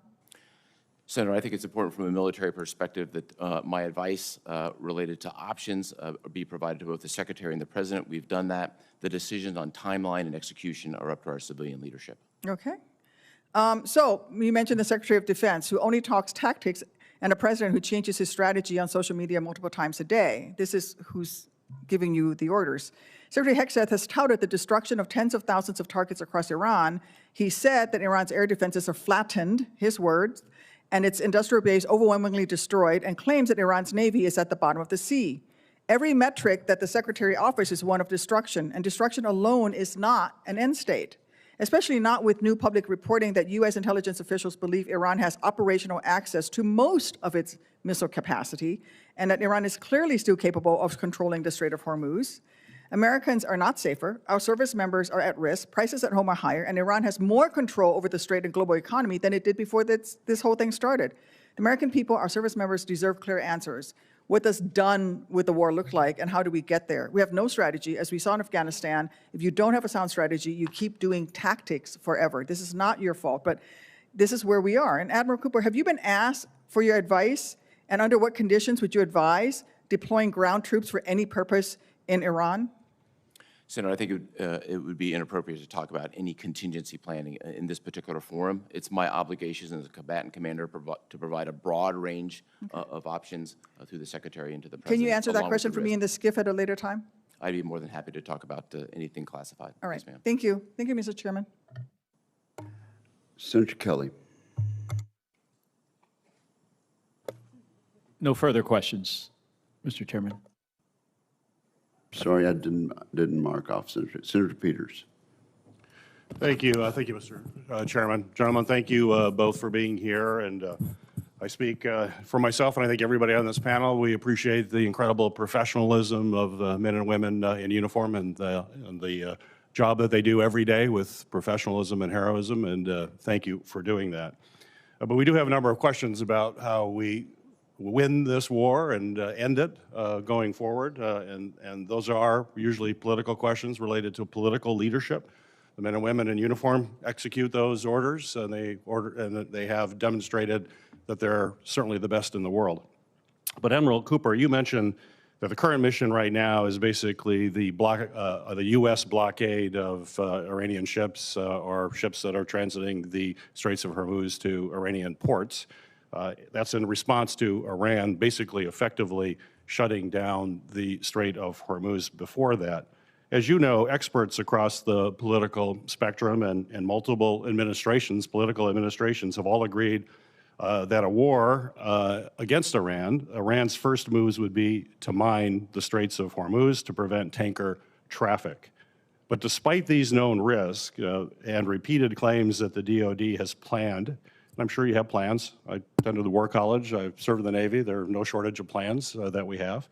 Senator, I think it's important from a military perspective that my advice related to options be provided to both the Secretary and the President. We've done that. The decisions on timeline and execution are up to our civilian leadership. Okay. So you mentioned the Secretary of Defense, who only talks tactics, and a president who changes his strategy on social media multiple times a day. This is who's giving you the orders. Secretary Hegseth has touted the destruction of tens of thousands of targets across Iran. He said that Iran's air defenses are flattened, his words, and its industrial base overwhelmingly destroyed, and claims that Iran's navy is at the bottom of the sea. Every metric that the Secretary offers is one of destruction, and destruction alone is not an end state, especially not with new public reporting that U.S. intelligence officials believe Iran has operational access to most of its missile capacity, and that Iran is clearly still capable of controlling the Strait of Hormuz. Americans are not safer, our service members are at risk, prices at home are higher, and Iran has more control over the Strait and global economy than it did before this whole thing started. The American people, our service members, deserve clear answers. What does done with the war look like, and how do we get there? We have no strategy. As we saw in Afghanistan, if you don't have a sound strategy, you keep doing tactics forever. This is not your fault, but this is where we are. And Admiral Cooper, have you been asked for your advice, and under what conditions would you advise deploying ground troops for any purpose in Iran? Senator, I think it would be inappropriate to talk about any contingency planning in this particular forum. It's my obligation as a combatant commander to provide a broad range of options through the Secretary and to the President. Can you answer that question for me in the skiff at a later time? I'd be more than happy to talk about anything classified. All right. Yes, ma'am. Thank you. Thank you, Mr. Chairman. Senator Kelly. No further questions, Mr. Chairman. Sorry, I didn't mark off Senator Peters. Thank you. Thank you, Mr. Chairman. Gentlemen, thank you both for being here. And I speak for myself, and I think everybody on this panel. We appreciate the incredible professionalism of the men and women in uniform and the job that they do every day with professionalism and heroism. And thank you for doing that. But we do have a number of questions about how we win this war and end it going forward. And those are usually political questions related to political leadership. The men and women in uniform execute those orders, and they have demonstrated that they're certainly the best in the world. But Admiral Cooper, you mentioned that the current mission right now is basically the U.S. blockade of Iranian ships or ships that are transiting the Straits of Hormuz to Iranian ports. That's in response to Iran basically effectively shutting down the Strait of Hormuz before that. As you know, experts across the political spectrum and multiple political administrations have all agreed that a war against Iran's first moves would be to mine the Straits of Hormuz to prevent tanker traffic. But despite these known risks and repeated claims that the DoD has planned, and I'm sure you have plans. I attended the War College. I've served in the Navy. There are no shortage of plans that we have.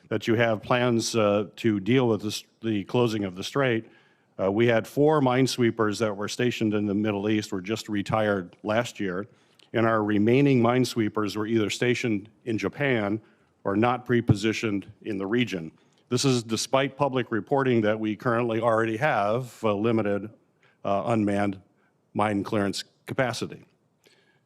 That you have plans to deal with the closing of the strait. We had 4 minesweepers that were stationed in the Middle East were just retired last year, and our remaining minesweepers were either stationed in Japan or not pre-positioned in the region. This is despite public reporting that we currently already have limited unmanned mine clearance capacity.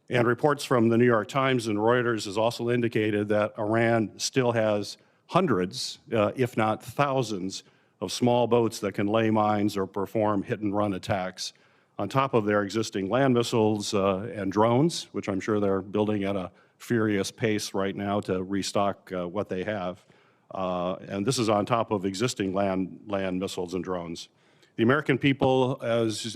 And reports from the New York Times and Reuters has also indicated that Iran still has hundreds, if not thousands, of small boats that can lay mines or perform hit-and-run attacks on top of their existing land missiles and drones, which I'm sure they're building at a furious pace right now to restock what they have. And this is on top of existing land missiles and drones. The American people, as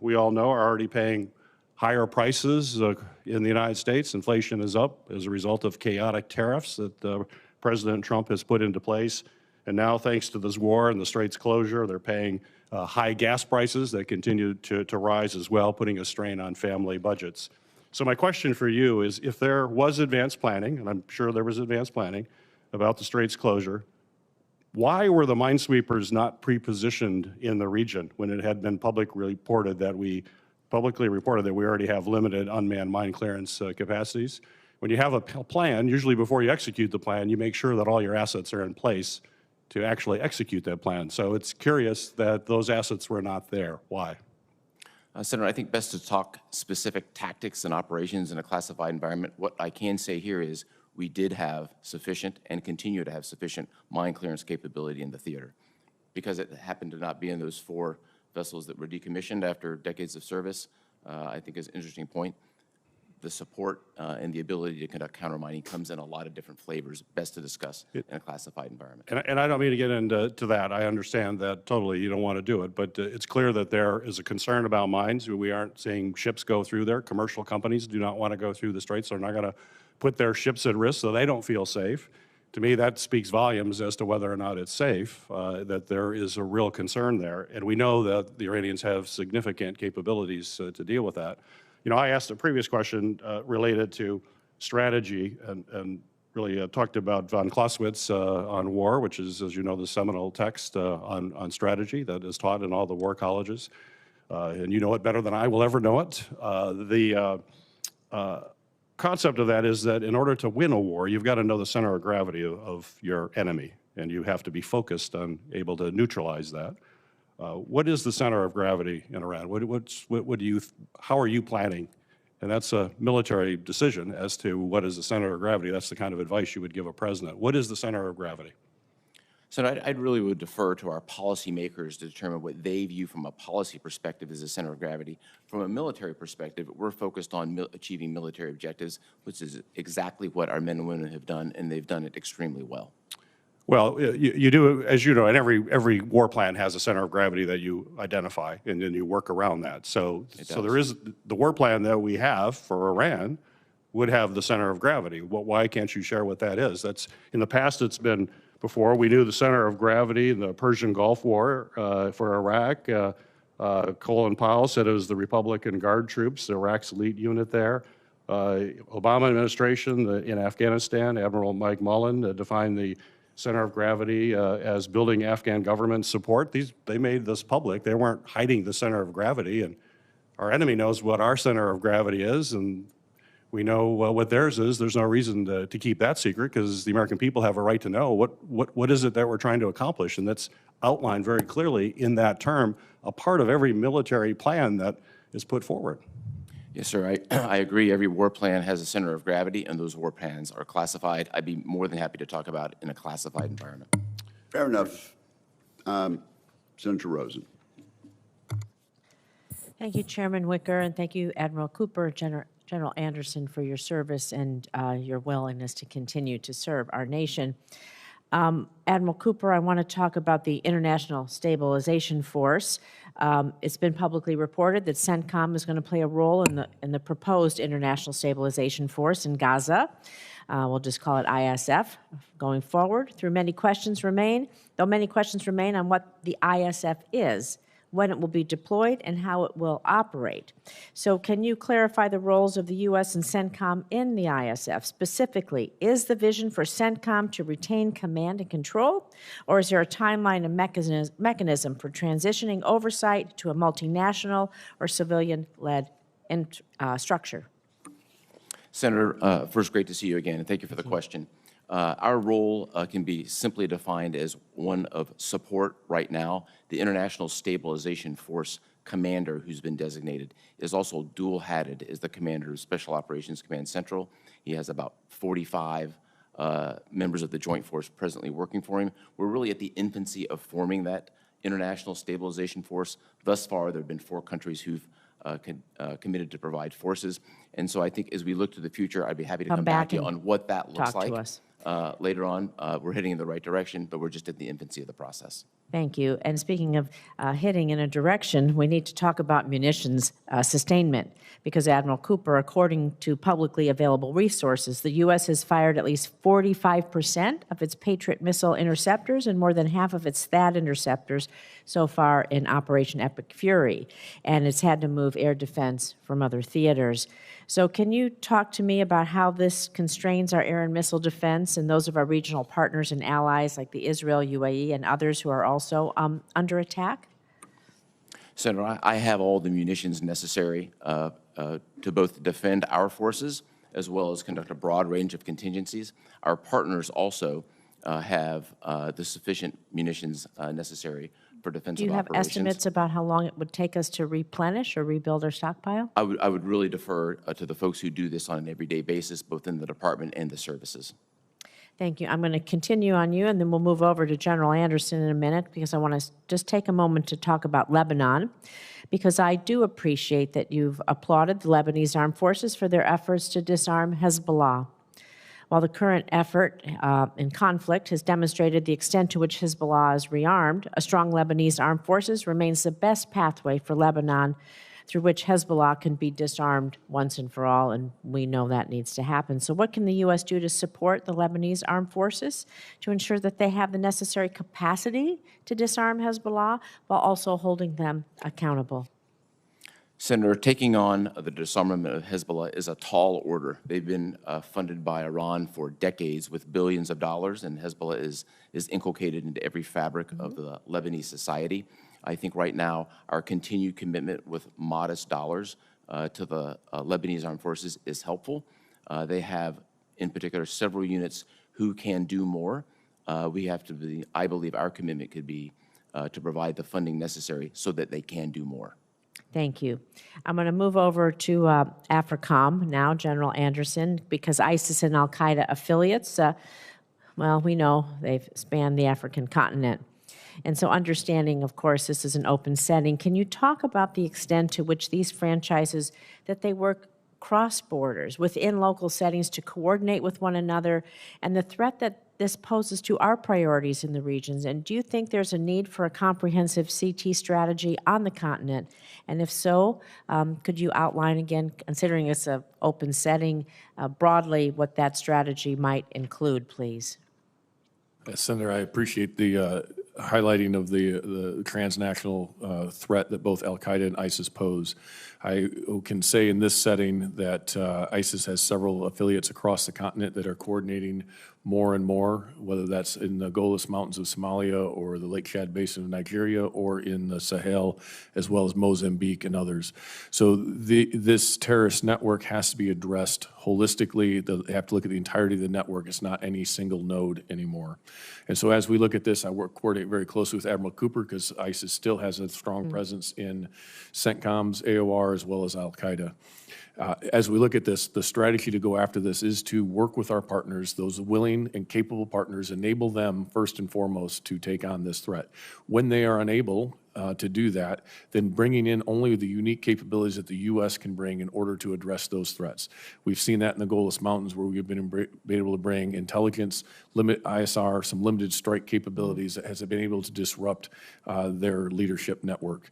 we all know, are already paying higher prices in the United States. Inflation is up as a result of chaotic tariffs that President Trump has put into place. And now, thanks to this war and the Straits closure, they're paying high gas prices that continue to rise as well, putting a strain on family budgets. So my question for you is, if there was advanced planning, and I'm sure there was advanced planning about the Straits closure, why were the minesweepers not pre-positioned in the region when it had been publicly reported that we already have limited unmanned mine clearance capacities? When you have a plan, usually before you execute the plan, you make sure that all your assets are in place to actually execute that plan. So it's curious that those assets were not there. Why? Senator, I think best to talk specific tactics and operations in a classified environment. What I can say here is we did have sufficient and continue to have sufficient mine clearance capability in the theater. Because it happened to not be in those 4 vessels that were decommissioned after decades of service, I think is an interesting point. The support and the ability to conduct countermining comes in a lot of different flavors, best to discuss in a classified environment. And I don't mean to get into that. I understand that totally. You don't want to do it. But it's clear that there is a concern about mines. We aren't seeing ships go through there. Commercial companies do not want to go through the straits. They're not going to put their ships at risk so they don't feel safe. To me, that speaks volumes as to whether or not it's safe, that there is a real concern there. And we know that the Iranians have significant capabilities to deal with that. You know, I asked a previous question related to strategy and really talked about von Clausewitz on war, which is, as you know, the seminal text on strategy that is taught in all the war colleges. And you know it better than I will ever know it. The concept of that is that in order to win a war, you've got to know the center of gravity of your enemy, and you have to be focused on able to neutralize that. What is the center of gravity in Iran? How are you planning? And that's a military decision as to what is the center of gravity. That's the kind of advice you would give a president. What is the center of gravity? So I'd really would defer to our policymakers to determine what they view from a policy perspective as the center of gravity. From a military perspective, we're focused on achieving military objectives, which is exactly what our men and women have done, and they've done it extremely well. Well, you do, as you know, and every war plan has a center of gravity that you identify, and then you work around that. So there is the war plan that we have for Iran would have the center of gravity. Why can't you share what that is? That's in the past. It's been before. We knew the center of gravity in the Persian Gulf War for Iraq. Colin Powell said it was the Republican Guard troops, Iraq's elite unit there. Obama administration in Afghanistan, Admiral Mike Mullen defined the center of gravity as building Afghan government support. They made this public. They weren't hiding the center of gravity, and our enemy knows what our center of gravity is, and we know what theirs is. There's no reason to keep that secret because the American people have a right to know what is it that we're trying to accomplish, and that's outlined very clearly in that term, a part of every military plan that is put forward. Yes, sir. I agree. Every war plan has a center of gravity, and those war plans are classified. I'd be more than happy to talk about it in a classified environment. Fair enough. Senator Rosen. Thank you, Chairman Wicker, and thank you, Admiral Cooper, General Anderson, for your service and your willingness to continue to serve our nation. Admiral Cooper, I want to talk about the International Stabilization Force. It's been publicly reported that CENTCOM is going to play a role in the proposed International Stabilization Force in Gaza. We'll just call it ISF going forward. Though many questions remain on what the ISF is, when it will be deployed, and how it will operate. So can you clarify the roles of the U.S. and CENTCOM in the ISF? Specifically, is the vision for CENTCOM to retain command and control, or is there a timeline and mechanism for transitioning oversight to a multinational or civilian-led structure? Senator, first, great to see you again, and thank you for the question. Our role can be simply defined as one of support right now. The International Stabilization Force commander who's been designated is also dual-hatted as the commander of Special Operations Command Central. He has about 45 members of the Joint Force presently working for him. We're really at the infancy of forming that International Stabilization Force. Thus far, there have been 4 countries who've committed to provide forces. And so I think as we look to the future, I'd be happy to come back to you on what that looks like. Later on. We're heading in the right direction, but we're just at the infancy of the process. Thank you. And speaking of heading in a direction, we need to talk about munitions sustainment, because Admiral Cooper, according to publicly available resources, the U.S. has fired at least 45% of its Patriot missile interceptors and more than half of its THAAD interceptors so far in Operation Epic Fury, and it's had to move air defense from other theaters. So can you talk to me about how this constrains our air and missile defense and those of our regional partners and allies like the Israel, UAE, and others who are also under attack? Senator, I have all the munitions necessary to both defend our forces as well as conduct a broad range of contingencies. Our partners also have the sufficient munitions necessary for defensive Do you have operations. estimates about how long it would take us to replenish or rebuild our stockpile? I would really defer to the folks who do this on an everyday basis, both in the department and the services. Thank you. I'm going to continue on you, and then we'll move over to General Anderson in a minute, because I want to just take a moment to talk about Lebanon, because I do appreciate that you've applauded the Lebanese armed forces for their efforts to disarm Hezbollah. While the current effort in conflict has demonstrated the extent to which Hezbollah is rearmed, a strong Lebanese armed forces remains the best pathway for Lebanon through which Hezbollah can be disarmed once and for all, and we know that needs to happen. So what can the U.S. do to support the Lebanese armed forces to ensure that they have the necessary capacity to disarm Hezbollah while also holding them accountable? Senator, taking on the disarmament of Hezbollah is a tall order. They've been funded by Iran for decades with billions of dollars, and Hezbollah is inculcated into every fabric of the Lebanese society. I think right now our continued commitment with modest dollars to the Lebanese armed forces is helpful. They have, in particular, several units who can do more. We have to be, I believe our commitment could be to provide the funding necessary so that they can do more. Thank you. I'm going to move over to AFRICOM now, General Anderson, because ISIS and al-Qaeda affiliates, well, we know they've spanned the African continent. And so understanding, of course, this is an open setting, can you talk about the extent to which these franchises, that they work cross borders within local settings to coordinate with one another, and the threat that this poses to our priorities in the regions? And do you think there's a need for a comprehensive CT strategy on the continent? And if so, could you outline again, considering it's an open setting, broadly what that strategy might include, please? Senator, I appreciate the highlighting of the transnational threat that both al-Qaeda and ISIS pose. I can say in this setting that ISIS has several affiliates across the continent that are coordinating more and more, whether that's in the Golis Mountains of Somalia or the Lake Chad Basin of Nigeria or in the Sahel, as well as Mozambique and others. So this terrorist network has to be addressed holistically. They have to look at the entirety of the network. It's not any single node anymore. And so as we look at this, I coordinate very closely with Admiral Cooper, because ISIS still has a strong presence in CENTCOMs, AOR, as well as al-Qaeda. As we look at this, the strategy to go after this is to work with our partners, those willing and capable partners, enable them first and foremost to take on this threat. When they are unable to do that, then bringing in only the unique capabilities that the U.S. can bring in order to address those threats. We've seen that in the Golis Mountains, where we've been able to bring intelligence, ISR, some limited strike capabilities that has been able to disrupt their leadership network.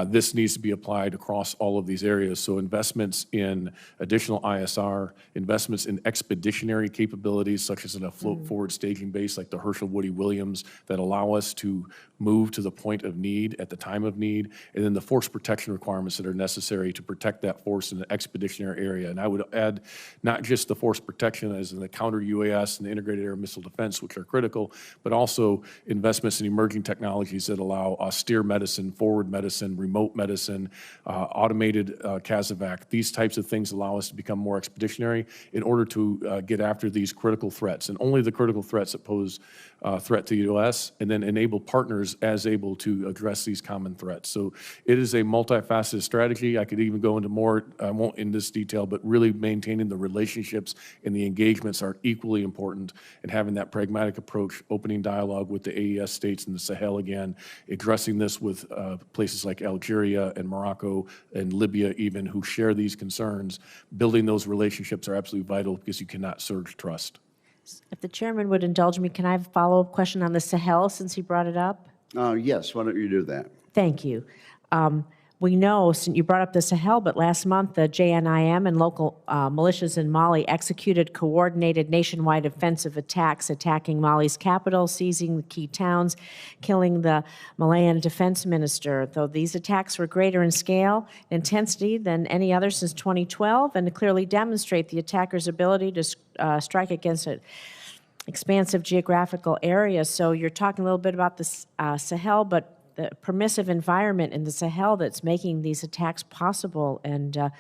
This needs to be applied across all of these areas. So investments in additional ISR, investments in expeditionary capabilities, such as in a float forward staging base like the Herschel Woody Williams, that allow us to move to the point of need at the time of need, and then the force protection requirements that are necessary to protect that force in the expeditionary area. And I would add not just the force protection as in the counter UAS and the integrated air missile defense, which are critical, but also investments in emerging technologies that allow austere medicine, forward medicine, remote medicine, automated CASEVAC. These types of things allow us to become more expeditionary in order to get after these critical threats, and only the critical threats that pose threat to the U.S., and then enable partners as able to address these common threats. So it is a multifaceted strategy. I could even go into more, I won't in this detail, but really maintaining the relationships and the engagements are equally important, and having that pragmatic approach, opening dialogue with the AES states and the Sahel again, addressing this with places like Algeria and Morocco and Libya even, who share these concerns. Building those relationships are absolutely vital, because you cannot surge trust. If the chairman would indulge me, can I have a follow-up question on the Sahel, since he brought it up? Yes, why don't you do that? Thank you. We know, since you brought up the Sahel, but last month the JNIM and local militias in Mali executed coordinated nationwide offensive attacks, attacking Mali's capital, seizing the key towns, killing the Malian defense minister. Though these attacks were greater in scale and intensity than any other since 2012, and to clearly demonstrate the attackers' ability to strike against an expansive geographical area. So you're talking a little bit about the Sahel, but the permissive environment in the Sahel that's making these attacks possible, and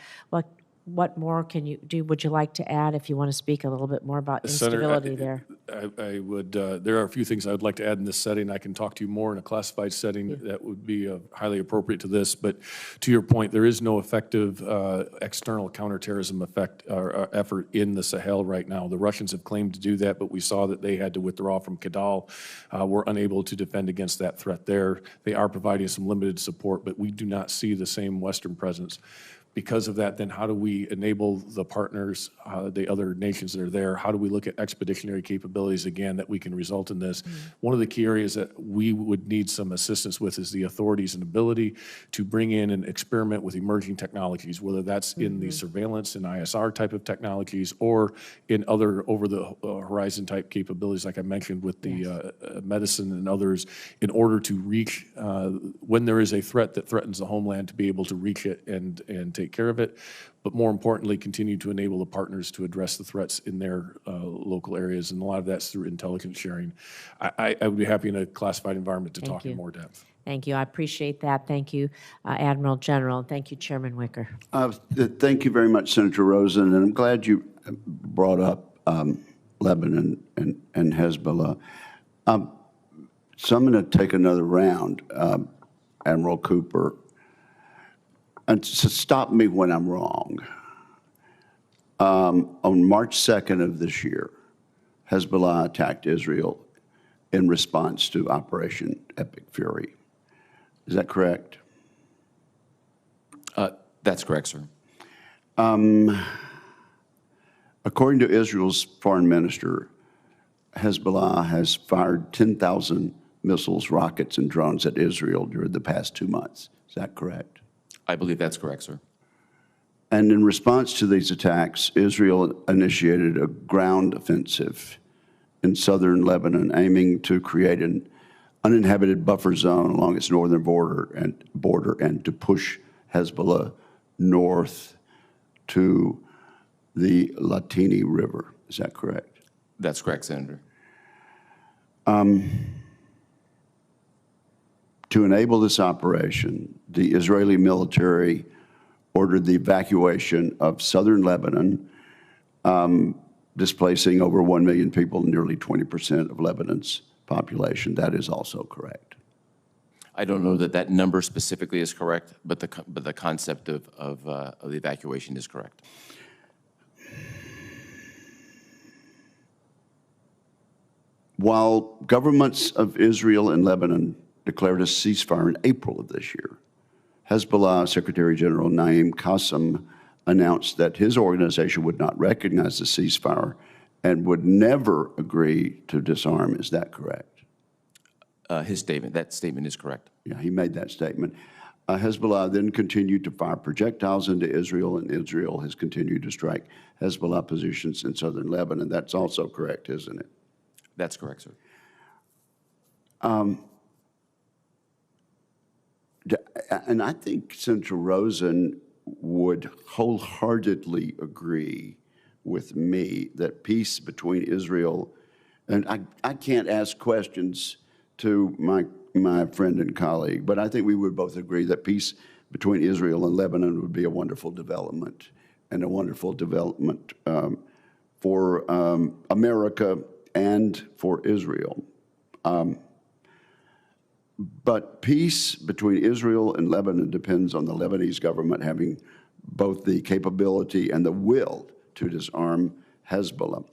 what more can you do? Would you like to add if you want to speak a little bit more about Senator, instability there? I would, there are a few things I would like to add in this setting. I can talk to you more in a classified setting that would be highly appropriate to this. But to your point, there is no effective external counterterrorism effort in the Sahel right now. The Russians have claimed to do that, but we saw that they had to withdraw from Kidal. We're unable to defend against that threat there. They are providing some limited support, but we do not see the same Western presence. Because of that, then how do we enable the partners, the other nations that are there? How do we look at expeditionary capabilities again that we can result in this? One of the key areas that we would need some assistance with is the authorities and ability to bring in and experiment with emerging technologies, whether that's in the surveillance and ISR type of technologies or in other over-the-horizon type capabilities, like I mentioned with the medicine and others, in order to reach, when there is a threat that threatens the homeland, to be able to reach it and take care of it, but more importantly, continue to enable the partners to address the threats in their local areas, and a lot of that's through intelligence sharing. I would be happy in a classified environment to talk in more depth. Thank you. I appreciate that. Thank you, Admiral General. Thank you, Chairman Wicker. Thank you very much, Senator Rosen, and I'm glad you brought up Lebanon and Hezbollah. So I'm going to take another round, Admiral Cooper. And to stop me when I'm wrong, on March 2nd of this year, Hezbollah attacked Israel in response to Operation Epic Fury. Is that correct? That's correct, sir. According to Israel's foreign minister, Hezbollah has fired 10,000 missiles, rockets, and drones at Israel during the past 2 months. Is that correct? I believe that's correct, sir. And in response to these attacks, Israel initiated a ground offensive in southern Lebanon, aiming to create an uninhabited buffer zone along its northern border and to push Hezbollah north to the Latini River. Is that correct? That's correct, Senator. To enable this operation, the Israeli military ordered the evacuation of southern Lebanon, displacing over 1 million people, nearly 20% of Lebanon's population. That is also correct. I don't know that that number specifically is correct, but the concept of the evacuation is correct. While governments of Israel and Lebanon declared a ceasefire in April of this year, Hezbollah Secretary General Naim Qassem announced that his organization would not recognize the ceasefire and would never agree to disarm. Is that correct? That statement is correct. Yeah, he made that statement. Hezbollah then continued to fire projectiles into Israel, and Israel has continued to strike Hezbollah positions in southern Lebanon. That's also correct, isn't it? That's correct, sir. And I think Senator Rosen would wholeheartedly agree with me that peace between Israel, and I can't ask questions to my friend and colleague, but I think we would both agree that peace between Israel and Lebanon would be a wonderful development, and a wonderful development for America and for Israel. But peace between Israel and Lebanon depends on the Lebanese government having both the capability and the will to disarm Hezbollah.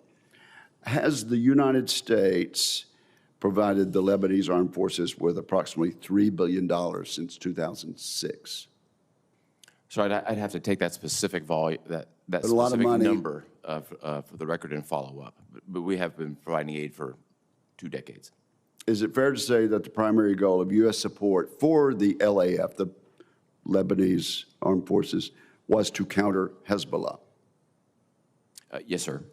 Has the United States provided the Lebanese armed forces with approximately $3 billion since 2006? So I'd have to take that specific volume, that a lot of specific money. number for the record and follow up. But we have been providing aid for 2 decades. Is it fair to say that the primary goal of U.S. support for the LAF, the Lebanese armed forces, was to counter Hezbollah? Yes, sir.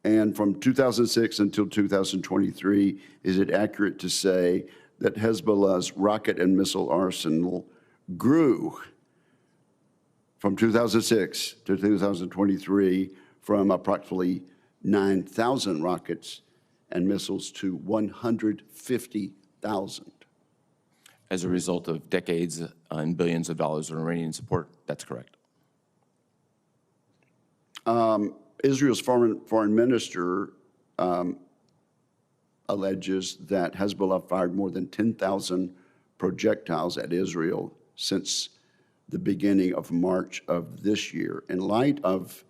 And from 2006 until 2023, is it accurate to say that Hezbollah's rocket and missile arsenal grew from 2006 to 2023 from approximately 9,000 rockets and missiles to 150,000? As a result of decades and billions of dollars of Iranian support, that's correct. Israel's foreign minister alleges that Hezbollah fired more than 10,000 projectiles at Israel since the beginning of March of this year. In light of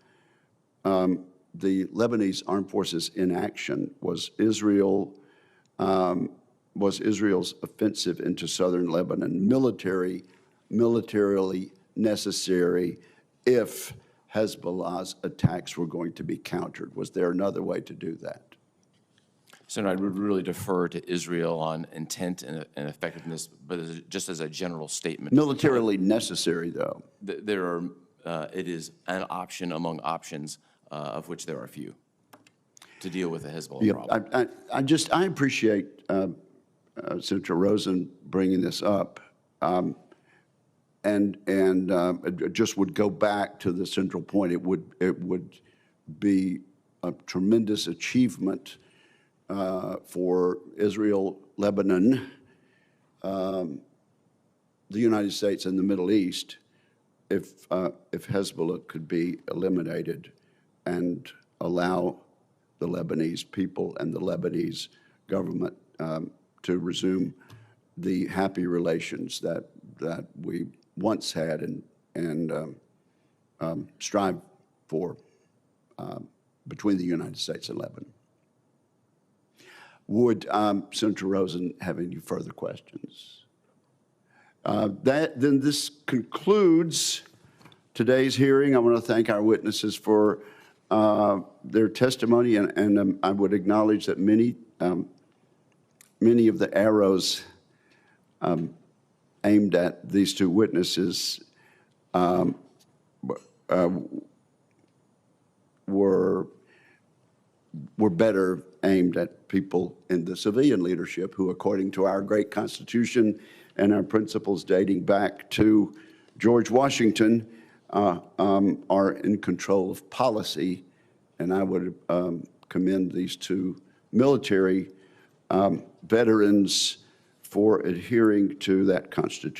the Lebanese armed forces inaction, was Israel's offensive into southern Lebanon militarily necessary if Hezbollah's attacks were going to be countered? Was there another way to do that? Senator, I would really defer to Israel on intent and effectiveness, but just as a general statement. Militarily necessary, though. There are, it is an option among options, of which there are few, to deal with the Hezbollah problem. I appreciate Senator Rosen bringing this up, and it just would go back to the central point. It would be a tremendous achievement for Israel, Lebanon, the United States, and the Middle East if Hezbollah could be eliminated and allow the Lebanese people and the Lebanese government to resume the happy relations that we once had and strive for between the United States and Lebanon. Would Senator Rosen have any further questions? Then this concludes today's hearing. I want to thank our witnesses for their testimony, and I would acknowledge that many of the arrows aimed at these two witnesses were better aimed at people in the civilian leadership who, according to our great Constitution and our principles dating back to George Washington, are in control of policy. And I would commend these two military veterans for adhering to that Constitution.